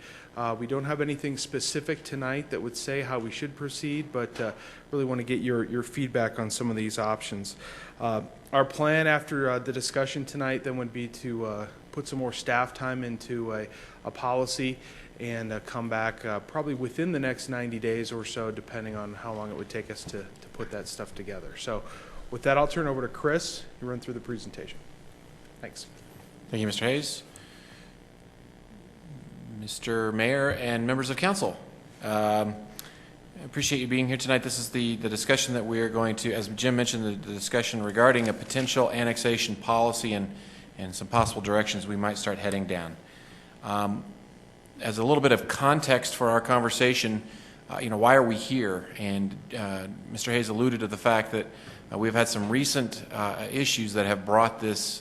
We don't have anything specific tonight that would say how we should proceed, but really want to get your feedback on some of these options. Our plan after the discussion tonight then would be to put some more staff time into a policy and come back probably within the next 90 days or so, depending on how long it would take us to put that stuff together. So with that, I'll turn over to Chris to run through the presentation. Thanks. Thank you, Mr. Hayes. Mr. Mayor and members of council, I appreciate you being here tonight. This is the discussion that we are going to, as Jim mentioned, the discussion regarding a potential annexation policy and some possible directions we might start heading down. As a little bit of context for our conversation, why are we here? And Mr. Hayes alluded to the fact that we've had some recent issues that have brought this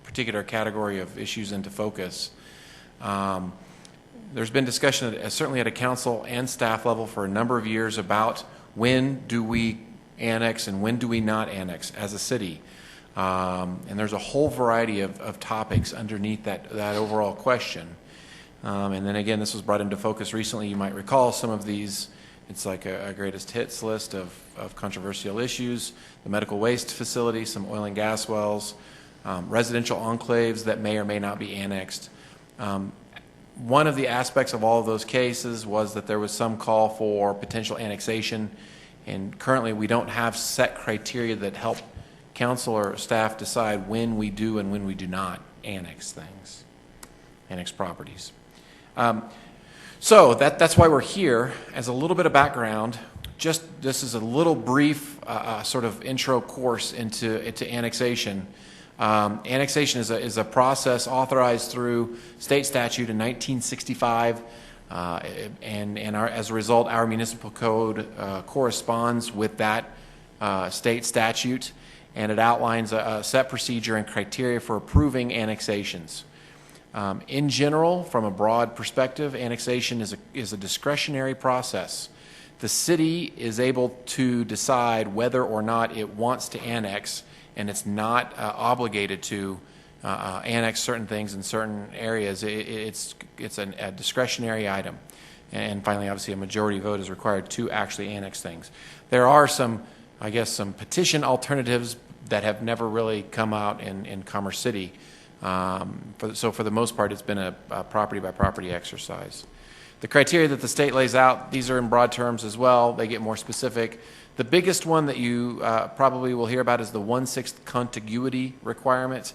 particular category of issues into focus. There's been discussion, certainly at a council and staff level, for a number of years about when do we annex and when do we not annex as a city. And there's a whole variety of topics underneath that overall question. And then again, this was brought into focus recently. You might recall some of these. It's like a greatest hits list of controversial issues: the medical waste facility, some oil and gas wells, residential enclaves that may or may not be annexed. One of the aspects of all of those cases was that there was some call for potential annexation, and currently we don't have set criteria that help council or staff decide when we do and when we do not annex things, annex properties. So that's why we're here. As a little bit of background, this is a little brief sort of intro course into annexation. Annexation is a process authorized through state statute in 1965, and as a result, our municipal code corresponds with that state statute, and it outlines a set procedure and criteria for approving annexations. In general, from a broad perspective, annexation is a discretionary process. The city is able to decide whether or not it wants to annex, and it's not obligated to annex certain things in certain areas. It's a discretionary item. And finally, obviously, a majority vote is required to actually annex things. There are some petition alternatives that have never really come out in Commerce City. So for the most part, it's been a property-by-property exercise. The criteria that the state lays out, these are in broad terms as well. They get more specific. The biggest one that you probably will hear about is the 1/6 contiguity requirement.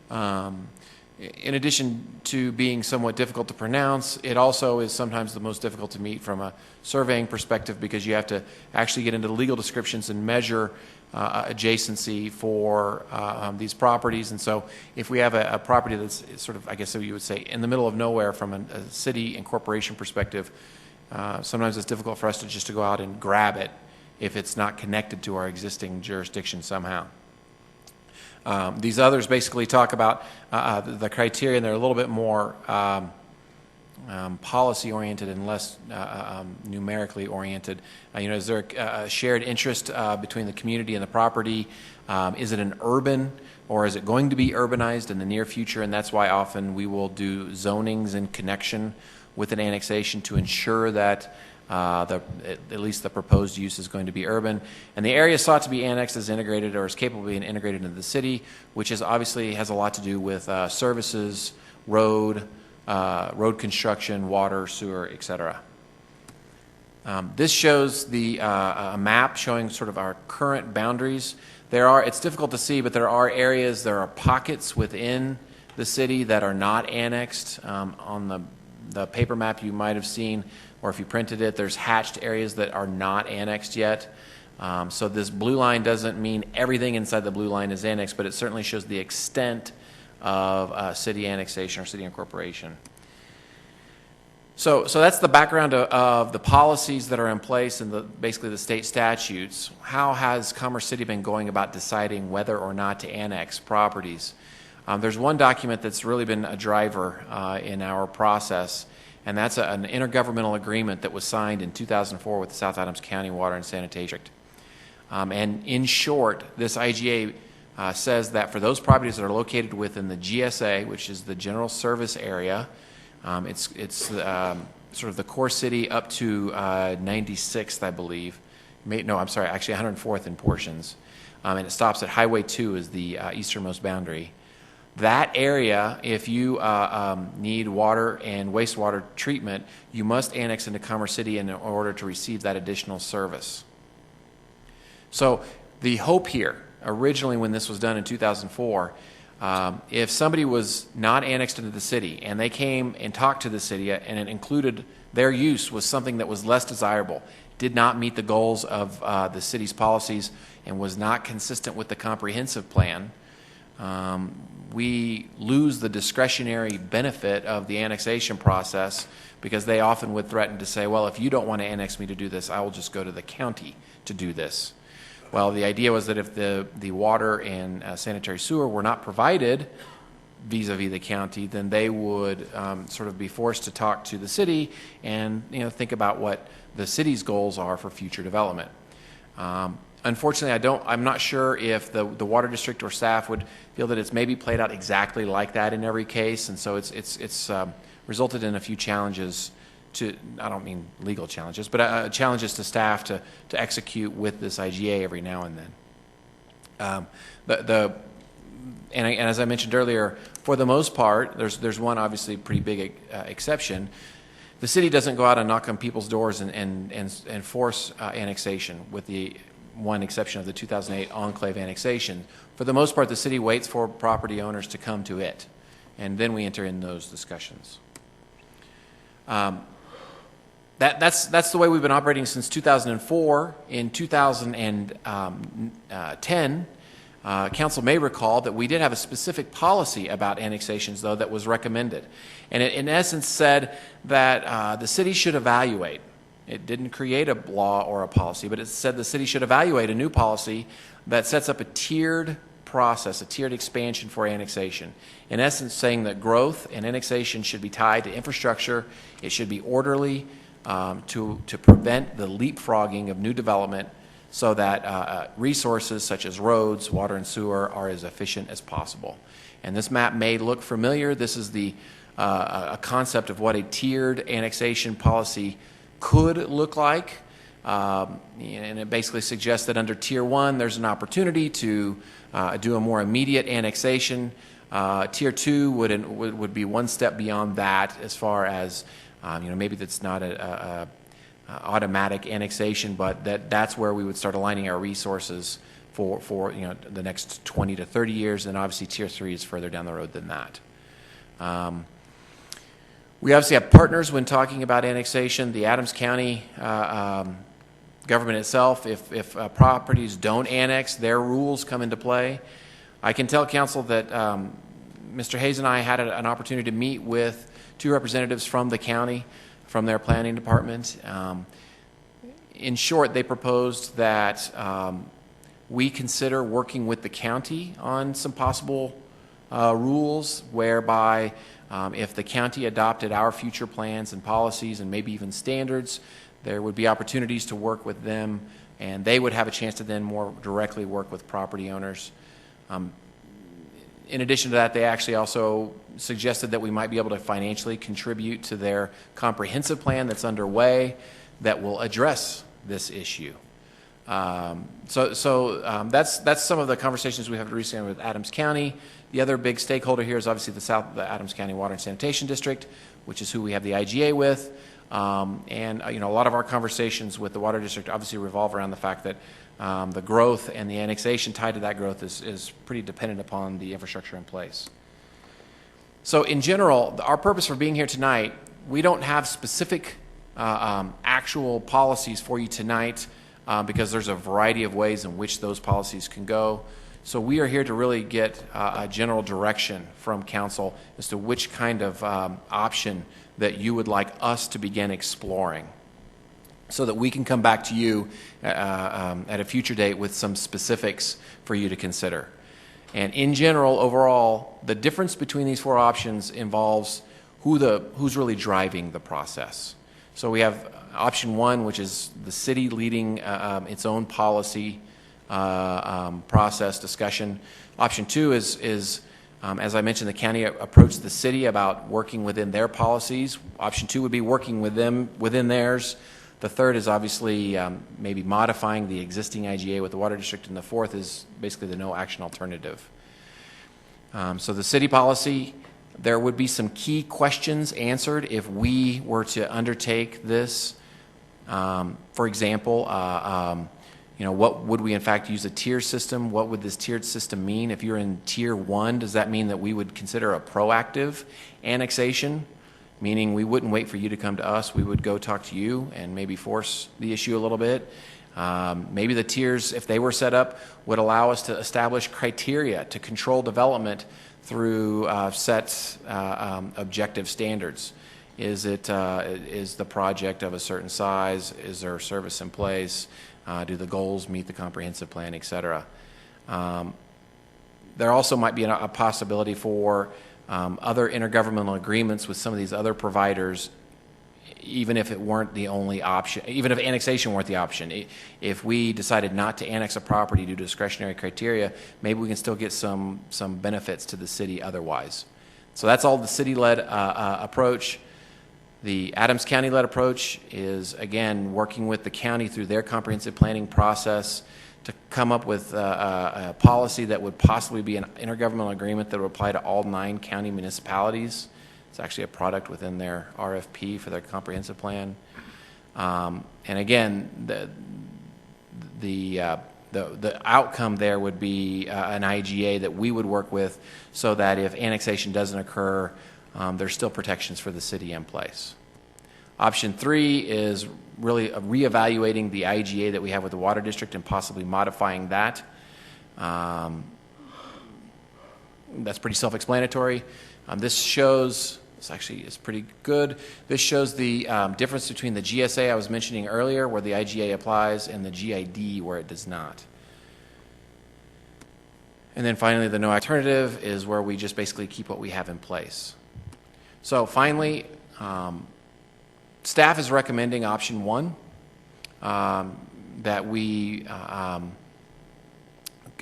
In addition to being somewhat difficult to pronounce, it also is sometimes the most difficult to meet from a surveying perspective, because you have to actually get into the legal descriptions and measure adjacency for these properties. And so if we have a property that's sort of, I guess you would say, in the middle of nowhere from a city and corporation perspective, sometimes it's difficult for us to go out and grab it if it's not connected to our existing jurisdiction somehow. These others basically talk about the criteria, and they're a little bit more policy-oriented and less numerically oriented. Is there a shared interest between the community and the property? Is it an urban, or is it going to be urbanized in the near future? And that's why often we will do zonings in connection with an annexation to ensure that at least the proposed use is going to be urban. And the area sought to be annexed is integrated or is capable of being integrated into the city, which is obviously has a lot to do with services, road construction, water, sewer, etc. This shows the a map showing sort of our current boundaries. It's difficult to see, but there are areas, there are pockets within the city that are not annexed. On the paper map you might have seen, or if you printed it, there's hatched areas that are not annexed yet. So this blue line doesn't mean everything inside the blue line is annexed, but it certainly shows the extent of city annexation or city incorporation. So that's the background of the policies that are in place and basically the state statutes. How has Commerce City been going about deciding whether or not to annex properties? There's one document that's really been a driver in our process, and that's an intergovernmental agreement that was signed in 2004 with the South Adams County Water and Sanitation District. And in short, this IGA says that for those properties that are located within the GSA, which is the General Service Area, it's sort of the core city up to 96th, I believe. Actually 104th in portions. And it stops at Highway 2 is the easternmost boundary. That area, if you need water and wastewater treatment, you must annex into Commerce City in order to receive that additional service. So the hope here, originally when this was done in 2004, if somebody was not annexed into the city and they came and talked to the city and it included their use was something that was less desirable, did not meet the goals of the city's policies, and was not consistent with the comprehensive plan, we lose the discretionary benefit of the annexation process, because they often would threaten to say, well, if you don't want to annex me to do this, I will just go to the county to do this. Well, the idea was that if the water and sanitary sewer were not provided vis-a-vis the county, then they would sort of be forced to talk to the city and think about what the city's goals are for future development. Unfortunately, I'm not sure if the water district or staff would feel that it's maybe played out exactly like that in every case, and so it's resulted in a few challenges. I don't mean legal challenges, but challenges to staff to execute with this IGA every now and then. And as I mentioned earlier, for the most part, there's one obviously pretty big exception. The city doesn't go out and knock on people's doors and force annexation, with the one exception of the 2008 enclave annexation. For the most part, the city waits for property owners to come to it, and then we enter in those discussions. That's the way we've been operating since 2004. In 2010, Council may recall that we did have a specific policy about annexations, though, that was recommended. And it, in essence, said that the city should evaluate. It didn't create a law or a policy, but it said the city should evaluate a new policy that sets up a tiered process, a tiered expansion for annexation. In essence, saying that growth and annexation should be tied to infrastructure. It should be orderly to prevent the leapfrogging of new development, so that resources such as roads, water, and sewer are as efficient as possible. And this map may look familiar. This is a concept of what a tiered annexation policy could look like. And it basically suggests that under Tier 1, there's an opportunity to do a more immediate annexation. Tier 2 would be one step beyond that, as far as maybe that's not a automatic annexation, but that's where we would start aligning our resources for the next 20 to 30 years. And obviously Tier 3 is further down the road than that. We obviously have partners when talking about annexation. The Adams County government itself, if properties don't annex, their rules come into play. I can tell council that Mr. Hayes and I had an opportunity to meet with two representatives from the county, from their planning department. In short, they proposed that we consider working with the county on some possible rules whereby if the county adopted our future plans and policies and maybe even standards, there would be opportunities to work with them, and they would have a chance to then more directly work with property owners. In addition to that, they actually also suggested that we might be able to financially contribute to their comprehensive plan that's underway that will address this issue. That's some of the conversations we have recently with Adams County. The other big stakeholder here is obviously the Adams County Water and Sanitation District, which is who we have the IGA with. A lot of our conversations with the Water District obviously revolve around the fact that the growth and the annexation tied to that growth is pretty dependent upon the infrastructure in place. So in general, our purpose for being here tonight, we don't have specific actual policies for you tonight because there's a variety of ways in which those policies can go. So we are here to really get a general direction from council as to which kind of option that you would like us to begin exploring, so that we can come back to you at a future date with some specifics for you to consider. And in general, overall, the difference between these four options involves who's really driving the process. So we have option one, which is the city leading its own policy process discussion. Option two is as I mentioned, the county approached the city about working within their policies. Option two would be working with them within theirs. The third is obviously maybe modifying the existing IGA with the Water District, and the fourth is basically the no action alternative. So the city policy, there would be some key questions answered if we were to undertake this. For example, what would we in fact use a tier system? What would this tiered system mean? If you're in tier 1, does that mean that we would consider a proactive annexation? Meaning we wouldn't wait for you to come to us, we would go talk to you and maybe force the issue a little bit. Maybe the tiers, if they were set up, would allow us to establish criteria to control development through set objective standards. Is the project of a certain size? Is there service in place? Do the goals meet the comprehensive plan, et cetera? There also might be a possibility for other intergovernmental agreements with some of these other providers, even if it weren't the only option, even if annexation weren't the option. If we decided not to annex a property due to discretionary criteria, maybe we can still get some benefits to the city otherwise. So that's all the city-led approach. The Adams County-led approach is, again, working with the county through their comprehensive planning process to come up with a policy that would possibly be an intergovernmental agreement that would apply to all 9 county municipalities. It's actually a product within their RFP for their comprehensive plan. And again, the outcome there would be an IGA that we would work with so that if annexation doesn't occur, there's still protections for the city in place. Option 3 is really reevaluating the IGA that we have with the Water District and possibly modifying that. That's pretty self-explanatory. This shows, this actually is pretty good. This shows the difference between the GSA I was mentioning earlier, where the IGA applies, and the GID, where it does not. And then finally, the no alternative is where we just basically keep what we have in place. So finally, staff is recommending option 1, that we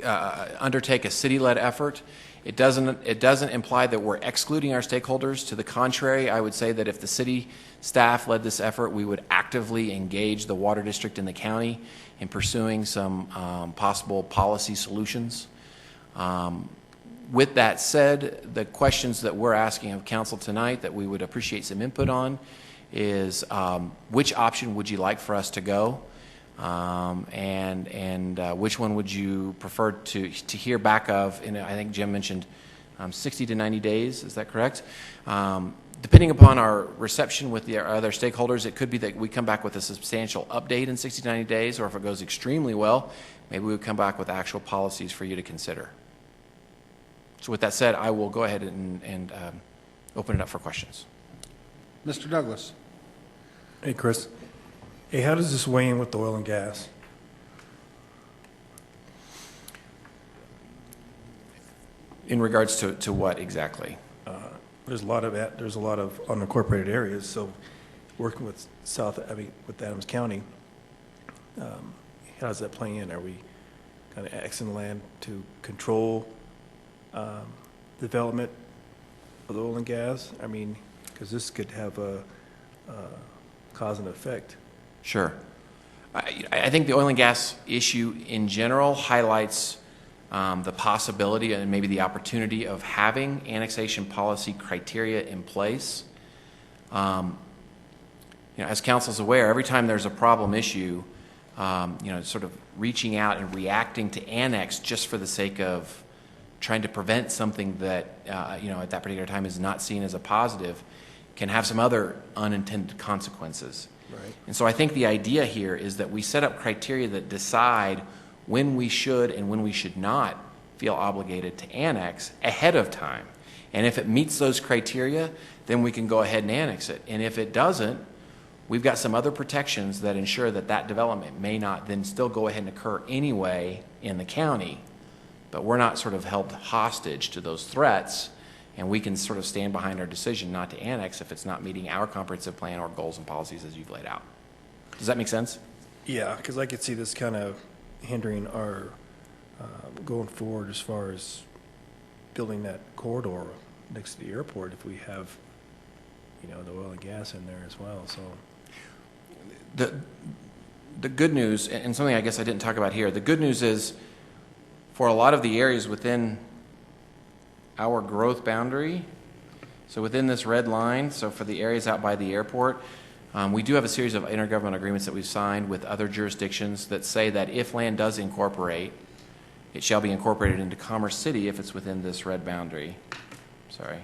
undertake a city-led effort. It doesn't imply that we're excluding our stakeholders. To the contrary, I would say that if the city staff led this effort, we would actively engage the Water District and the county in pursuing some possible policy solutions. With that said, the questions that we're asking of council tonight that we would appreciate some input on is which option would you like for us to go, and which one would you prefer to hear back of? And I think Jim mentioned 60 to 90 days. Is that correct? Depending upon our reception with the other stakeholders, it could be that we come back with a substantial update in 60 to 90 days, or if it goes extremely well, maybe we would come back with actual policies for you to consider. So with that said, I will go ahead and open it up for questions. Mr. Douglas. Hey, Chris. Hey, how does this weigh in with the oil and gas? In regards to what exactly? There's a lot of unincorporated areas, so working with with Adams County, how does that play in? Are we kind of axing land to control development of the oil and gas? I mean, because this could have a cause and effect. Sure. I think the oil and gas issue in general highlights the possibility and maybe the opportunity of having annexation policy criteria in place. As council's aware, every time there's a problem issue, sort of reaching out and reacting to annex just for the sake of trying to prevent something that, at that particular time is not seen as a positive can have some other unintended consequences. Right. And so I think the idea here is that we set up criteria that decide when we should and when we should not feel obligated to annex ahead of time. And if it meets those criteria, then we can go ahead and annex it. And if it doesn't, we've got some other protections that ensure that that development may not then still go ahead and occur anyway in the county. But we're not sort of held hostage to those threats, and we can sort of stand behind our decision not to annex if it's not meeting our comprehensive plan or goals and policies as you've laid out. Does that make sense? Yeah, because I could see this kind of hindering our going forward as far as building that corridor next to the airport if we have, the oil and gas in there as well. So the good news, and something I guess I didn't talk about here, the good news is for a lot of the areas within our growth boundary, so within this red line, so for the areas out by the airport, we do have a series of intergovernmental agreements that we've signed with other jurisdictions that say that if land does incorporate, it shall be incorporated into Commerce City if it's within this red boundary. Sorry.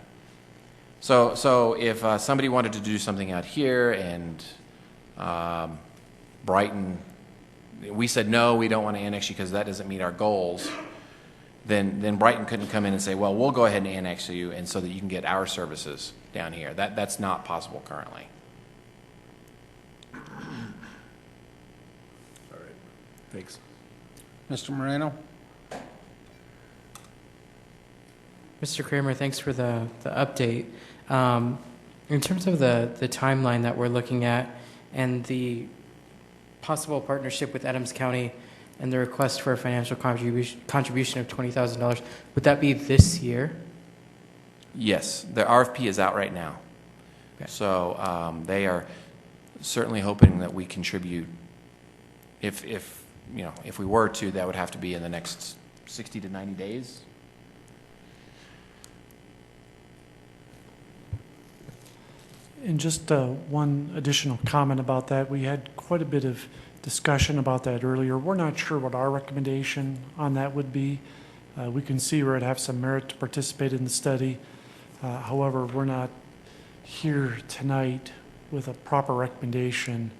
So if somebody wanted to do something out here and Brighton, we said, no, we don't want to annex you because that doesn't meet our goals, then Brighton couldn't come in and say, well, we'll go ahead and annex you and so that you can get our services down here. That's not possible currently. all right, thanks. Mr. Moreno? Mr. Kramer, thanks for the update. In terms of the timeline that we're looking at and the possible partnership with Adams County and the request for a financial contribution of $20,000, would that be this year? Yes, the RFP is out right now. Okay. So they are certainly hoping that we contribute. If we were to, that would have to be in the next 60 to 90 days. And just one additional comment about that. We had quite a bit of discussion about that earlier. We're not sure what our recommendation on that would be. We can see where it'd have some merit to participate in the study. However, we're not here tonight with a proper recommendation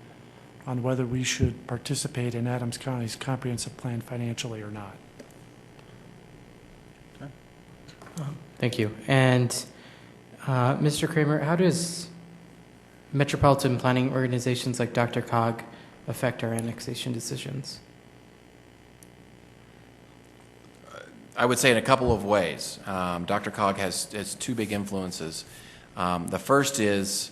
on whether we should participate in Adams County's comprehensive plan financially or not. Okay. Thank you. And Mr. Kramer, how does metropolitan planning organizations like DRCOG affect our annexation decisions? I would say in a couple of ways. DRCOG has two big influences. The first is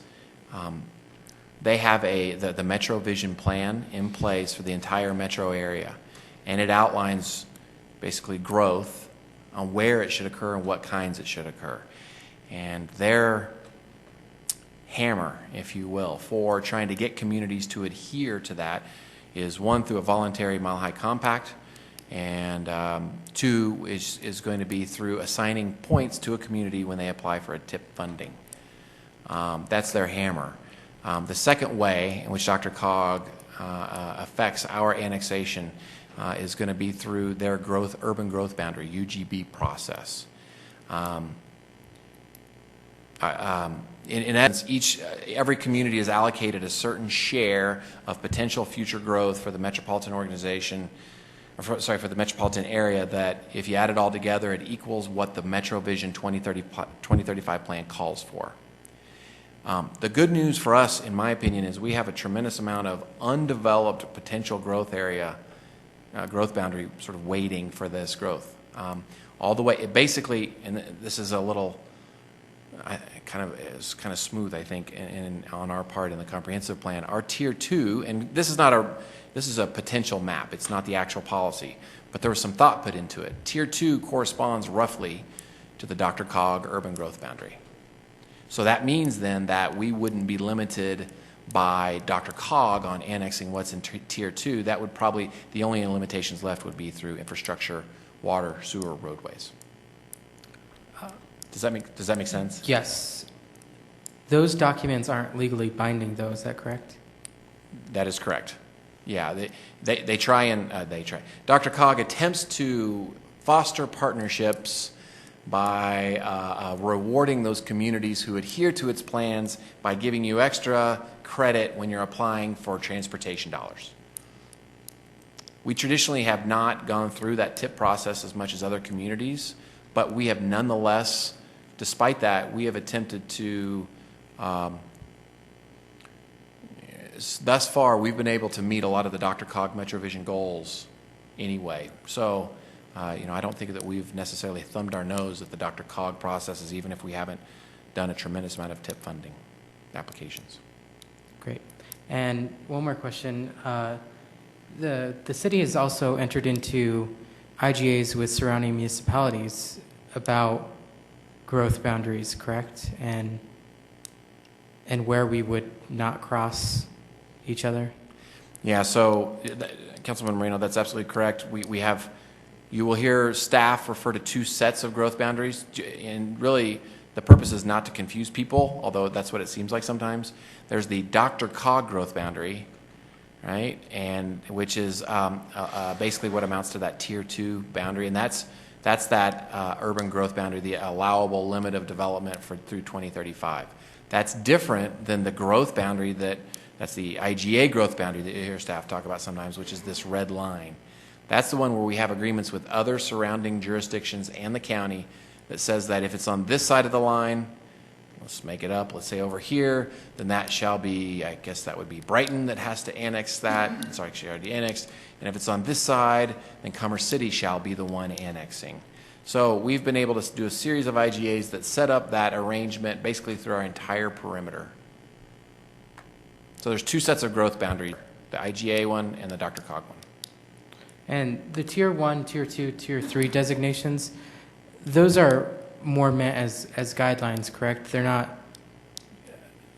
they have the Metro Vision Plan in place for the entire metro area, and it outlines basically growth on where it should occur and what kinds it should occur. And their hammer, if you will, for trying to get communities to adhere to that is one, through a voluntary Mile High Compact, and two is going to be through assigning points to a community when they apply for a TIP funding. That's their hammer. The second way in which DRCOG affects our annexation is going to be through their urban growth boundary, UGB process. In essence, every community is allocated a certain share of potential future growth for the metropolitan organization, for the metropolitan area, that if you add it all together, it equals what the Metro Vision 2035 plan calls for. The good news for us, in my opinion, is we have a tremendous amount of undeveloped potential growth area, growth boundary sort of waiting for this growth. all the way, basically, and this is a little, kind of smooth, I think, on our part in the comprehensive plan. Our Tier 2, and this is a potential map. It's not the actual policy, but there was some thought put into it. Tier 2 corresponds roughly to the DRCOG urban growth boundary. So that means then that we wouldn't be limited by DRCOG on annexing what's in Tier 2. That would probably, the only limitations left would be through infrastructure, water, sewer, roadways. Does that make sense? Yes. Those documents aren't legally binding, though. Is that correct? That is correct. Yeah, they try. DRCOG attempts to foster partnerships by rewarding those communities who adhere to its plans by giving you extra credit when you're applying for transportation dollars. We traditionally have not gone through that TIP process as much as other communities, but we have nonetheless, despite that, we have attempted to, thus far, we've been able to meet a lot of the DRCOG MetroVision goals anyway. So, I don't think that we've necessarily thumbed our nose at the DRCOG processes, even if we haven't done a tremendous amount of TIP funding applications. Great. And one more question. The city has also entered into IGAs with surrounding municipalities about growth boundaries, correct? And where we would not cross each other? Yeah, so Councilman Moreno, that's absolutely correct. We have, you will hear staff refer to two sets of growth boundaries, and really the purpose is not to confuse people, although that's what it seems like sometimes. There's the DRCOG growth boundary, right, and which is basically what amounts to that Tier 2 boundary, and that's that urban growth boundary, the allowable limit of development through 2035. That's different than the growth boundary that's the IGA growth boundary that you hear staff talk about sometimes, which is this red line. That's the one where we have agreements with other surrounding jurisdictions and the county that says that if it's on this side of the line, let's make it up, let's say over here, then that shall be, I guess that would be Brighton that has to annex that. It's actually already annexed. And if it's on this side, then Commerce City shall be the one annexing. So we've been able to do a series of IGAs that set up that arrangement basically through our entire perimeter. So there's two sets of growth boundary, the IGA one and the DRCOG one. And the Tier 1, Tier 2, Tier 3 designations, those are more meant as guidelines, correct? They're not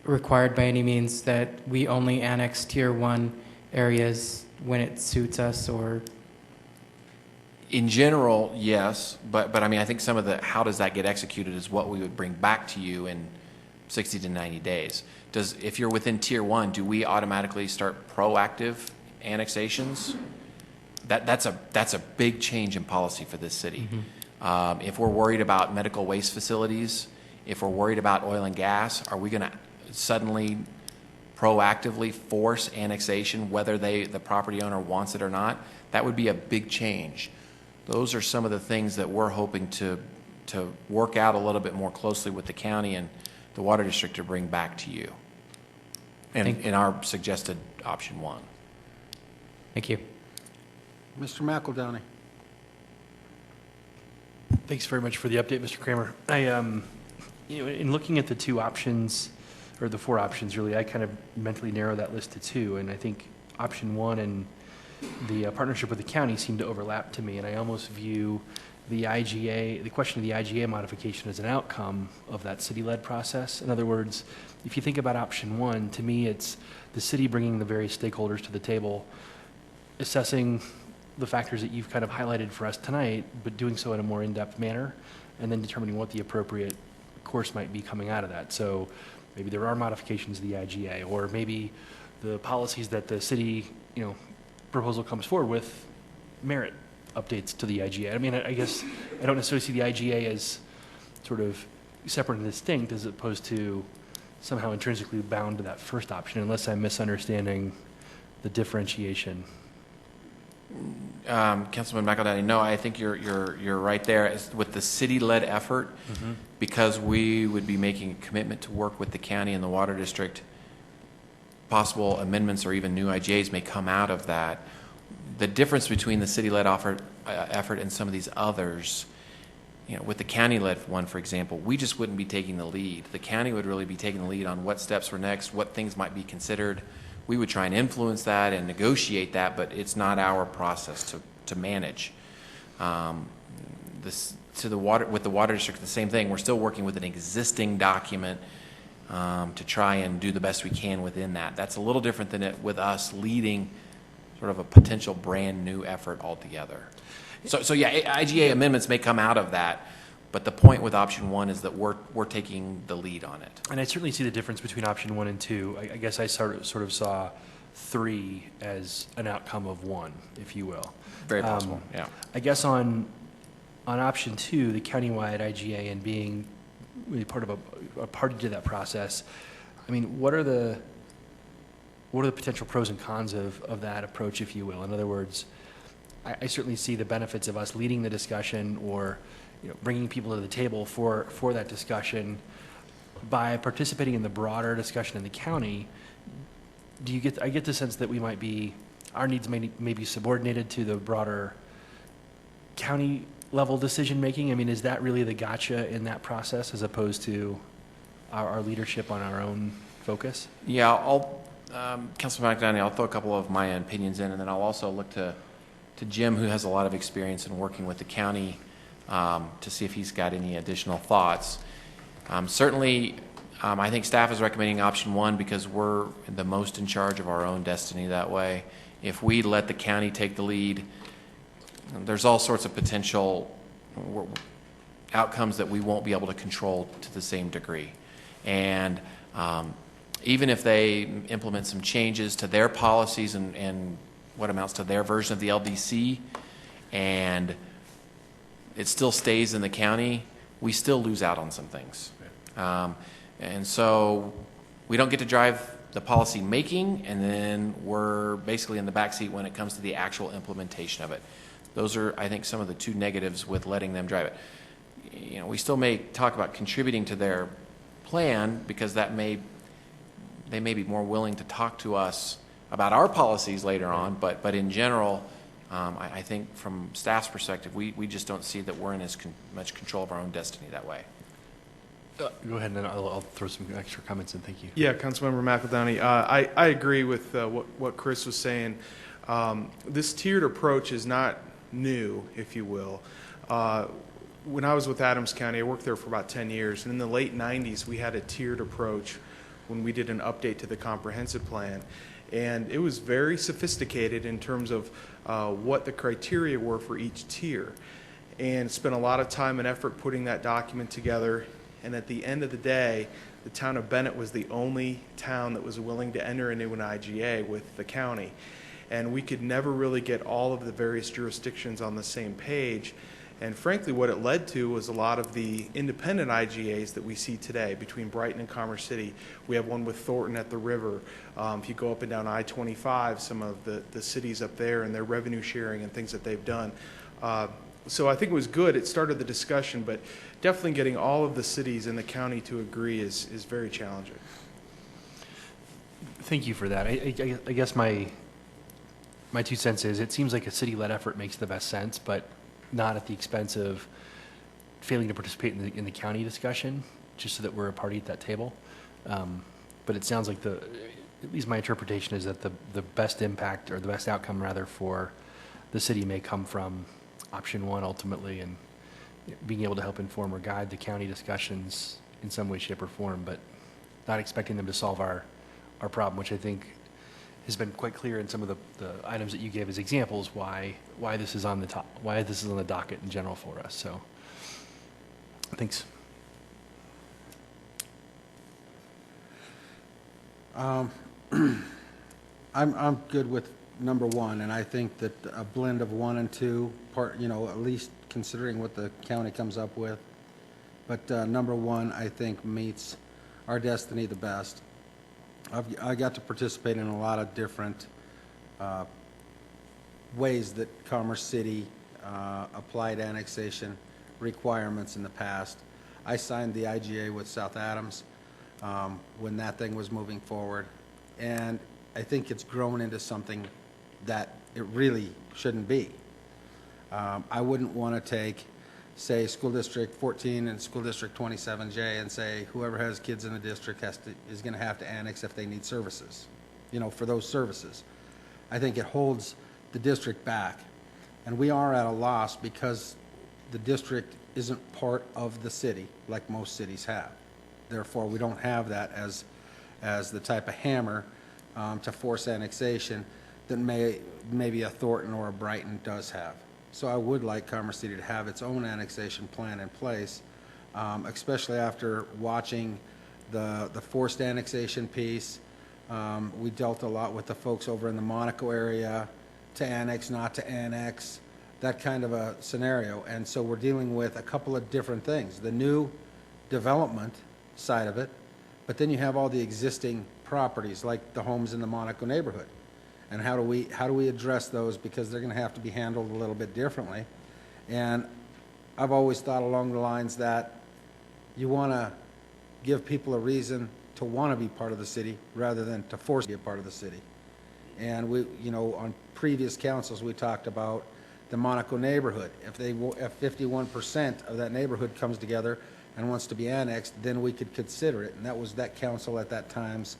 required by any means that we only annex Tier 1 areas when it suits us, or? In general, yes, but I mean, I think some of the how does that get executed is what we would bring back to you in 60 to 90 days. If you're within Tier 1, do we automatically start proactive annexations? That's a big change in policy for this city. Mm-hmm. If we're worried about medical waste facilities, if we're worried about oil and gas, are we going to suddenly proactively force annexation, whether the property owner wants it or not? That would be a big change. Those are some of the things that we're hoping to work out a little bit more closely with the county and the water district to bring back to you in our suggested option 1. Thank you. Mr. McEldowney. Thanks very much for the update, Mr. Kramer. In looking at the two options, or the four options really, I kind of mentally narrow that list to two, and I think option 1 and the partnership with the county seem to overlap to me, and I almost view the question of the IGA modification as an outcome of that city-led process. In other words, if you think about option 1, to me it's the city bringing the various stakeholders to the table, assessing the factors that you've kind of highlighted for us tonight, but doing so in a more in-depth manner, and then determining what the appropriate course might be coming out of that. So maybe there are modifications to the IGA, or maybe the policies that the city, proposal comes forward with merit updates to the IGA. I mean, I guess I don't necessarily see the IGA as sort of separate and distinct as opposed to somehow intrinsically bound to that first option, unless I'm misunderstanding the differentiation. Councilman McEldowney, no, I think you're right there. With the city-led effort, mm-hmm. because we would be making a commitment to work with the county and the water district, possible amendments or even new IGAs may come out of that. the difference between the city-led effort and some of these others, with the county-led one, for example, we just wouldn't be taking the lead. The county would really be taking the lead on what steps were next, what things might be considered. We would try and influence that and negotiate that, but it's not our process to manage. With the water district, the same thing. We're still working with an existing document to try and do the best we can within that. That's a little different than with us leading sort of a potential brand new effort altogether. So yeah, IGA amendments may come out of that, but the point with option one is that we're taking the lead on it. And I certainly see the difference between option 1 and 2. I guess I sort of saw 3 as an outcome of 1, if you will. Very possible, yeah. I guess on option 2, the countywide IGA and being really part of a party to that process, I mean, what are the potential pros and cons of that approach, if you will? In other words, I certainly see the benefits of us leading the discussion or bringing people to the table for that discussion. By participating in the broader discussion in the county, I get the sense that our needs may be subordinated to the broader county level decision making. I mean, is that really the gotcha in that process as opposed to our leadership on our own focus? Yeah, Councilman McDonough, I'll throw a couple of my opinions in, and then I'll also look to Jim, who has a lot of experience in working with the county, to see if he's got any additional thoughts. Certainly, I think staff is recommending option 1 because we're the most in charge of our own destiny that way. If we let the county take the lead, there's all sorts of potential outcomes that we won't be able to control to the same degree. And even if they implement some changes to their policies and what amounts to their version of the LDC, and it still stays in the county, we still lose out on some things. And so we don't get to drive the policy making, and then we're basically in the backseat when it comes to the actual implementation of it. Those are, I think, some of the 2 negatives with letting them drive it. We still may talk about contributing to their plan because they may be more willing to talk to us about our policies later on, but in general, I think from staff's perspective, we just don't see that we're in as much control of our own destiny that way. Go ahead, and then I'll throw some extra comments in. Thank you. Yeah, Councilmember McEldowney, I agree with what Chris was saying. This tiered approach is not new, if you will. When I was with Adams County, I worked there for about 10 years, and in the late 90s, we had a tiered approach when we did an update to the comprehensive plan. And it was very sophisticated in terms of what the criteria were for each tier. And spent a lot of time and effort putting that document together. And at the end of the day, the town of Bennett was the only town that was willing to enter into an IGA with the county. And we could never really get all of the various jurisdictions on the same page. And frankly, what it led to was a lot of the independent IGAs that we see today between Brighton and Commerce City. We have one with Thornton at the river. If you go up and down I-25, some of the cities up there and their revenue sharing and things that they've done. So I think it was good. It started the discussion, but definitely getting all of the cities in the county to agree is very challenging. Thank you for that. I guess my 2 cents is it seems like a city-led effort makes the best sense, but not at the expense of failing to participate in the county discussion, just so that we're a party at that table. But it sounds like at least my interpretation is that the best impact, or the best outcome rather, for the city may come from option 1 ultimately, and being able to help inform or guide the county discussions in some way, shape, or form, but not expecting them to solve our problem, which I think has been quite clear in some of the items that you gave as examples why this is on the docket in general for us. So, thanks. I'm good with number 1, and I think that a blend of 1 and 2, at least considering what the county comes up with. But number 1, I think, meets our destiny the best. I got to participate in a lot of different ways that Commerce City applied annexation requirements in the past. I signed the IGA with South Adams when that thing was moving forward, and I think it's grown into something that it really shouldn't be. I wouldn't want to take, say, School District 14 and School District 27J and say whoever has kids in the district is going to have to annex if they need services, for those services. I think it holds the district back. And we are at a loss because the district isn't part of the city like most cities have. Therefore, we don't have that as the type of hammer to force annexation that maybe a Thornton or a Brighton does have. So I would like Commerce City to have its own annexation plan in place, especially after watching the forced annexation piece. We dealt a lot with the folks over in the Monaco area, to annex, not to annex, that kind of a scenario. And so we're dealing with a couple of different things. The new development side of it, but then you have all the existing properties like the homes in the Monaco neighborhood. And how do we address those, because they're going to have to be handled a little bit differently. And I've always thought along the lines that you want to give people a reason to want to be part of the city rather than to force to be a part of the city. And we, on previous councils, we talked about the Monaco neighborhood. If 51% of that neighborhood comes together and wants to be annexed, then we could consider it. And that was that council at that time's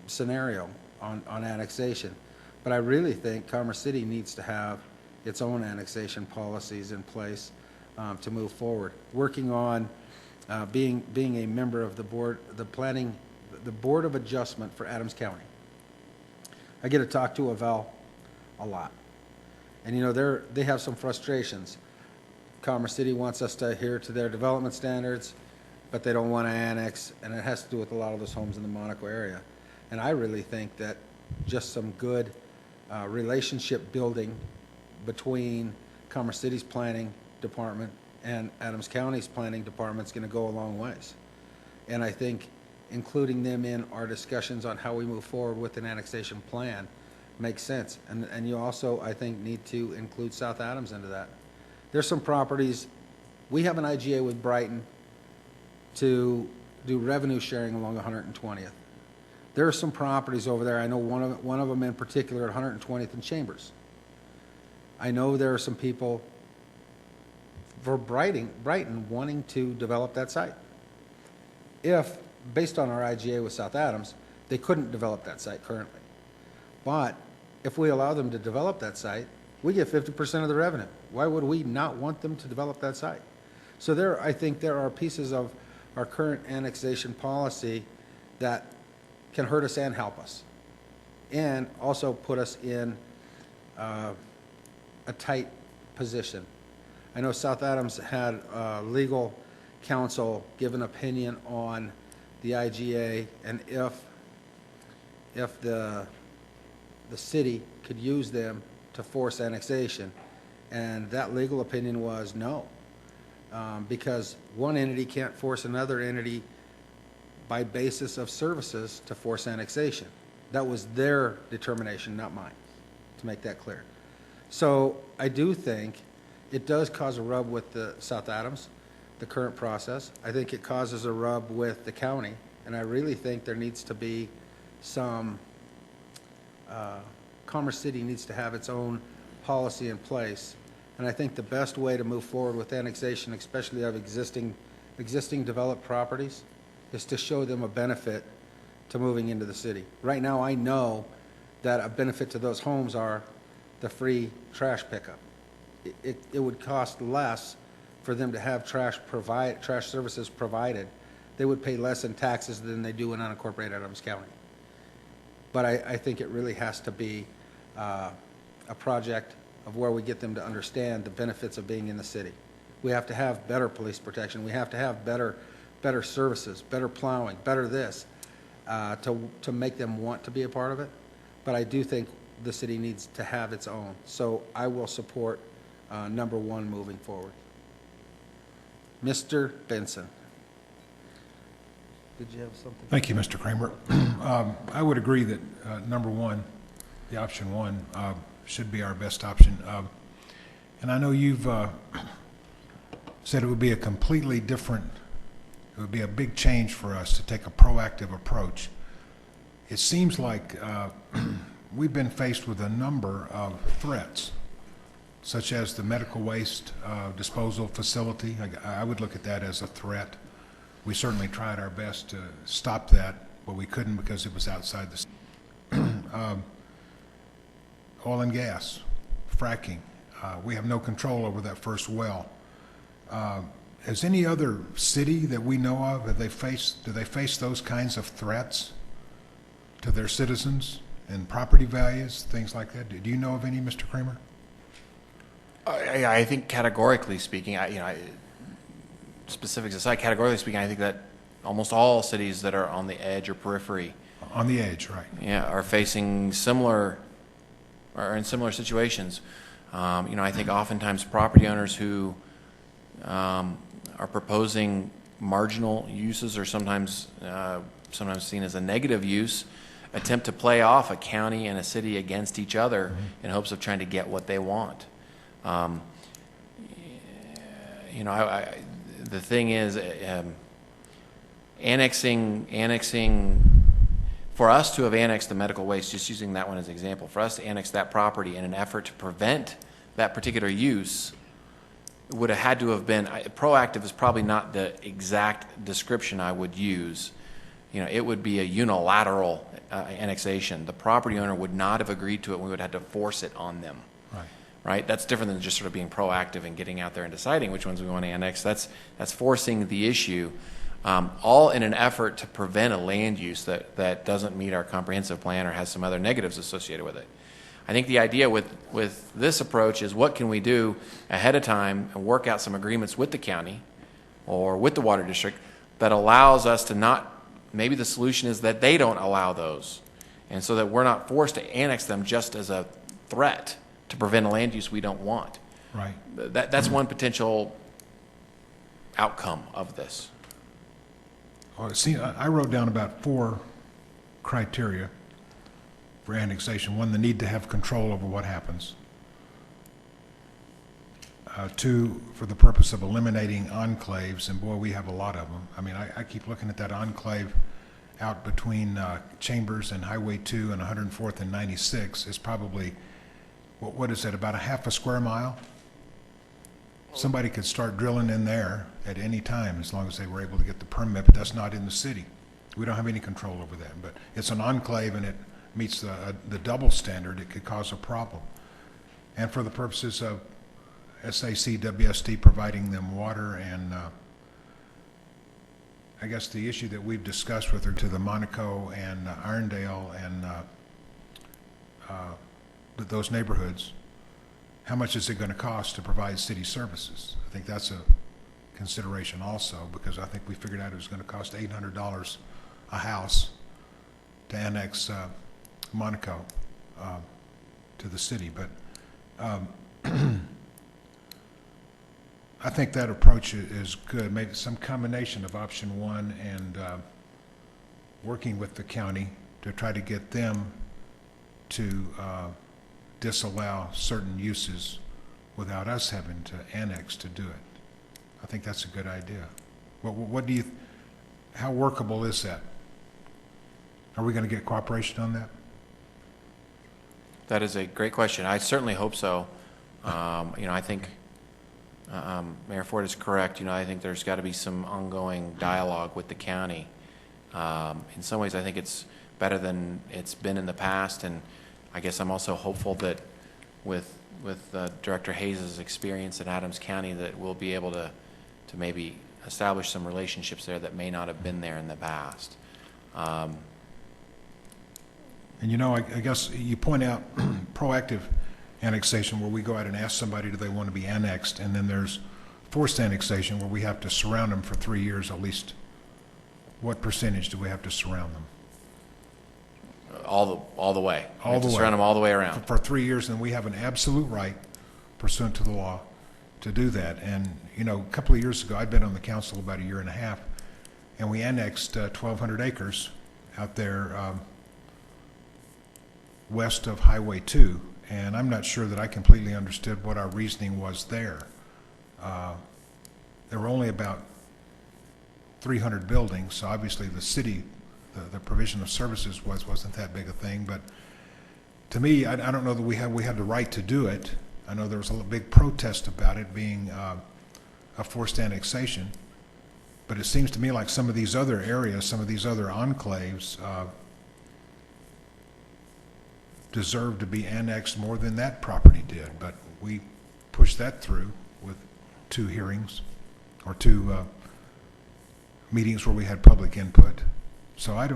scenario on annexation. But I really think Commerce City needs to have its own annexation policies in place to move forward. Working on being a member of the board, the Board of Adjustment for Adams County. I get to talk to Avel a lot. And they have some frustrations. Commerce City wants us to adhere to their development standards, but they don't want to annex, and it has to do with a lot of those homes in the Monaco area. And I really think that just some good relationship building between Commerce City's planning department and Adams County's planning department is going to go a long ways. And I think including them in our discussions on how we move forward with an annexation plan makes sense. And you also, I think, need to include South Adams into that. There's some properties, we have an IGA with Brighton to do revenue sharing along 120th. There are some properties over there, I know one of them in particular at 120th and Chambers. I know there are some people for Brighton wanting to develop that site. If, based on our IGA with South Adams, they couldn't develop that site currently. But if we allow them to develop that site, we get 50% of the revenue. Why would we not want them to develop that site? So I think there are pieces of our current annexation policy that can hurt us and help us, and also put us in a tight position. I know South Adams had legal counsel give an opinion on the IGA, and if the city could use them to force annexation, and that legal opinion was no, because one entity can't force another entity by basis of services to force annexation. That was their determination, not mine, to make that clear. So I do think it does cause a rub with the South Adams, the current process. I think it causes a rub with the county, and I really think there needs to be some, Commerce City needs to have its own policy in place. And I think the best way to move forward with annexation, especially of existing developed properties, is to show them a benefit to moving into the city. Right now, I know that a benefit to those homes are the free trash pickup. It would cost less for them to have trash services provided. They would pay less in taxes than they do in unincorporated Adams County. But I think it really has to be a project of where we get them to understand the benefits of being in the city. We have to have better police protection. We have to have better services, better plowing, better this, to make them want to be a part of it. But I do think the city needs to have its own. So I will support number one moving forward. Mr. Benson. Did you have something? Thank you, Mr. Kramer. I would agree that number one, the option one, should be our best option. And I know you've said it would be a completely different, it would be a big change for us to take a proactive approach. It seems like we've been faced with a number of threats, such as the medical waste disposal facility. I would look at that as a threat. We certainly tried our best to stop that, but we couldn't because it was outside the oil and gas, fracking. We have no control over that first well. Has any other city that we know of, do they face those kinds of threats to their citizens and property values, things like that? Do you know of any, Mr. Kramer? I think categorically speaking, specifics aside, categorically speaking, I think that almost all cities that are on the edge or periphery. On the edge, right. Yeah, are facing similar, or in similar situations. I think oftentimes property owners who are proposing marginal uses or sometimes seen as a negative use attempt to play off a county and a city against each other in hopes of trying to get what they want. The thing is, annexing, for us to have annexed the medical waste, just using that one as an example, for us to annex that property in an effort to prevent that particular use would have had to have been, proactive is probably not the exact description I would use. It would be a unilateral annexation. The property owner would not have agreed to it. We would have had to force it on them. Right? That's different than just sort of being proactive and getting out there and deciding which ones we want to annex. That's forcing the issue, all in an effort to prevent a land use that doesn't meet our comprehensive plan or has some other negatives associated with it. I think the idea with this approach is what can we do ahead of time and work out some agreements with the county or with the water district that allows us to not, maybe the solution is that they don't allow those, and so that we're not forced to annex them just as a threat to prevent a land use we don't want. Right. That's one potential outcome of this. Well, see, I wrote down about 4 criteria for annexation. 1, the need to have control over what happens. 2, for the purpose of eliminating enclaves, and boy, we have a lot of them. I mean, I keep looking at that enclave out between Chambers and Highway 2 and 104th and 96 is probably, what is that, about a half a square mile? Somebody could start drilling in there at any time as long as they were able to get the permit, but that's not in the city. We don't have any control over that, but it's an enclave and it meets the double standard. It could cause a problem. And for the purposes of SAC, WSD providing them water, and I guess the issue that we've discussed with her to the Monaco and Irondale and those neighborhoods, how much is it going to cost to provide city services? I think that's a consideration also, because I think we figured out it was going to cost $800 a house to annex Monaco to the city. But I think that approach is good. Maybe some combination of option 1 and working with the county to try to get them to disallow certain uses without us having to annex to do it. I think that's a good idea. What do you, how workable is that? Are we going to get cooperation on that? That is a great question. I certainly hope so. I think Mayor Ford is correct. I think there's got to be some ongoing dialogue with the county. In some ways, I think it's better than it's been in the past, and I guess I'm also hopeful that with Director Hayes' experience in Adams County that we'll be able to maybe establish some relationships there that may not have been there in the past. And I guess you point out proactive annexation where we go out and ask somebody do they want to be annexed, and then there's forced annexation where we have to surround them for 3 years at least. What percentage do we have to surround them? All the way. All the way. Surround them all the way around. For 3 years, and we have an absolute right, pursuant to the law, to do that. And, a couple of years ago, I'd been on the council about 1.5 years, and we annexed 1,200 acres out there west of Highway 2. And I'm not sure that I completely understood what our reasoning was there. There were only about 300 buildings, so obviously the city, the provision of services wasn't that big a thing, but to me, I don't know that we had the right to do it. I know there was a big protest about it being a forced annexation, but it seems to me like some of these other areas, some of these other enclaves deserve to be annexed more than that property did, but we pushed that through with 2 hearings or 2 meetings where we had public input. So I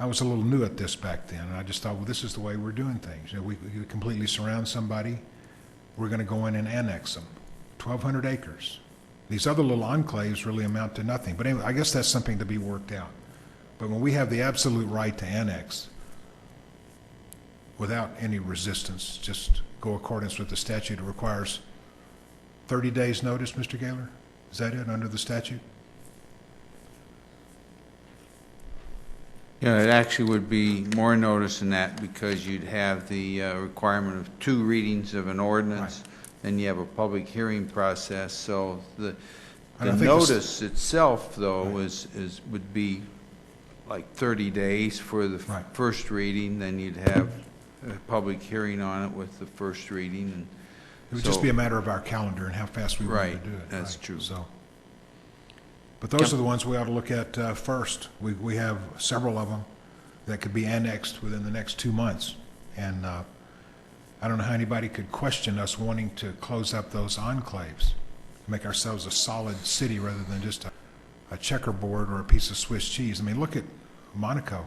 was a little new at this back then, and I just thought, well, this is the way we're doing things. You know, we completely surround somebody, we're going to go in and annex them. 1,200 acres. These other little enclaves really amount to nothing. But anyway, I guess that's something to be worked out. But when we have the absolute right to annex without any resistance, just go accordance with the statute, it requires 30 days notice, Mr. Gaylor? Is that it, under the statute? Yeah, it actually would be more notice than that because you'd have the requirement of 2 readings of an ordinance. Right. Then you have a public hearing process. So the notice itself, though, would be like 30 days for the first reading. Then you'd have a public hearing on it with the first reading. And it would just be a matter of our calendar and how fast we want to do it. That's true. So. But those are the ones we ought to look at first. We have several of them that could be annexed within the next 2 months. And I don't know how anybody could question us wanting to close up those enclaves, make ourselves a solid city rather than just a checkerboard or a piece of Swiss cheese. I mean, look at Monaco.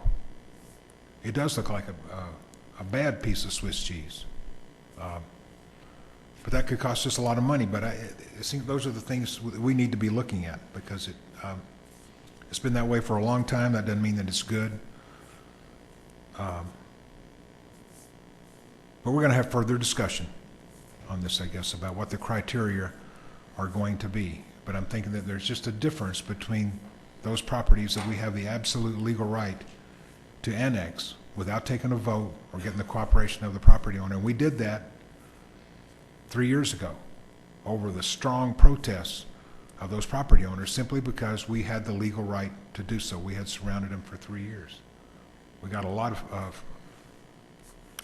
It does look like a bad piece of Swiss cheese. But that could cost us a lot of money. But I think those are the things we need to be looking at because it's been that way for a long time. That doesn't mean that it's good. But we're going to have further discussion on this, I guess, about what the criteria are going to be. But I'm thinking that there's just a difference between those properties that we have the absolute legal right to annex without taking a vote or getting the cooperation of the property owner. And we did that 3 years ago over the strong protests of those property owners simply because we had the legal right to do so. We had surrounded them for 3 years. We got a lot of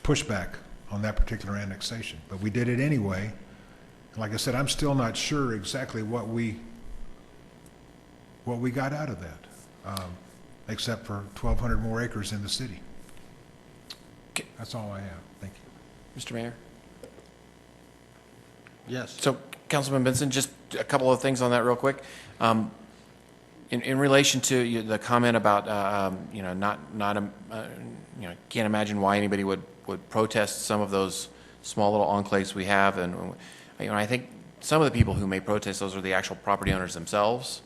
pushback on that particular annexation, but we did it anyway. And like I said, I'm still not sure exactly what we got out of that, except for 1,200 more acres in the city. That's all I have. Thank you. Mr. Mayor? Yes. So, Councilman Benson, just a couple of things on that real quick. In relation to the comment about, can't imagine why anybody would protest some of those small little enclaves we have. And, I think some of the people who may protest those are the actual property owners themselves.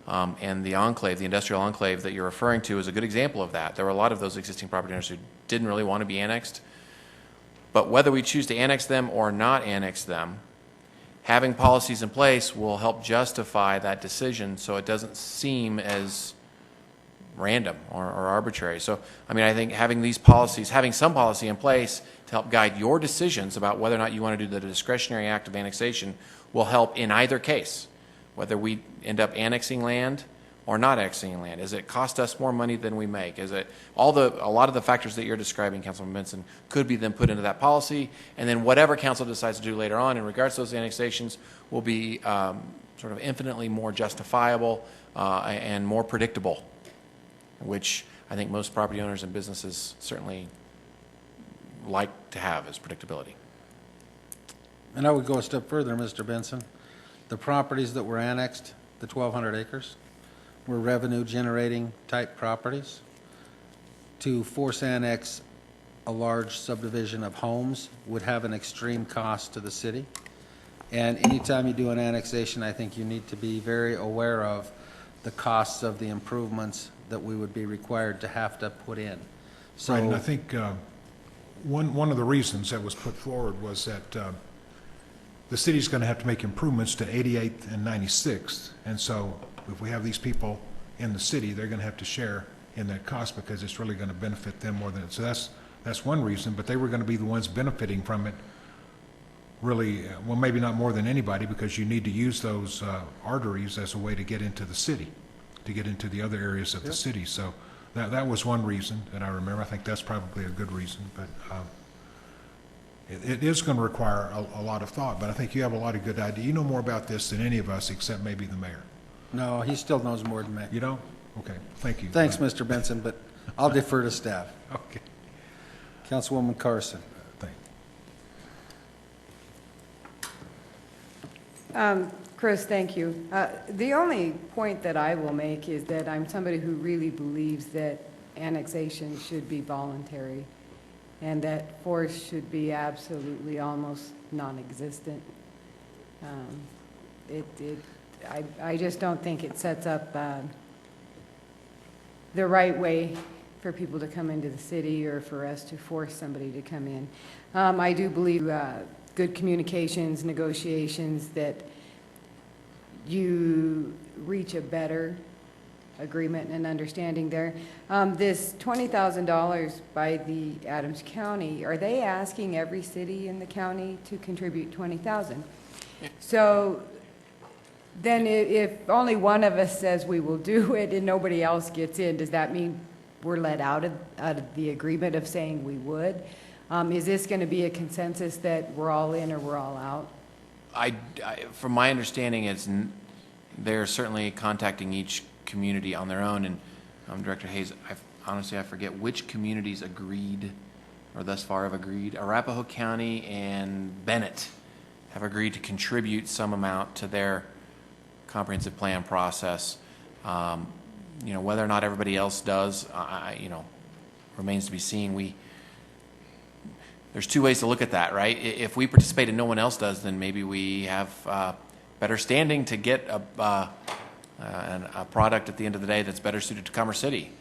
And the enclave, the industrial enclave that you're referring to is a good example of that. There were a lot of those existing property owners who didn't really want to be annexed. But whether we choose to annex them or not annex them, having policies in place will help justify that decision so it doesn't seem as random or arbitrary. So, I think having these policies, having some policy in place to help guide your decisions about whether or not you want to do the discretionary act of annexation will help in either case, whether we end up annexing land or not annexing land. Does it cost us more money than we make? Is it a lot of the factors that you're describing, Councilman Benson, could be then put into that policy, and then whatever council decides to do later on in regards to those annexations will be sort of infinitely more justifiable and more predictable, which I think most property owners and businesses certainly like to have as predictability. And I would go a step further, Mr. Benson. The properties that were annexed, the 1,200 acres, were revenue-generating type properties. To force annex a large subdivision of homes would have an extreme cost to the city. And anytime you do an annexation, I think you need to be very aware of the costs of the improvements that we would be required to have to put in. So, right, and I think one of the reasons that was put forward was that the city's going to have to make improvements to 88th and 96th, and so if we have these people in the city, they're going to have to share in that cost because it's really going to benefit them more than it. So that's one reason, but they were going to be the ones benefiting from it really, well, maybe not more than anybody because you need to use those arteries as a way to get into the city, to get into the other areas of the city. So That was one reason that I remember. I think that's probably a good reason, but it is going to require a lot of thought, but I think you have a lot of good ideas. You know more about this than any of us, except maybe the mayor. No, he still knows more than me. You don't? Okay, thank you. Thanks, Mr. Benson, but I'll defer to staff. Okay. Councilwoman Carson. Chris, thank you. The only point that I will make is that I'm somebody who really believes that annexation should be voluntary and that force should be absolutely almost non-existent. I just don't think it sets up the right way for people to come into the city or for us to force somebody to come in. I do believe good communications, negotiations, that you reach a better agreement and understanding there. This $20,000 by the Adams County, are they asking every city in the county to contribute $20,000? So then if only one of us says we will do it and nobody else gets in, does that mean we're let out of the agreement of saying we would? Is this going to be a consensus that we're all in or we're all out? From my understanding, they're certainly contacting each community on their own, and Director Hayes, honestly, I forget which communities agreed, or thus far have agreed. Arapahoe County and Bennett have agreed to contribute some amount to their comprehensive plan process. Whether or not everybody else does, remains to be seen. There's two ways to look at that, right? If we participate and no one else does, then maybe we have better standing to get a product at the end of the day that's better suited to Commerce City.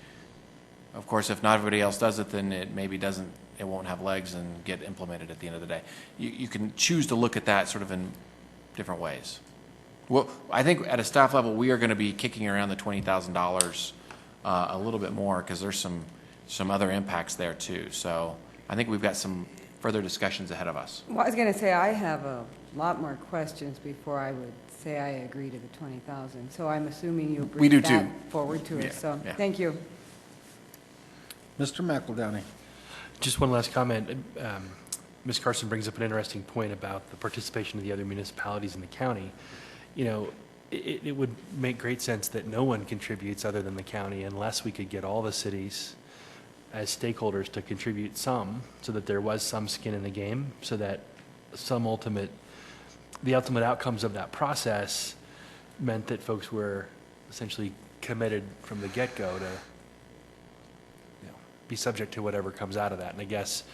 Of course, if not everybody else does it, then it maybe it won't have legs and get implemented at the end of the day. You can choose to look at that sort of in different ways. Well, I think at a staff level, we are going to be kicking around the $20,000 a little bit more because there's some other impacts there too. So I think we've got some further discussions ahead of us. Well, I was going to say, I have a lot more questions before I would say I agree to the 20,000. So I'm assuming you'll We do bring that too. forward to Yeah, us. So yeah. thank you. Mr. McEldowney. Just one last comment. Ms. Carson brings up an interesting point about the participation of the other municipalities in the county. It would make great sense that no one contributes other than the county unless we could get all the cities as stakeholders to contribute some, so that there was some skin in the game, so that the ultimate outcomes of that process meant that folks were essentially committed from the get-go to be subject to whatever comes out of that. And I guess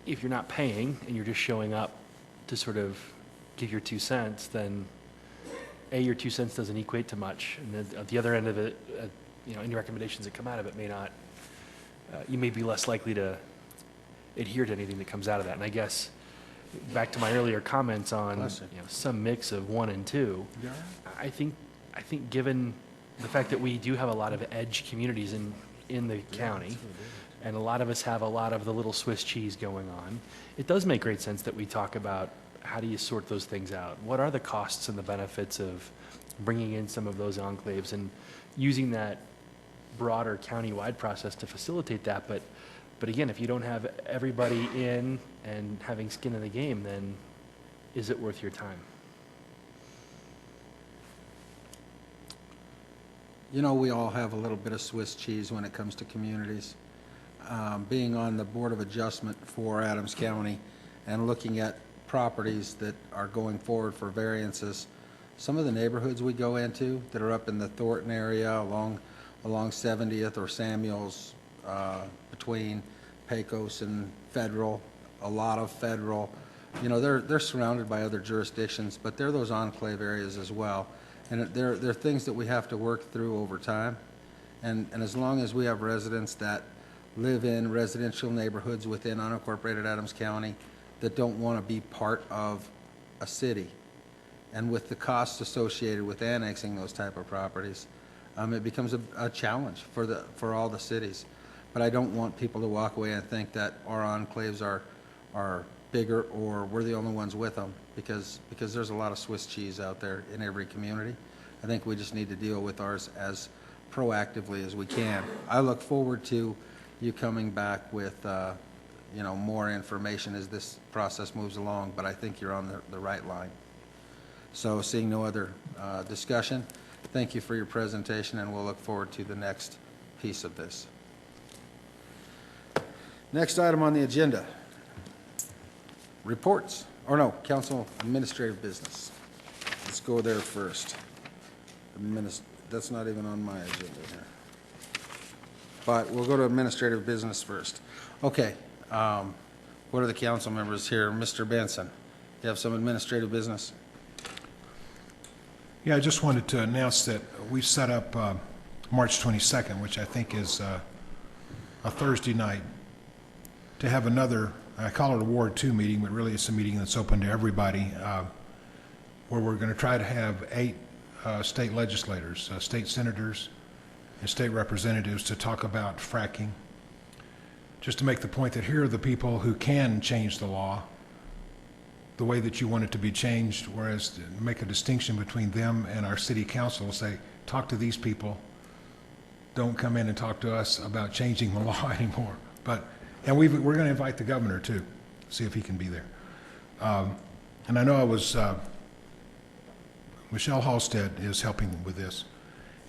if you're not paying and you're just showing up to sort of give your 2 cents, then your 2 cents doesn't equate to much. And then at the other end of it, any recommendations that come out of it may not, you may be less likely to adhere to anything that comes out of that. And I guess back to my earlier comments on some mix of 1 and 2, I think given the fact that we do have a lot of edge communities in the county, and a lot of us have a lot of the little Swiss cheese going on, it does make great sense that we talk about how do you sort those things out? What are the costs and the benefits of bringing in some of those enclaves and using that broader county-wide process to facilitate that? But again, if you don't have everybody in and having skin in the game, then is it worth your time? We all have a little bit of Swiss cheese when it comes to communities. Being on the Board of Adjustment for Adams County and looking at properties that are going forward for variances, some of the neighborhoods we go into that are up in the Thornton area along 70th or Samuels, between Pecos and Federal, a lot of Federal, they're surrounded by other jurisdictions, but they're those enclave areas as well. And they're things that we have to work through over time. And as long as we have residents that live in residential neighborhoods within unincorporated Adams County that don't want to be part of a city, and with the costs associated with annexing those type of properties, it becomes a challenge for all the cities. But I don't want people to walk away and think that our enclaves are bigger or we're the only ones with them, because there's a lot of Swiss cheese out there in every community. I think we just need to deal with ours as proactively as we can. I look forward to you coming back with, you know, more information as this process moves along, but I think you're on the right line. So seeing no other discussion, thank you for your presentation, and we'll look forward to the next piece of this. Next item on the agenda, reports, or no, council administrative business. Let's go there first. That's not even on my agenda here. But we'll go to administrative business first. Okay, what are the council members here? Mr. Benson, you have some administrative business? Yeah, I just wanted to announce that we set up March 22nd, which I think is a Thursday night, to have another, I call it a Ward 2 meeting, but really it's a meeting that's open to everybody, where we're going to try to have 8 state legislators, state senators, and state representatives to talk about fracking. Just to make the point that here are the people who can change the law the way that you want it to be changed, whereas to make a distinction between them and our city council, say, talk to these people, don't come in and talk to us about changing the law anymore. And we're going to invite the governor too, see if he can be there. And I know Michelle Halstead is helping with this.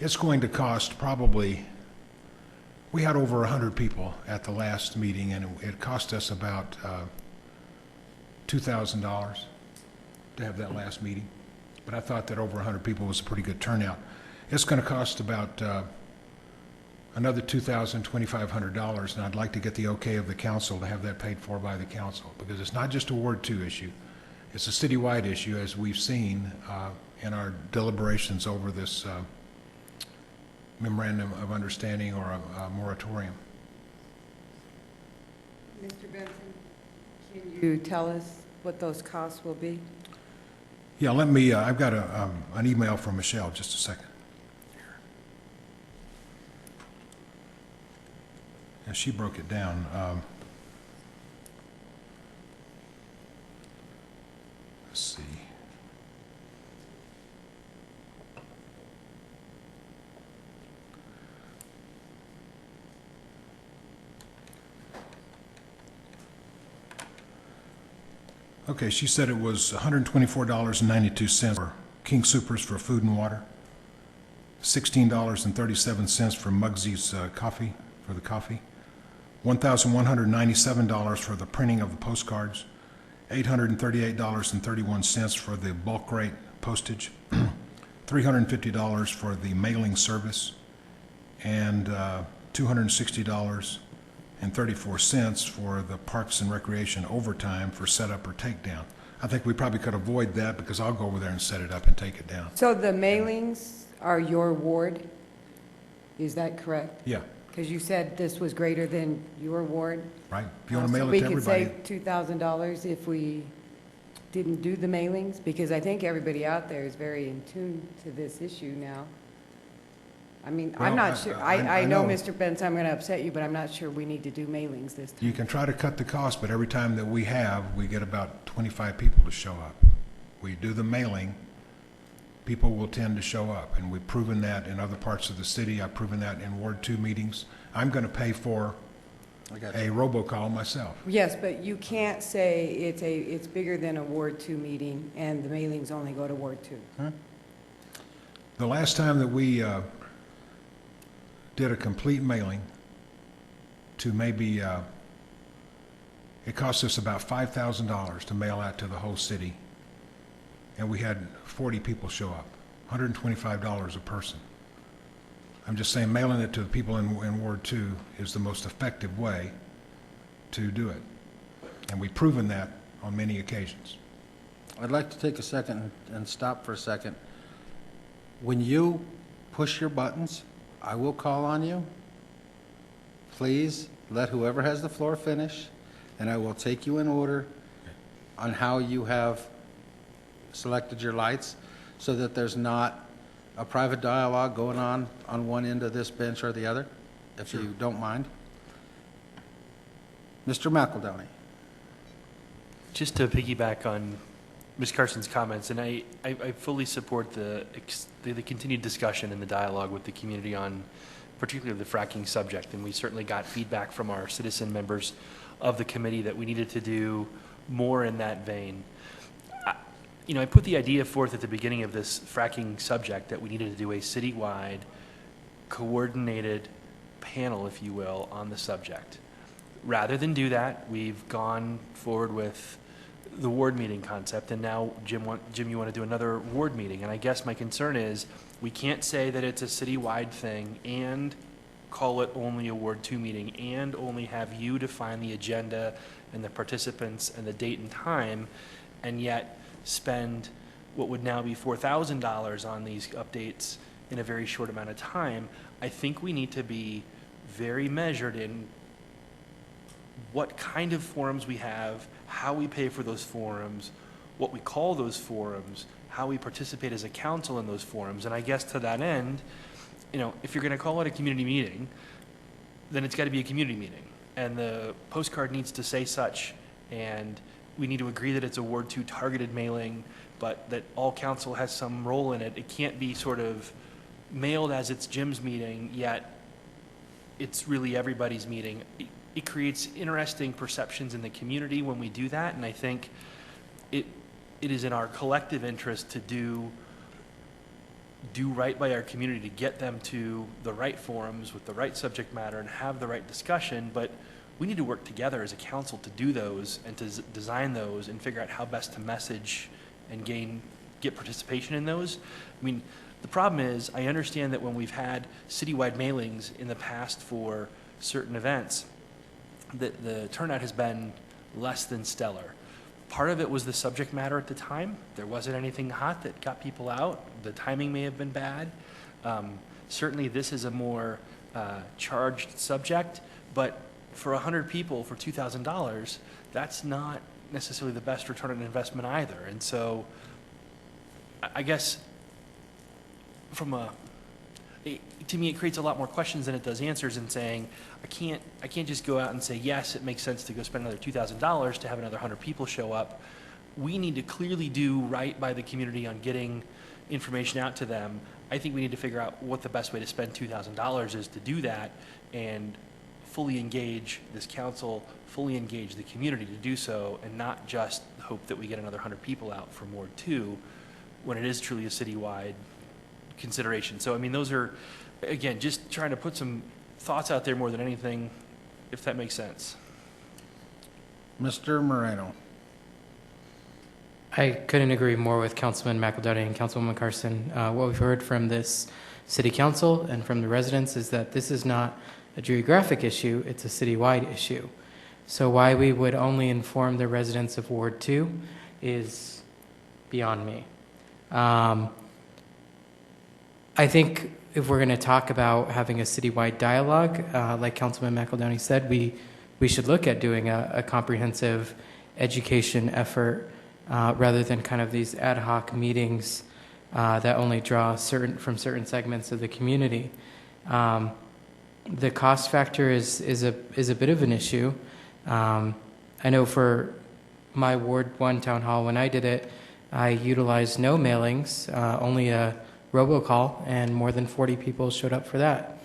It's going to cost probably, we had over 100 people at the last meeting, and it cost us about $2,000 to have that last meeting. But I thought that over 100 people was a pretty good turnout. It's going to cost about another $2,000, $2,500, and I'd like to get the okay of the council to have that paid for by the council, because it's not just a Ward 2 issue. It's a citywide issue, as we've seen in our deliberations over this memorandum of understanding or a moratorium. Mr. Benson, can you tell us what those costs will be? Yeah, let me, I've got an email from Michelle, just a second. And she broke it down. Let's see. Okay, she said it was $124.92 for King Soopers for food and water, $16.37 for Mugsy's coffee, for the coffee, $1,197 for the printing of the postcards, $838.31 for the bulk rate postage, $350 for the mailing service, and $260.34 for the Parks and Recreation overtime for setup or takedown. I think we probably could avoid that because I'll go over there and set it up and take it down. So the mailings are your ward? Is that correct? Yeah. Because you said this was greater than your ward? Right. If you want to mail it to everybody. So we could save $2,000 if we didn't do the mailings? Because I think everybody out there is very in tune to this issue now. I mean, I'm Well, not sure, I I know, know. Mr. Benson, I'm going to upset you, but I'm not sure we need to do mailings this time. You can try to cut the cost, but every time that we get about 25 people to show up. We do the mailing, people will tend to show up, and we've proven that in other parts of the city. I've proven that in Ward 2 meetings. I'm going to pay for a robocall myself. Yes, but you can't say it's bigger than a Ward 2 meeting and the mailings only go to Ward 2. The last time that we did a complete mailing to maybe, it cost us about $5,000 to mail out to the whole city. And we had 40 people show up, $125 a person. I'm just saying mailing it to the people in Ward 2 is the most effective way to do it. And we've proven that on many occasions. I'd like to take a second and stop for a second. When you push your buttons, I will call on you. Please let whoever has the floor finish, and I will take you in order on how you have selected your lights so that there's not a private dialogue going on one end of this bench or the other, if you don't mind. Mr. McEldowney. Just to piggyback on Ms. Carson's comments, and I fully support the continued discussion and the dialogue with the community on particularly the fracking subject. And we certainly got feedback from our citizen members of the committee that we needed to do more in that vein. I put the idea forth at the beginning of this fracking subject that we needed to do a citywide coordinated panel, if you will, on the subject. Rather than do that, we've gone forward with the ward meeting concept, and now, Jim, you want to do another ward meeting. And I guess my concern is we can't say that it's a citywide thing and call it only a Ward 2 meeting and only have you define the agenda and the participants and the date and time, and yet spend what would now be $4,000 on these updates in a very short amount of time. I think we need to be very measured in what kind of forums we have, how we pay for those forums, what we call those forums, how we participate as a council in those forums. And I guess to that end, if you're going to call it a community meeting, then it's got to be a community meeting. And the postcard needs to say such, and we need to agree that it's a Ward 2 targeted mailing, but that all council has some role in it. It can't be sort of mailed as it's Jim's meeting, yet it's really everybody's meeting. It creates interesting perceptions in the community when we do that, and I think it is in our collective interest to do right by our community, to get them to the right forums with the right subject matter and have the right discussion, but we need to work together as a council to do those and to design those and figure out how best to message and get participation in those. I mean, the problem is, I understand that when we've had citywide mailings in the past for certain events, the turnout has been less than stellar. Part of it was the subject matter at the time. There wasn't anything hot that got people out. The timing may have been bad. Certainly this is a more charged subject, but for 100 people for $2,000, that's not necessarily the best return on investment either. And so I guess to me, it creates a lot more questions than it does answers in saying, I can't just go out and say, yes, it makes sense to go spend another $2,000 to have another 100 people show up. We need to clearly do right by the community on getting information out to them. I think we need to figure out what the best way to spend $2,000 is to do that and fully engage this council, fully engage the community to do so, and not just hope that we get another 100 people out from Ward 2 when it is truly a citywide consideration. So, I mean, those are, again, just trying to put some thoughts out there more than anything, if that makes sense. Mr. Moreno. I couldn't agree more with Councilman McEldowney and Councilwoman Carson. What we've heard from this city council and from the residents is that this is not a geographic issue, it's a citywide issue. So why we would only inform the residents of Ward 2 is beyond me. I think if we're going to talk about having a citywide dialogue, like Councilman McEldowney said, we should look at doing a comprehensive education effort rather than kind of these ad hoc meetings that only draw from certain segments of the community. The cost factor is a bit of an issue. I know for my Ward 1 town hall, when I did it, I utilized no mailings, only a robocall, and more than 40 people showed up for that.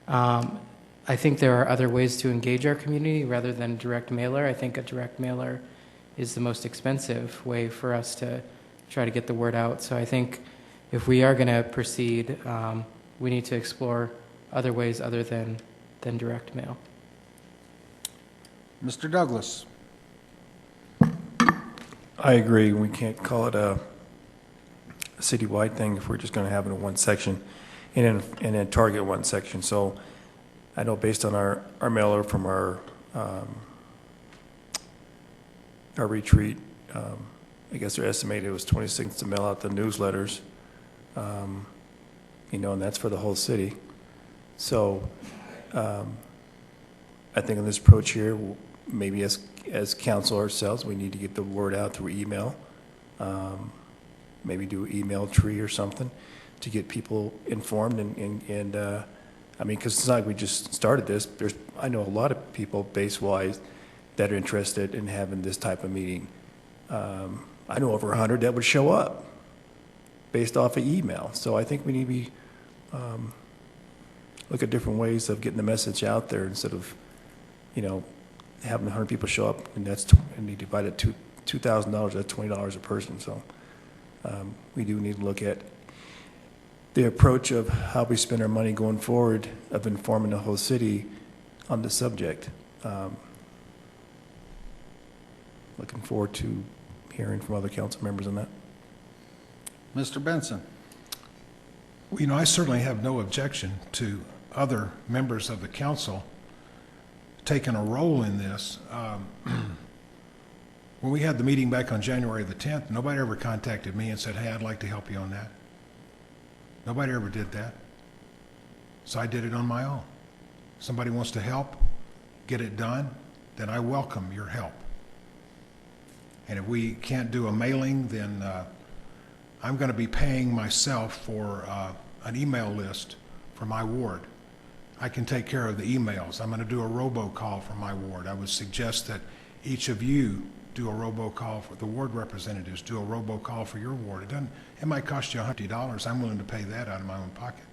I think there are other ways to engage our community rather than direct mailer. I think a direct mailer is the most expensive way for us to try to get the word out. So I think if we are going to proceed, we need to explore other ways other than direct mail. Mr. Douglas. I agree. We can't call it a citywide thing if we're just going to have it in one section and then target one section. So I know based on our mailer from our retreat, I guess they're estimated it was 26 to mail out the newsletters, and that's for the whole city. So I think in this approach here, maybe as council ourselves, we need to get the word out through email, maybe do an email tree or something to get people informed. And I mean, because it's not like we just started this. I know a lot of people base-wise that are interested in having this type of meeting. I know over 100 that would show up based off of email. So I think we need to be, look at different ways of getting the message out there instead of, having 100 people show up, and and you divide it $2,000, that's $20 a person. So we do need to look at the approach of how we spend our money going forward, of informing the whole city on the subject. Looking forward to hearing from other council members on that. Mr. Benson? Well, I certainly have no objection to other members of the council taking a role in this. When we had the meeting back on January the 10th, nobody ever contacted me and said, hey, I'd like to help you on that. Nobody ever did that. So I did it on my own. Somebody wants to help get it done, then I welcome your help. And if we can't do a mailing, then I'm going to be paying myself for an email list for my ward. I can take care of the emails. I'm going to do a robocall for my ward. I would suggest that each of you do a robocall for the ward representatives, do a robocall for your ward. It might cost you $100. I'm willing to pay that out of my own pocket.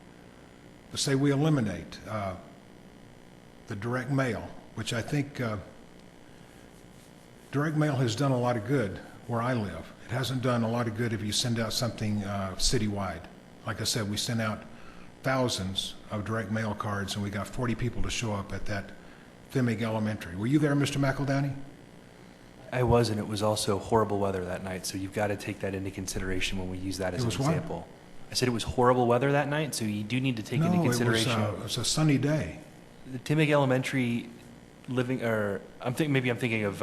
But say we eliminate the direct mail, which I think direct mail has done a lot of good where I live. It hasn't done a lot of good if you send out something citywide. Like I said, we sent out thousands of direct mail cards, and we got 40 people to show up at that Fimig Elementary. Were you there, Mr. McEldowney? I was, and it was also horrible weather that night, so you've got to take that into consideration when we use that as an example. I said it was horrible weather that night, so you do need to take into consideration. No, it was a sunny day. The Timig Elementary living, or maybe I'm thinking of,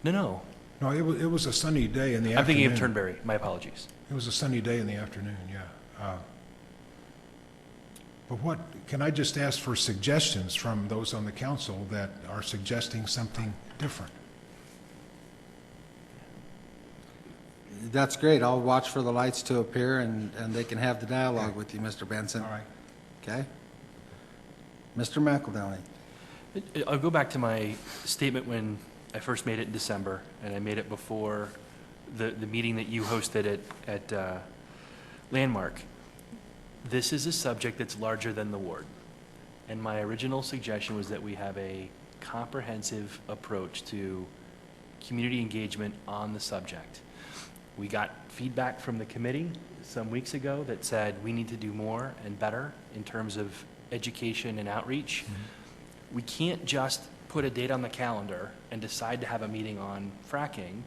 no. No, it was a sunny day in the afternoon. I'm thinking of Turnberry. My apologies. It was a sunny day in the afternoon, yeah. But can I just ask for suggestions from those on the council that are suggesting something different? That's great. I'll watch for the lights to appear, and they can have the dialogue with you, Mr. Benson. All right. Okay? Mr. McEldowney? I'll go back to my statement when I first made it in December, and I made it before the meeting that you hosted at Landmark. This is a subject that's larger than the ward. And my original suggestion was that we have a comprehensive approach to community engagement on the subject. We got feedback from the committee some weeks ago that said we need to do more and better in terms of education and outreach. Mm-hmm. We can't just put a date on the calendar and decide to have a meeting on fracking.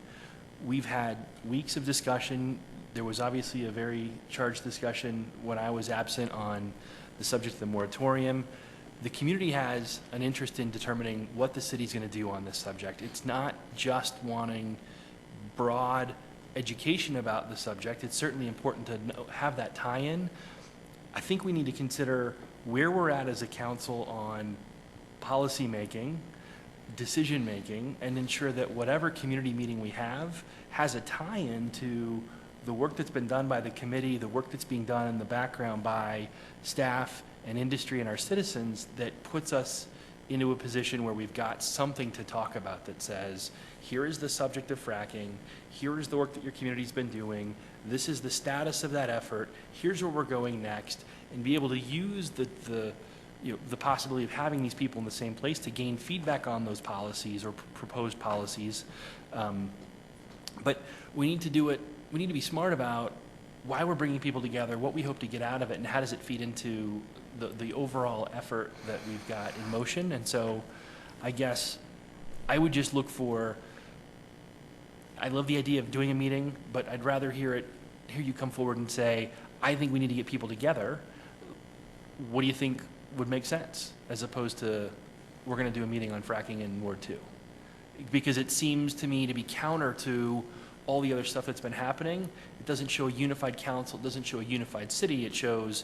We've had weeks of discussion. There was obviously a very charged discussion when I was absent on the subject of the moratorium. The community has an interest in determining what the city's going to do on this subject. It's not just wanting broad education about the subject. It's certainly important to have that tie-in. I think we need to consider where we're at as a council on policy making, decision making, and ensure that whatever community meeting we have has a tie-in to the work that's been done by the committee, the work that's being done in the background by staff and industry and our citizens, that puts us into a position where we've got something to talk about that says, here is the subject of fracking, here is the work that your community's been doing, this is the status of that effort, here's where we're going next, and be able to use the possibility of having these people in the same place to gain feedback on those policies or proposed policies. But we need to do it. We need to be smart about why we're bringing people together, what we hope to get out of it, and how does it feed into the overall effort that we've got in motion. And so I guess I would just look for, I love the idea of doing a meeting, but I'd rather hear you come forward and say, I think we need to get people together. What do you think would make sense? As opposed to, we're going to do a meeting on fracking in Ward 2. Because it seems to me to be counter to all the other stuff that's been happening. It doesn't show a unified council, it doesn't show a unified city, it shows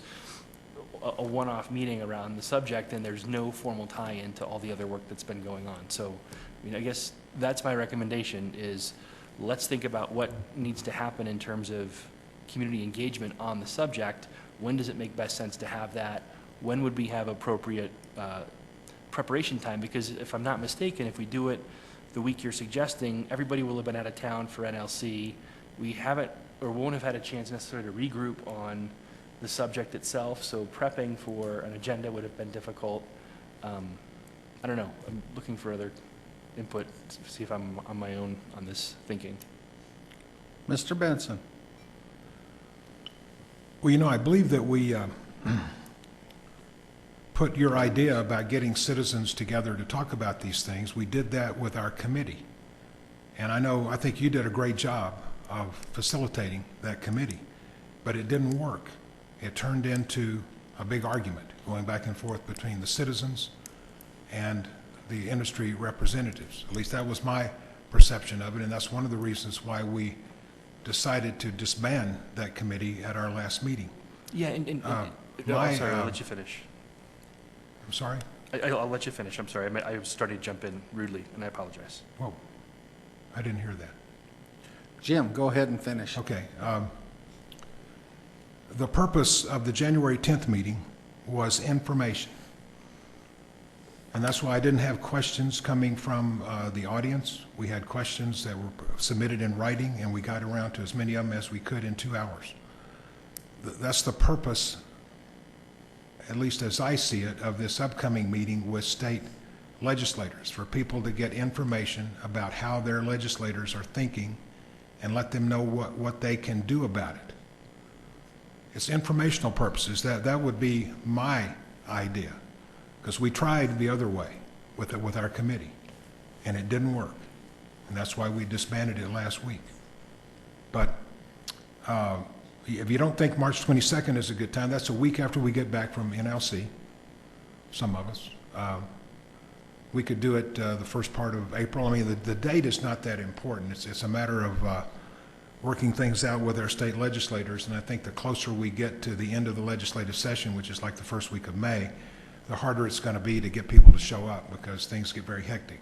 a one-off meeting around the subject, and there's no formal tie-in to all the other work that's been going on. So, I guess that's my recommendation is let's think about what needs to happen in terms of community engagement on the subject. When does it make best sense to have that? When would we have appropriate preparation time? Because if I'm not mistaken, if we do it the week you're suggesting, everybody will have been out of town for NLC. We haven't, or won't have had a chance necessarily to regroup on the subject itself, so prepping for an agenda would have been difficult. I don't know, I'm looking for other input, to see if I'm on my own on this thinking. Mr. Benson. Well, you know, I believe that we put your idea about getting citizens together to talk about these things. We did that with our committee. And I think you did a great job of facilitating that committee, but it didn't work. It turned into a big argument going back and forth between the citizens and the industry representatives. At least that was my perception of it, and that's one of the reasons why we decided to disband that committee at our last meeting. Yeah, I'm sorry, I'll let you finish. I'm sorry? I'll let you finish, I'm sorry. I started to jump in rudely, and I apologize. Whoa, I didn't hear that. Jim, go ahead and finish. Okay. The purpose of the January 10th meeting was information. And that's why I didn't have questions coming from the audience. We had questions that were submitted in writing, and we got around to as many of them as we could in 2 hours. That's the purpose, at least as I see it, of this upcoming meeting with state legislators, for people to get information about how their legislators are thinking and let them know what they can do about it. It's informational purposes. That would be my idea. Because we tried the other way with our committee, and it didn't work. And that's why we disbanded it last week. But if you don't think March 22nd is a good time, that's a week after we get back from NLC, some of us. We could do it the first part of April. I mean, the date is not that important. It's a matter of working things out with our state legislators, and I think the closer we get to the end of the legislative session, which is like the first week of May, the harder it's going to be to get people to show up, because things get very hectic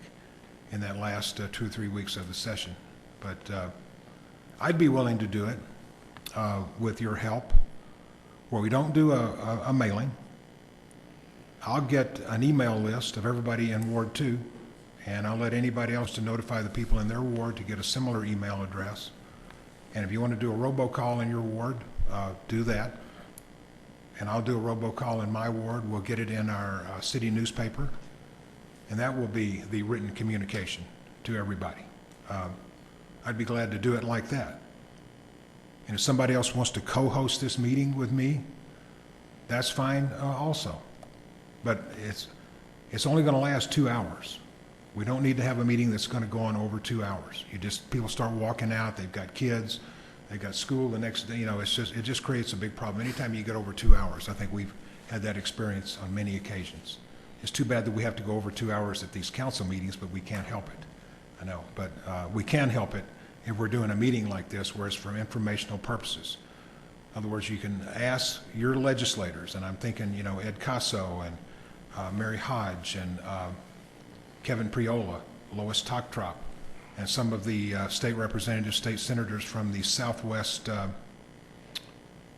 in that last 2 or 3 weeks of the session. But I'd be willing to do it with your help, where we don't do a mailing. I'll get an email list of everybody in Ward 2, and I'll let anybody else to notify the people in their ward to get a similar email address. And if you want to do a robocall in your ward, do that. And I'll do a robocall in my ward. We'll get it in our city newspaper, and that will be the written communication to everybody. I'd be glad to do it like that. And if somebody else wants to co-host this meeting with me, that's fine also. But it's only going to last 2 hours. We don't need to have a meeting that's going to go on over 2 hours. People start walking out, they've got kids, they got school the next day, it just creates a big problem. Anytime you get over 2 hours, I think we've had that experience on many occasions. It's too bad that we have to go over 2 hours at these council meetings, but we can't help it. I know, but we can help it if we're doing a meeting like this where it's for informational purposes. In other words, you can ask your legislators, and I'm thinking, Ed Casso and Mary Hodge and Kevin Priola, Lois Toktrop, and some of the state representatives, state senators from the southwest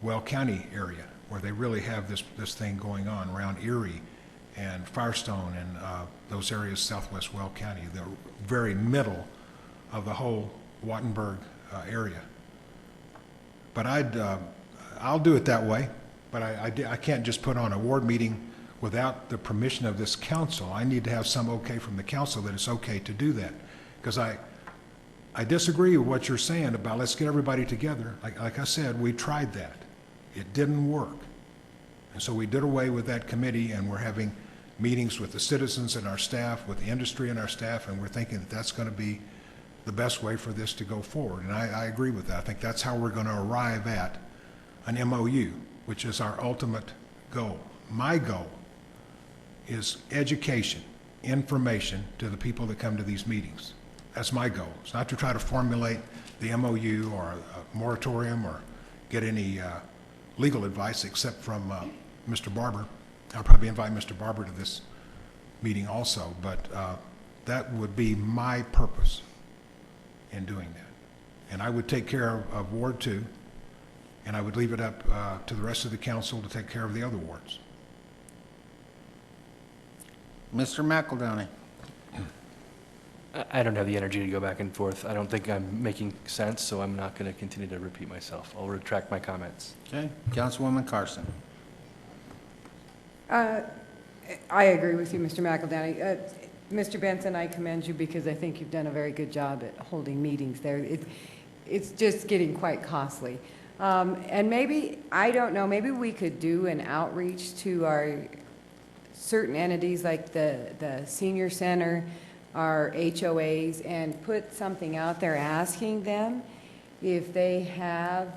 Weld County area, where they really have this thing going on around Erie and Firestone and those areas, southwest Weld County, the very middle of the whole Wattenberg area. But I'll do it that way, but I can't just put on a ward meeting without the permission of this council. I need to have some okay from the council that it's okay to do that. Because I disagree with what you're saying about let's get everybody together. Like I said, we tried that. It didn't work. And so we did away with that committee, and we're having meetings with the citizens and our staff, with the industry and our staff, and we're thinking that that's going to be the best way for this to go forward. And I agree with that. I think that's how we're going to arrive at an MOU, which is our ultimate goal. My goal is education, information to the people that come to these meetings. That's my goal. It's not to try to formulate the MOU or a moratorium or get any legal advice except from Mr. Barber. I'll probably invite Mr. Barber to this meeting also, but that would be my purpose in doing that. And I would take care of Ward 2, and I would leave it up to the rest of the council to take care of the other wards. Mr. McEldowney. I don't have the energy to go back and forth. I don't think I'm making sense, so I'm not going to continue to repeat myself. I'll retract my comments. Okay, Councilwoman Carson. I agree with you, Mr. McEldowney. Mr. Benson, I commend you because I think you've done a very good job at holding meetings there. It's just getting quite costly. And maybe, I don't know, maybe we could do an outreach to our certain entities like the senior center, our HOAs, and put something out there asking them if they have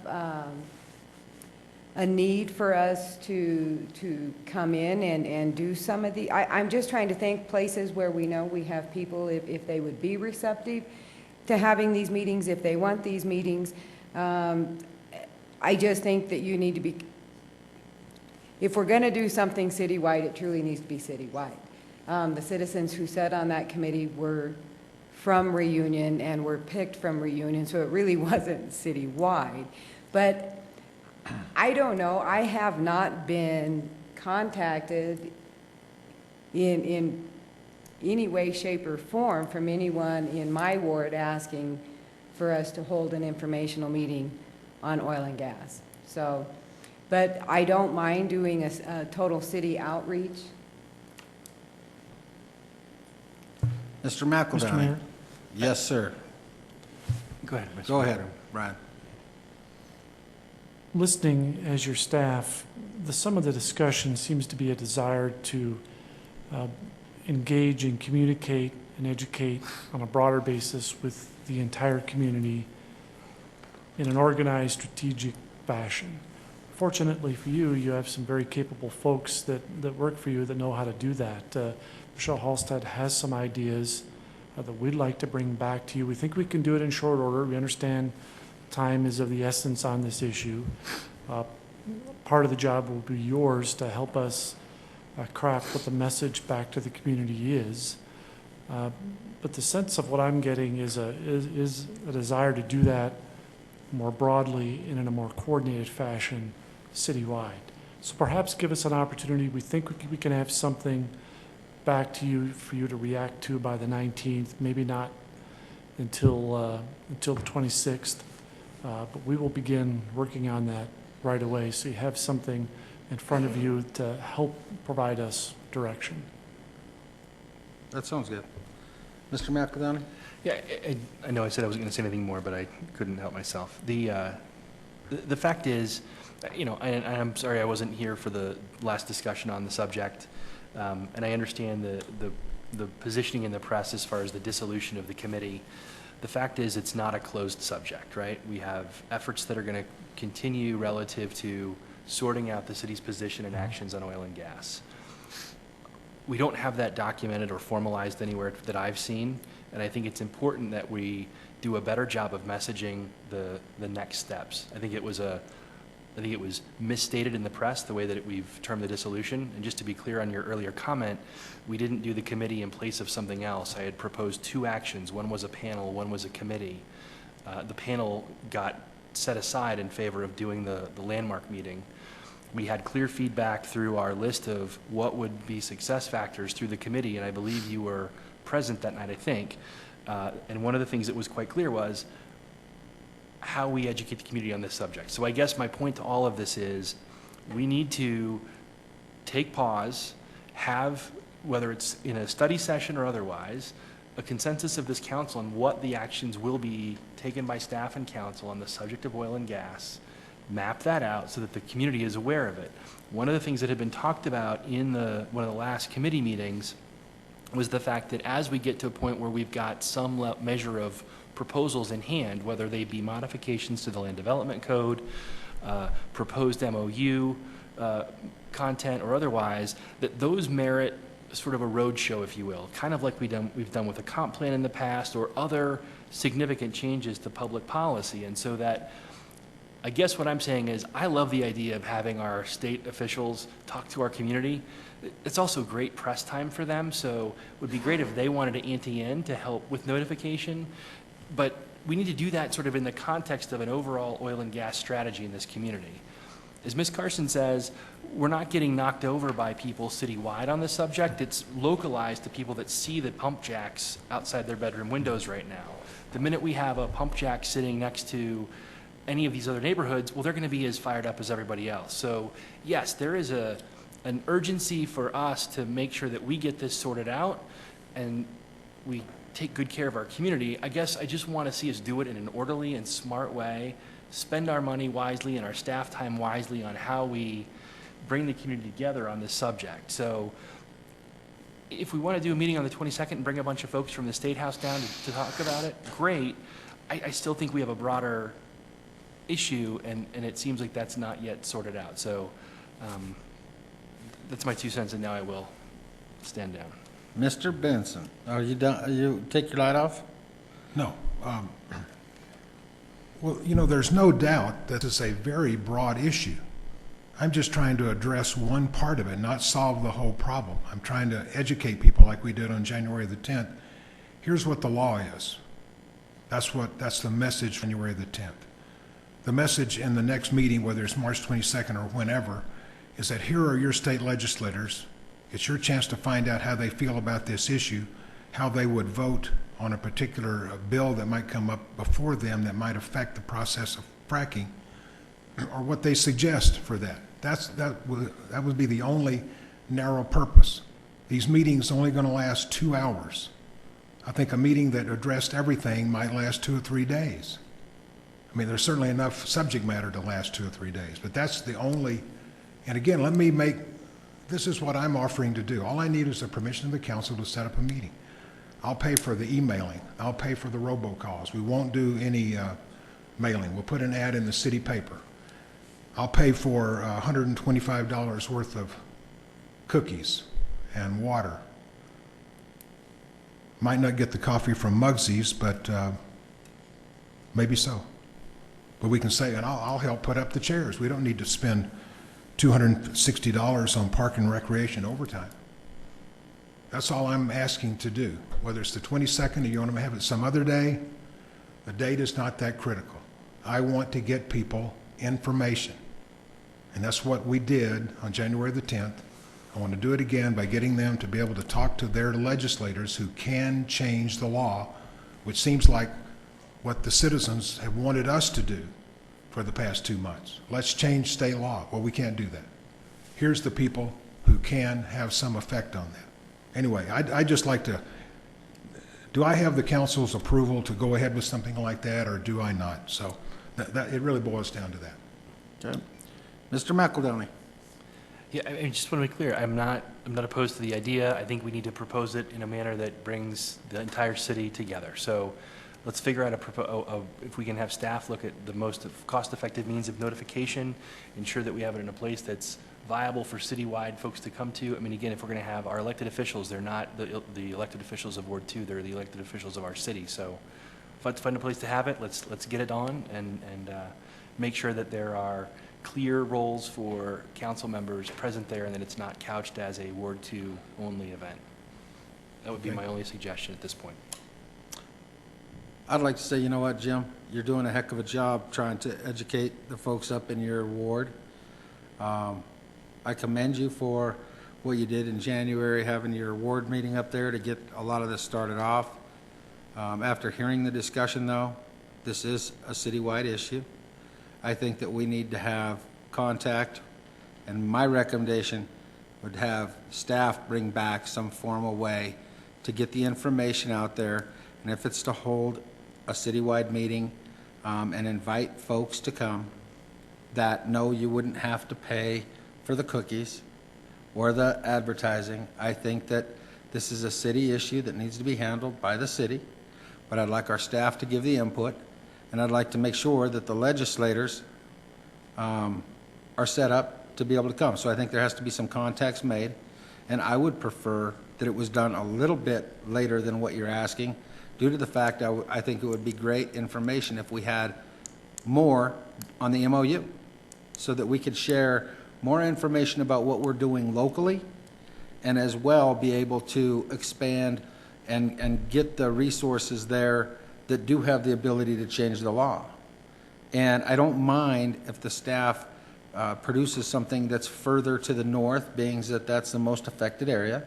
a need for us to come in and do some of the, I'm just trying to think places where we know we have people, if they would be receptive to having these meetings, if they want these meetings. I just think that you need to be, if we're going to do something citywide, it truly needs to be citywide. The citizens who sat on that committee were from Reunion and were picked from Reunion, so it really wasn't citywide. But I don't know, I have not been contacted in any way, shape, or form from anyone in my ward asking for us to hold an informational meeting on oil and gas. So, but I don't mind doing a total city outreach. Mr. McEldowney. Mr. Mayor? Yes, sir. Go ahead, Mr. Go ahead, Mayor. Brian. Listening as your staff, some of the discussion seems to be a desire to engage and communicate and educate on a broader basis with the entire community in an organized, strategic fashion. Fortunately for you, you have some very capable folks that work for you that know how to do that. Michelle Halstead has some ideas that we'd like to bring back to you. We think we can do it in short order. We understand time is of the essence on this issue. Part of the job will be yours to help us craft what the message back to the community is. But the sense of what I'm getting is a desire to do that more broadly and in a more coordinated fashion citywide. So perhaps give us an opportunity. We think we can have something back to you for you to react to by the 19th, maybe not until the 26th, but we will begin working on that right away so you have something in front of you to help provide us direction. That sounds good. Mr. McEldowney? Yeah, I know I said I wasn't going to say anything more, but I couldn't help myself. The fact is, you know, and I'm sorry I wasn't here for the last discussion on the subject, and I understand the positioning in the press as far as the dissolution of the committee. The fact is, it's not a closed subject, right? We have efforts that are going to continue relative to sorting out the city's position and actions on oil and gas. We don't have that documented or formalized anywhere that I've seen, and I think it's important that we do a better job of messaging the next steps. I think it was misstated in the press, the way that we've termed the dissolution. And just to be clear on your earlier comment, we didn't do the committee in place of something else. I had proposed two actions. One was a panel, one was a committee. The panel got set aside in favor of doing the landmark meeting. We had clear feedback through our list of what would be success factors through the committee, and I believe you were present that night, I think. And one of the things that was quite clear was how we educate the community on this subject. So I guess my point to all of this is we need to take pause, have, whether it's in a study session or otherwise, a consensus of this council on what the actions will be taken by staff and council on the subject of oil and gas, map that out so that the community is aware of it. One of the things that had been talked about in one of the last committee meetings was the fact that as we get to a point where we've got some measure of proposals in hand, whether they be modifications to the land development code, proposed MOU content or otherwise, that those merit sort of a roadshow, if you will, kind of like we've done with the comp plan in the past or other significant changes to public policy. And so that, I guess what I'm saying is I love the idea of having our state officials talk to our community. It's also great press time for them, so it would be great if they wanted to ante in to help with notification. But we need to do that sort of in the context of an overall oil and gas strategy in this community. as Ms. Carson says, we're not getting knocked over by people citywide on this subject. It's localized to people that see the pump jacks outside their bedroom windows right now. The minute we have a pump jack sitting next to any of these other neighborhoods, well, they're going to be as fired up as everybody else. So yes, there is an urgency for us to make sure that we get this sorted out and we take good care of our community. I guess I just want to see us do it in an orderly and smart way, spend our money wisely and our staff time wisely on how we bring the community together on this subject. So if we want to do a meeting on the 22nd and bring a bunch of folks from the State House down to talk about it, great. I still think we have a broader issue, and it seems like that's not yet sorted out. So that's my 2 cents, and now I will stand down. Mr. Benson, are you done? Are you take your light off? No. Well, you know, there's no doubt that it's a very broad issue. I'm just trying to address one part of it, not solve the whole problem. I'm trying to educate people like we did on January the 10th. Here's what the law is. That's the message from January the 10th. The message in the next meeting, whether it's March 22nd or whenever, is that here are your state legislators. It's your chance to find out how they feel about this issue, how they would vote on a particular bill that might come up before them that might affect the process of fracking, or what they suggest for that. That would be the only narrow purpose. These meetings are only going to last 2 hours. I think a meeting that addressed everything might last 2 or 3 days. I mean, there's certainly enough subject matter to last 2 or 3 days, but that's the only, and again, this is what I'm offering to do. All I need is the permission of the council to set up a meeting. I'll pay for the emailing. I'll pay for the robocalls. We won't do any mailing. We'll put an ad in the city paper. I'll pay for $125 worth of cookies and water. Might not get the coffee from Mugsy's, but maybe so. But we can say, and I'll help put up the chairs. We don't need to spend $260 on park and recreation overtime. That's all I'm asking to do. Whether it's the 22nd or you want to have it some other day, the date is not that critical. I want to get people information. And that's what we did on January the 10th. I want to do it again by getting them to be able to talk to their legislators who can change the law, which seems like what the citizens have wanted us to do for the past 2 months. Let's change state law. Well, we can't do that. Here's the people who can have some effect on that. Anyway, I'd just like to, do I have the council's approval to go ahead with something like that, or do I not? So it really boils down to that. Okay. Mr. McEldowney. Yeah, I just want to be clear. I'm not opposed to the idea. I think we need to propose it in a manner that brings the entire city together. So let's figure out if we can have staff look at the most cost-effective means of notification, ensure that we have it in a place that's viable for citywide folks to come to. I mean, again, if we're going to have our elected officials, they're not the elected officials of Ward 2, they're the elected officials of our city. So let's find a place to have it. Let's get it on and make sure that there are clear roles for council members present there and that it's not couched as a Ward 2 only event. That would be my only suggestion at this point. I'd like to say, you know what, Jim? You're doing a heck of a job trying to educate the folks up in your ward. I commend you for what you did in January, having your ward meeting up there to get a lot of this started off. After hearing the discussion, though, this is a citywide issue. I think that we need to have contact, and my recommendation would have staff bring back some formal way to get the information out there, and if it's to hold a citywide meeting and invite folks to come that know you wouldn't have to pay for the cookies or the advertising. I think that this is a city issue that needs to be handled by the city, but I'd like our staff to give the input, and I'd like to make sure that the legislators are set up to be able to come. So I think there has to be some contacts made, and I would prefer that it was done a little bit later than what you're asking, due to the fact I think it would be great information if we had more on the MOU, so that we could share more information about what we're doing locally, and as well be able to expand and get the resources there that do have the ability to change the law. And I don't mind if the staff produces something that's further to the north, being that that's the most affected area,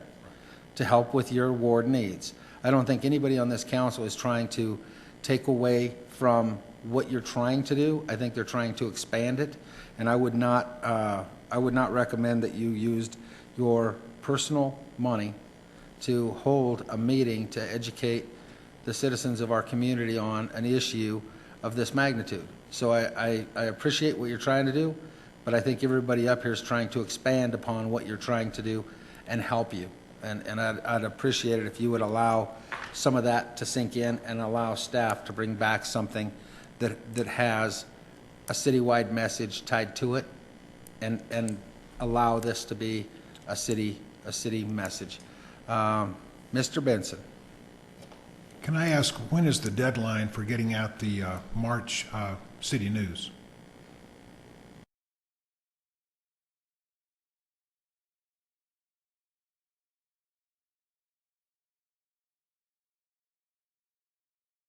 to help with your ward needs. I don't think anybody on this council is trying to take away from what you're trying to do. I think they're trying to expand it, and I would not recommend that you used your personal money to hold a meeting to educate the citizens of our community on an issue of this magnitude. So I appreciate what you're trying to do, but I think everybody up here is trying to expand upon what you're trying to do and help you. And I'd appreciate it if you would allow some of that to sink in and allow staff to bring back something that has a citywide message tied to it, and allow this to be a city message. Mr. Benson. Can I ask, when is the deadline for getting out the March city news?